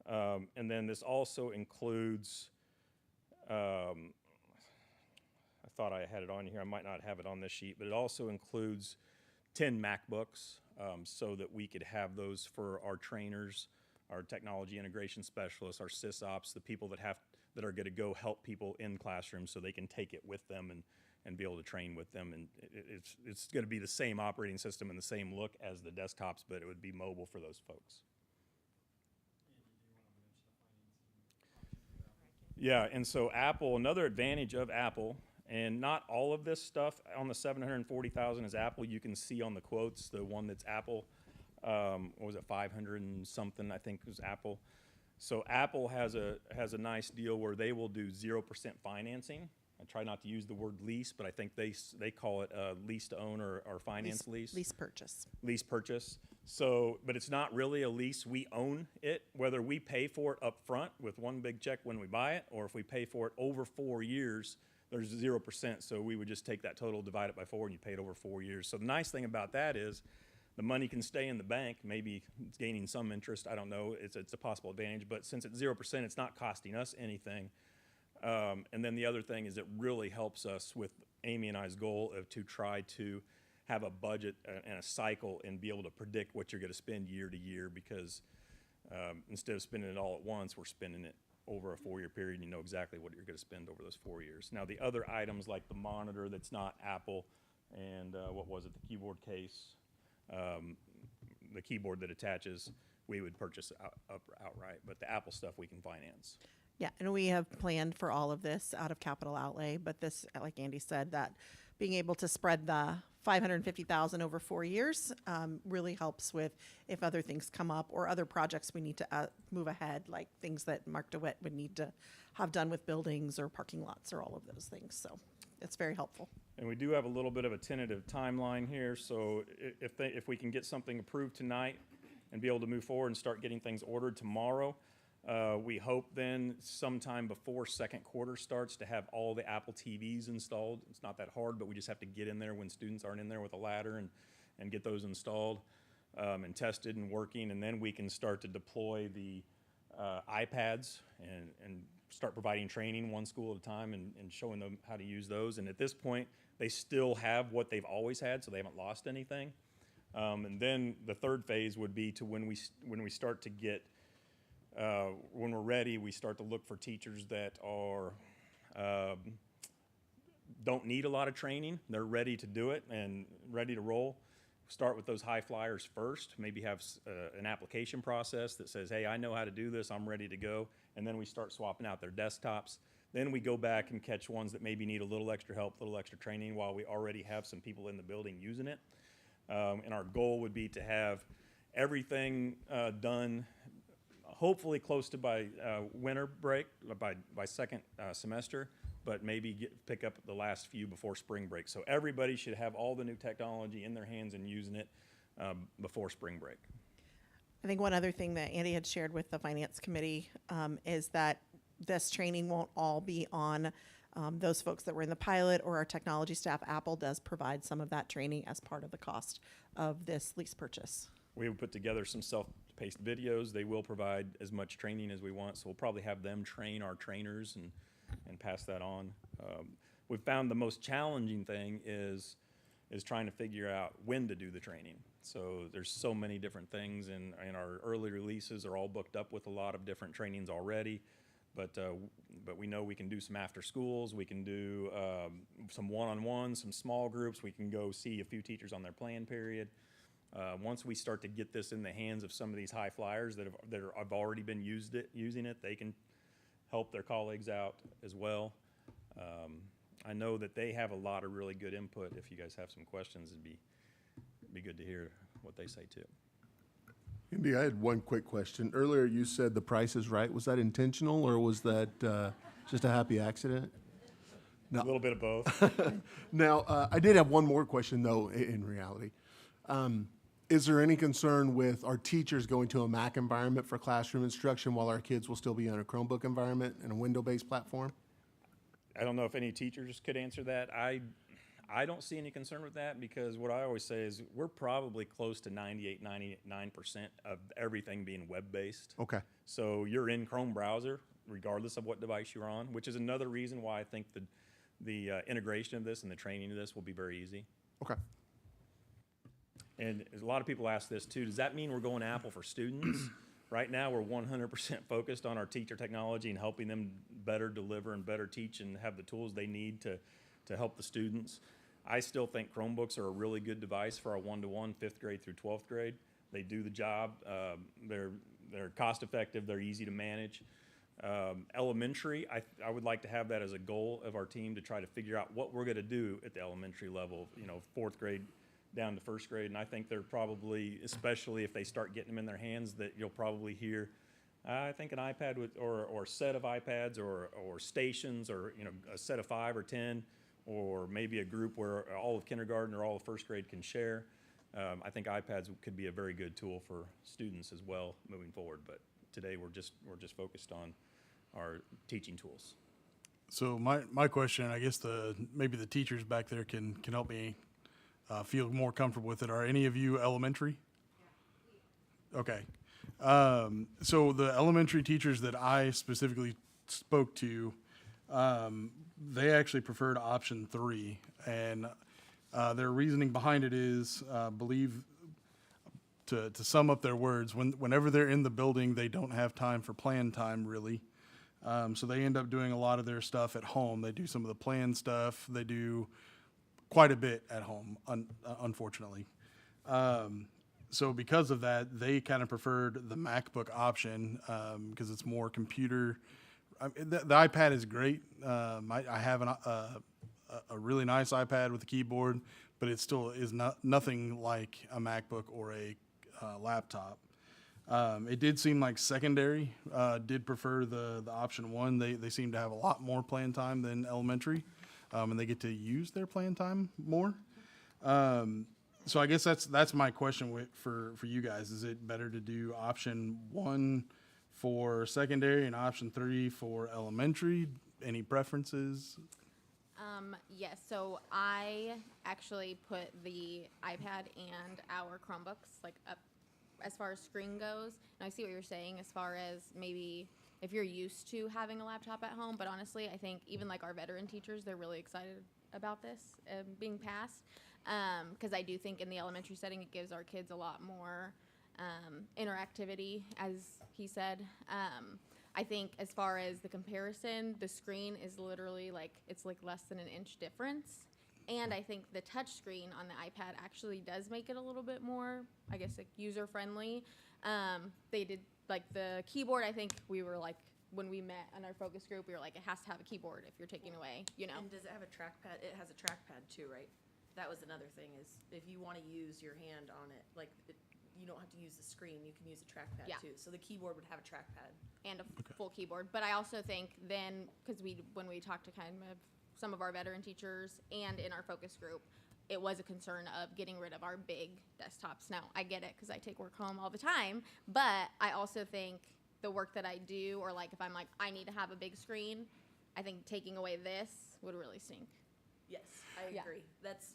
And then this also includes, I thought I had it on here, I might not have it on this sheet, but it also includes 10 MacBooks so that we could have those for our trainers, our technology integration specialists, our sysops, the people that are going to go help people in classrooms so they can take it with them and be able to train with them. And it's going to be the same operating system and the same look as the desktops, but it would be mobile for those folks. Yeah, and so Apple, another advantage of Apple, and not all of this stuff on the $740,000 is Apple. You can see on the quotes, the one that's Apple, what was it, 500 and something, I think was Apple. So Apple has a nice deal where they will do 0% financing. I try not to use the word lease, but I think they call it lease to own or finance lease. Lease purchase. Lease purchase. So, but it's not really a lease. We own it, whether we pay for it up front with one big check when we buy it, or if we pay for it over 4 years, there's 0%. So we would just take that total, divide it by 4, and you pay it over 4 years. So the nice thing about that is the money can stay in the bank. Maybe it's gaining some interest. I don't know. It's a possible advantage. But since it's 0%, it's not costing us anything. And then the other thing is it really helps us with Amy and I's goal to try to have a budget and a cycle and be able to predict what you're going to spend year to year, because instead of spending it all at once, we're spending it over a 4-year period, and you know exactly what you're going to spend over those 4 years. Now, the other items like the monitor that's not Apple and what was it, the keyboard case, the keyboard that attaches, we would purchase outright, but the Apple stuff we can finance. Yeah, and we have planned for all of this out of capital outlay, but this, like Andy said, that being able to spread the $550,000 over 4 years really helps with if other things come up or other projects we need to move ahead, like things that Mark DeWitt would need to have done with buildings or parking lots or all of those things. So it's very helpful. And we do have a little bit of a tentative timeline here, so if we can get something approved tonight and be able to move forward and start getting things ordered tomorrow, we hope then sometime before second quarter starts to have all the Apple TVs installed. It's not that hard, but we just have to get in there when students aren't in there with a ladder and get those installed and tested and working, and then we can start to deploy the iPads and start providing training one school at a time and showing them how to use those. And at this point, they still have what they've always had, so they haven't lost anything. And then the third phase would be to when we start to get when we're ready, we start to look for teachers that are don't need a lot of training. They're ready to do it and ready to roll. Start with those high flyers first. Maybe have an application process that says, hey, I know how to do this. I'm ready to go. And then we start swapping out their desktops. Then we go back and catch ones that maybe need a little extra help, a little extra training while we already have some people in the building using it. And our goal would be to have everything done hopefully close to by winter break, by second semester, but maybe pick up the last few before spring break. So everybody should have all the new technology in their hands and using it before spring break. I think one other thing that Andy had shared with the Finance Committee is that this training won't all be on those folks that were in the pilot or our technology staff. Apple does provide some of that training as part of the cost of this lease purchase. We have put together some self-paced videos. They will provide as much training as we want, so we'll probably have them train our trainers and pass that on. We've found the most challenging thing is trying to figure out when to do the training. So there's so many different things, and our early releases are all booked up with a lot of different trainings already. But we know we can do some after schools. We can do some one-on-ones, some small groups. We can go see a few teachers on their plan period. Once we start to get this in the hands of some of these high flyers that have already been using it, they can help their colleagues out as well. I know that they have a lot of really good input. If you guys have some questions, it'd be good to hear what they say too. Andy, I had one quick question. Earlier you said the price is right. Was that intentional, or was that just a happy accident? No. A little bit of both. Now, I did have one more question, though, in reality. Is there any concern with our teachers going to a Mac environment for classroom instruction while our kids will still be on a Chromebook environment and a window-based platform? I don't know if any teachers could answer that. I don't see any concern with that, because what I always say is we're probably close to 98, 99% of everything being web-based. Okay. So you're in Chrome browser, regardless of what device you're on, which is another reason why I think the integration of this and the training of this will be very easy. Okay. And a lot of people ask this too, does that mean we're going to Apple for students? Right now, we're 100% focused on our teacher technology and helping them better deliver and better teach and have the tools they need to help the students. I still think Chromebooks are a really good device for our one-to-one, 5th grade through 12th grade. They do the job. They're cost effective. They're easy to manage. Elementary, I would like to have that as a goal of our team, to try to figure out what we're going to do at the elementary level, 4th grade down to 1st grade. And I think they're probably, especially if they start getting them in their hands, that you'll probably hear I think an iPad or set of iPads or stations or, a set of 5 or 10, or maybe a group where all of kindergarten or all of first grade can share. I think iPads could be a very good tool for students as well moving forward. But today we're just focused on our teaching tools. So my question, I guess maybe the teachers back there can help me feel more comfortable with it. Are any of you elementary? Okay. So the elementary teachers that I specifically spoke to, they actually preferred option 3, and their reasoning behind it is, believe, to sum up their words, whenever they're in the building, they don't have time for plan time, really. So they end up doing a lot of their stuff at home. They do some of the plan stuff. They do quite a bit at home, unfortunately. So because of that, they kind of preferred the MacBook option because it's more computer. The iPad is great. I have a really nice iPad with a keyboard, but it still is nothing like a MacBook or a laptop. It did seem like secondary did prefer the option 1. They seem to have a lot more plan time than elementary, and they get to use their plan time more. So I guess that's my question for you guys. Is it better to do option 1 for secondary and option 3 for elementary? Any preferences? Yes, so I actually put the iPad and our Chromebooks up as far as screen goes. And I see what you're saying as far as maybe if you're used to having a laptop at home, but honestly, I think even our veteran teachers, they're really excited about this being passed. Because I do think in the elementary setting, it gives our kids a lot more interactivity, as he said. I think as far as the comparison, the screen is literally it's less than an inch difference. And I think the touch screen on the iPad actually does make it a little bit more, I guess, user friendly. They did the keyboard. I think we were when we met on our focus group, we were it has to have a keyboard if you're taking away, And does it have a trackpad? It has a trackpad too, right? That was another thing is if you want to use your hand on it, you don't have to use the screen. You can use a trackpad too. So the keyboard would have a trackpad and a full keyboard. But I also think then, because when we talked to kind of some of our veteran teachers and in our focus group, it was a concern of getting rid of our big desktops. Now, I get it because I take work home all the time, but I also think the work that I do, or if I'm I need to have a big screen, I think taking away this would really stink. Yes, I agree. That's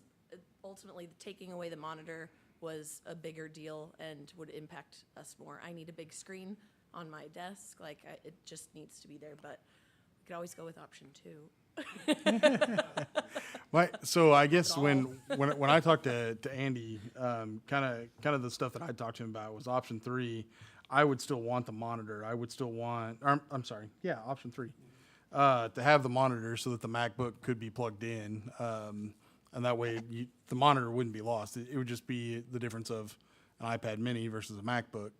ultimately taking away the monitor was a bigger deal and would impact us more. I need a big screen on my desk. It just needs to be there, but we could always go with option 2. So I guess when I talked to Andy, kind of the stuff that I talked to him about was option 3. I would still want the monitor. I would still want, option 3, to have the monitor so that the MacBook could be plugged in, and that way the monitor wouldn't be lost. It would just be the difference of an iPad Mini versus a MacBook.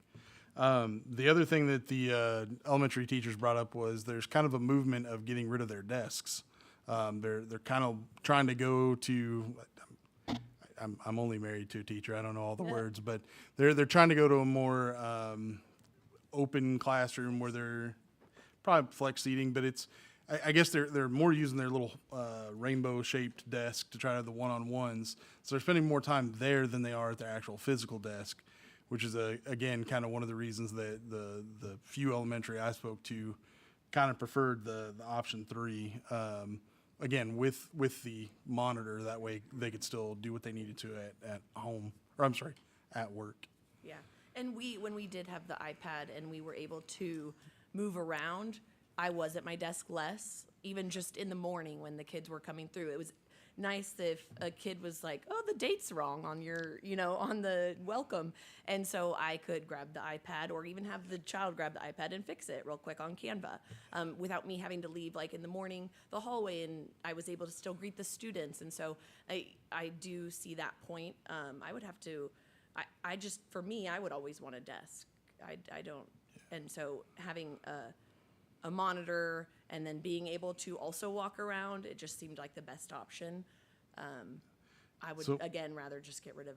The other thing that the elementary teachers brought up was there's kind of a movement of getting rid of their desks. They're kind of trying to go to. I'm only married to a teacher. I don't know all the words, but they're trying to go to a more open classroom where they're probably flex seating, but it's. I guess they're more using their little rainbow shaped desk to try to have the one-on-ones. So they're spending more time there than they are at their actual physical desk, which is again kind of one of the reasons that the few elementary I spoke to kind of preferred the option 3. Again, with the monitor, that way they could still do what they needed to at home, or at work. Yeah, and when we did have the iPad and we were able to move around, I was at my desk less, even just in the morning when the kids were coming through. It was nice if a kid was like, oh, the date's wrong on your, on the welcome. And so I could grab the iPad or even have the child grab the iPad and fix it real quick on Canva without me having to leave in the morning, the hallway, and I was able to still greet the students. And so I do see that point. I would have to, for me, I would always want a desk. I don't. And so having a monitor and then being able to also walk around, it just seemed like the best option. I would, again, rather just get rid of,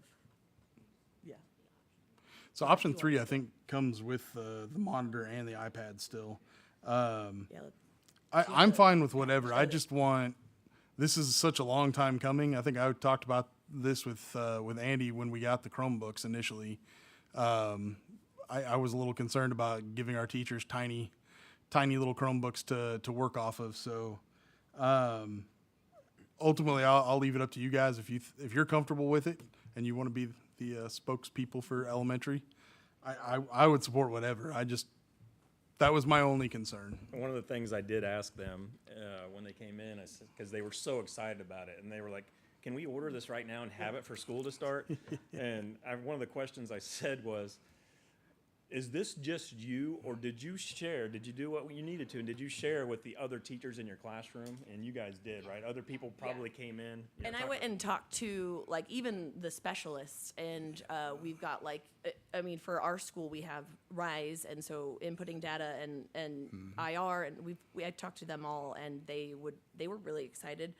So option 3, I think, comes with the monitor and the iPad still. I'm fine with whatever. I just want, this is such a long time coming. I think I talked about this with Andy when we got the Chromebooks initially. I was a little concerned about giving our teachers tiny little Chromebooks to work off of. So ultimately, I'll leave it up to you guys. If you're comfortable with it and you want to be the spokespeople for elementary, I would support whatever. That was my only concern. One of the things I did ask them when they came in, because they were so excited about it, and they were like, "Can we order this right now and have it for school to start?" And one of the questions I said was, "Is this just you, or did you share? Did you do what you needed to, and did you share with the other teachers in your classroom?" And you guys did, right? Other people probably came in. And I went and talked to like even the specialists, and we've got like, I mean, for our school we have RISE, and so inputting data and IR, and I talked to them all, and they were really excited.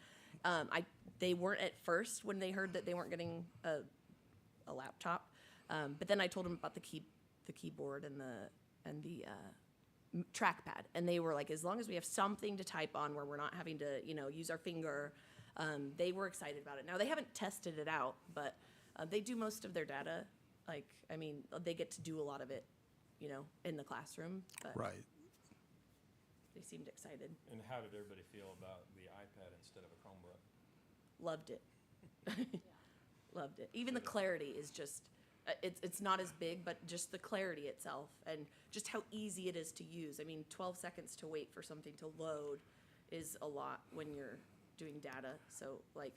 They weren't at first when they heard that they weren't getting a laptop, but then I told them about the keyboard and the trackpad, and they were like, as long as we have something to type on where we're not having to use our finger, they were excited about it. Now they haven't tested it out, but they do most of their data. Like, I mean, they get to do a lot of it, in the classroom. But Right. They seemed excited. And how did everybody feel about the iPad instead of a Chromebook? Loved it. Loved it. Even the clarity is just. It's not as big, but just the clarity itself and just how easy it is to use. I mean, 12 seconds to wait for something to load is a lot when you're doing data. So, like,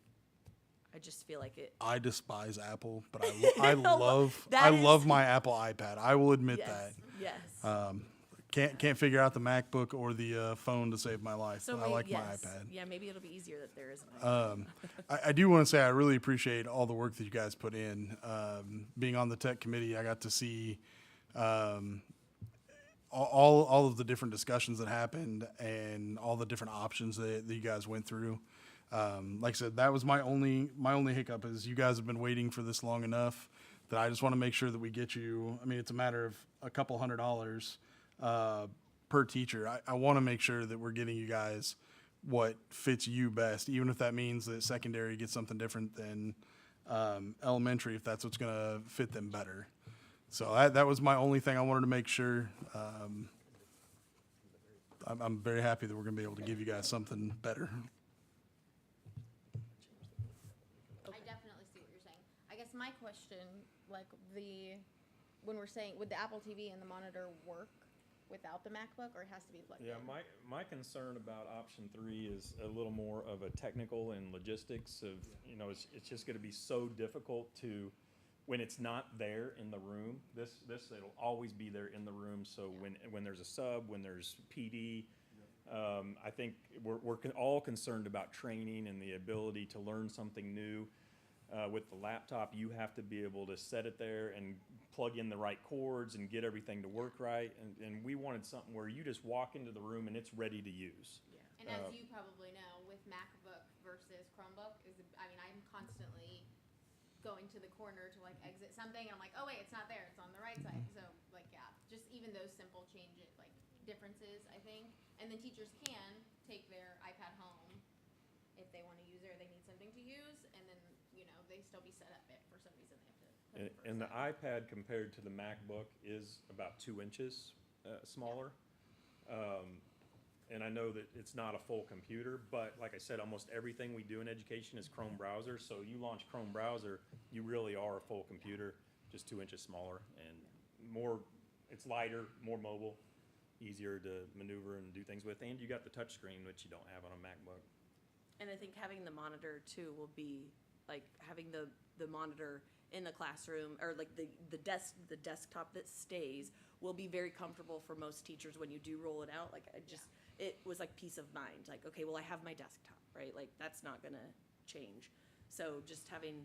I just feel like it. I despise Apple, but I love my Apple iPad. I will admit that. Yes. Can't figure out the MacBook or the phone to save my life. So but I like my yes. iPad. Yeah, maybe it'll be easier that there is an iPad. I do want to say I really appreciate all the work that you guys put in. Being on the tech committee, I got to see all of the different discussions that happened and all the different options that you guys went through. Like I said, that was my only hiccup is you guys have been waiting for this long enough that I just want to make sure that we get you. I mean, it's a matter of a couple $100 per teacher. I want to make sure that we're getting you guys what fits you best, even if that means that secondary gets something different than elementary, if that's what's going to fit them better. So that was my only thing I wanted to make sure. I'm very happy that we're going to be able to give you guys something better. I definitely see what you're saying. I guess my question, like when we're saying, would the Apple TV and the monitor work without the MacBook, or it has to be plugged Yeah, in? my concern about option 3 is a little more of a technical and logistics of, it's just going to be so difficult to, when it's not there in the room, it'll always be there in the room. So when there's a sub, when there's PD, I think we're all concerned about training and the ability to learn something new. With the laptop, you have to be able to set it there and plug in the right cords and get everything to work right. And we wanted something where you just walk into the room and it's ready to use. And as you probably know, with MacBook versus Chromebook, I'm constantly going to the corner to like exit something, and I'm like, oh wait, it's not there, it's on the right side. So just even those simple changes, like differences, I think. And then teachers can take their iPad home if they want to use it or they need something to use, and then they still be set up if for some reason they have to. And the iPad compared to the MacBook is about 2 inches smaller. And I know that it's not a full computer, but like I said, almost everything we do in education is Chrome browser. So you launch Chrome browser, you really are a full computer, just 2 inches smaller and more. It's lighter, more mobile, easier to maneuver and do things with. And you got the touch screen, which you don't have on a MacBook. And I think having the monitor too will be like having the monitor in the classroom, or like the desktop that stays, will be very comfortable for most teachers when you do roll it out. Like it was like peace of mind. Like, okay, well I have my desktop, right? Like that's not gonna change. So just having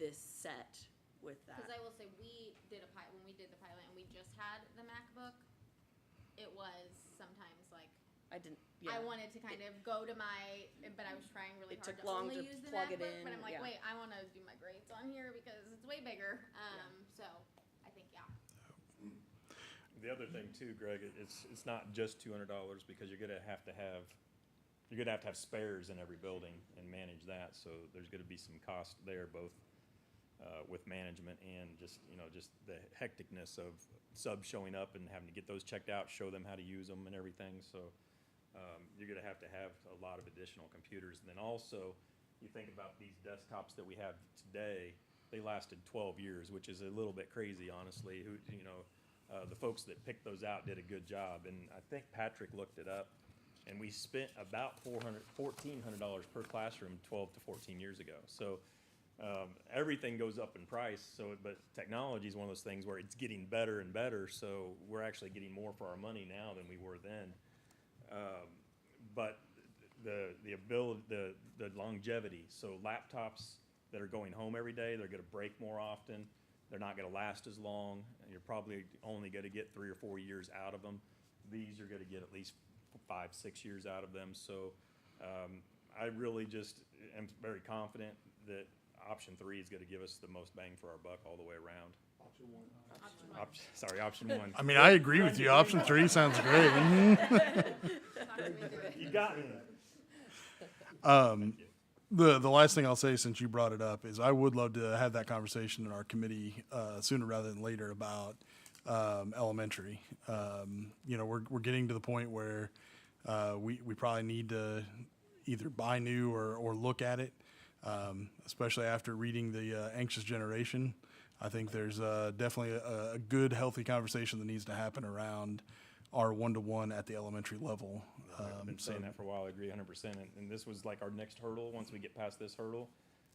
this set with that. Because I will say when we did the pilot and we just had the MacBook, it was sometimes like I wanted to kind of go to but I was trying really hard to only use the MacBook. But I'm like, wait, I want to do my grades on here because it's way bigger. So I think the other thing too, Greg, it's not just $200 because you're gonna have to have spares in every building and manage that. So there's gonna be some cost there, both with management and just the hecticness of subs showing up and having to get those checked out, show them how to use them and everything. So you're gonna have a lot of additional computers. And then also, you think about these desktops that we have today, they lasted 12 years, which is a little bit crazy, honestly. The folks that picked those out did a good job. And I think Patrick looked it up, and we spent about $1,400 per classroom 12 to 14 years ago. So everything goes up in price. But technology is one of those things where it's getting better and better. So we're actually getting more for our money now than we were then. But the ability, the longevity. So laptops that are going home every day, they're going to break more often. They're not going to last as long. You're probably only going to get 3 or 4 years out of them. These are going to get at least 5, 6 years out of them. So I really just am very confident that option 3 is going to give us the most bang for our buck all the way around. Option 1. I mean, I agree with you. Option 3 sounds great. You got me. The last thing I'll say, since you brought it up, is I would love to have that conversation in our committee sooner rather than later about elementary. We're getting to the point where we probably need to either buy new or look at it, especially after reading the Anxious Generation. I think there's definitely a good, healthy conversation that needs to happen around our one-to-one at the elementary level. I've been saying that for a while. I agree 100%. And this was like our next hurdle. Once we get past this hurdle,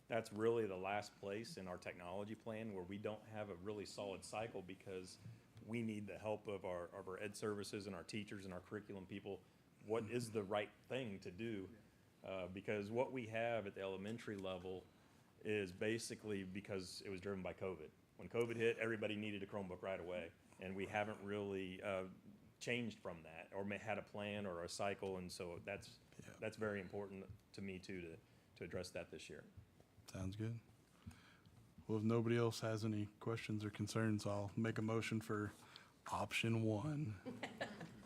that's really the last place in our technology plan where we don't have a really solid cycle, because we need the help of our ed services and our teachers and our curriculum people. What is the right thing to do? Because what we have at the elementary level is basically because it was driven by COVID. When COVID hit, everybody needed a Chromebook right away, and we haven't really changed from that or had a plan or a cycle. And so that's very important to me too, to address that this year. Sounds good. Well, if nobody else has any questions or concerns, I'll make a motion for option 1.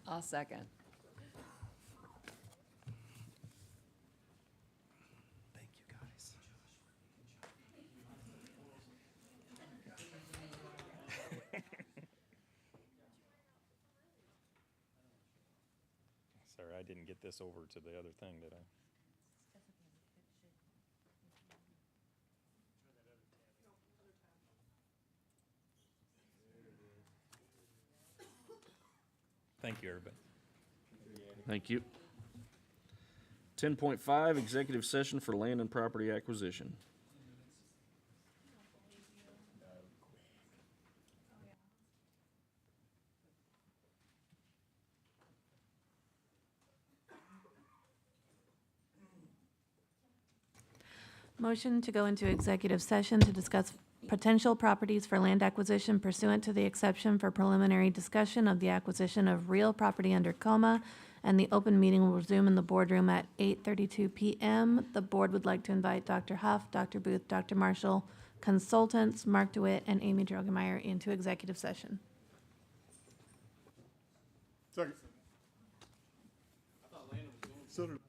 I'll second. Thank you, guys. Sorry, I didn't get this over to the other thing, did I? Thank you, everybody. Thank you. 10.5, executive session for land and property acquisition. Motion to go into executive session to discuss potential properties for land acquisition pursuant to the exception for preliminary discussion of the acquisition of real property under coma, and the open meeting will resume in the boardroom at 8:32 p.m. The board would like to invite Dr. Huff, Dr. Booth, Dr. Marshall, consultants, Mark DeWitt, and Amy Drogemeyer into executive session. Second. So did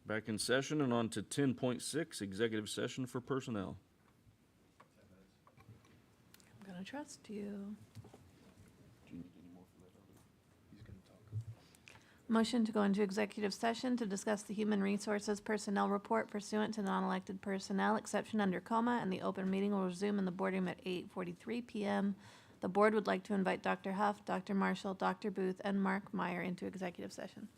Back in session and on to 10.6, executive session for personnel. I'm gonna trust you. Motion to go into executive session to discuss the Human Resources Personnel Report pursuant to non-elected personnel exception under coma, and the open meeting will resume in the boardroom at 8:43 p.m. The board would like to invite Dr. Huff, Dr. Marshall, Dr. Booth, and Mark Meyer into executive session.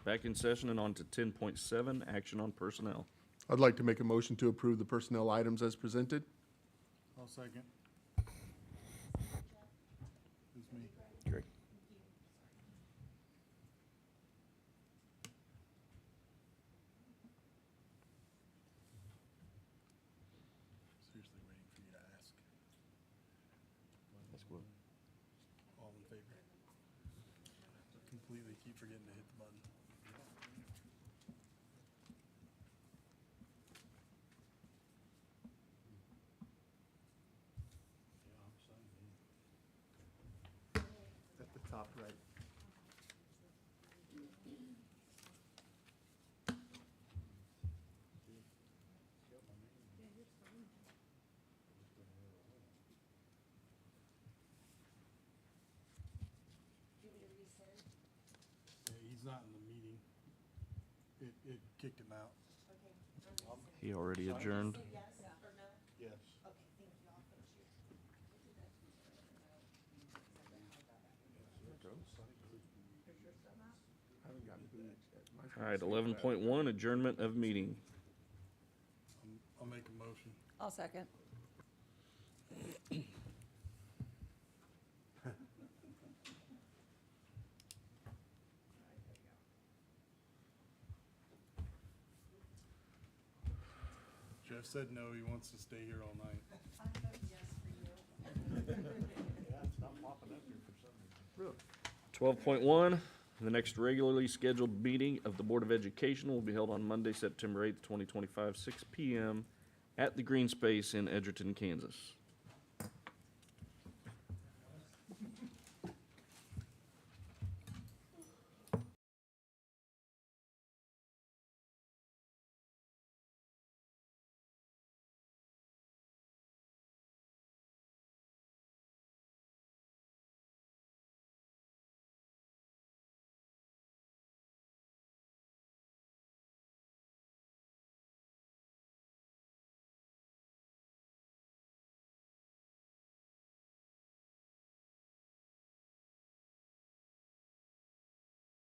Back in session and on to 10.7, action on personnel. I'd like to make a motion to approve the personnel items as presented. I'll second. Who's me? Great. Seriously waiting for you to ask. That's good. All in favor? Completely keep forgetting to hit the button. At the top right. Yeah, he's not in the meeting. It kicked him out. He already adjourned. Yes. All right, 11.1, adjournment of meeting. I'll make a motion. I'll second. Jeff said no, he wants to stay here all night. 12.1, the next regularly scheduled meeting of the Board of Education will be held on Monday, September 8th, 2025, 6 p.m. at the Green Space in Edgerton, Kansas.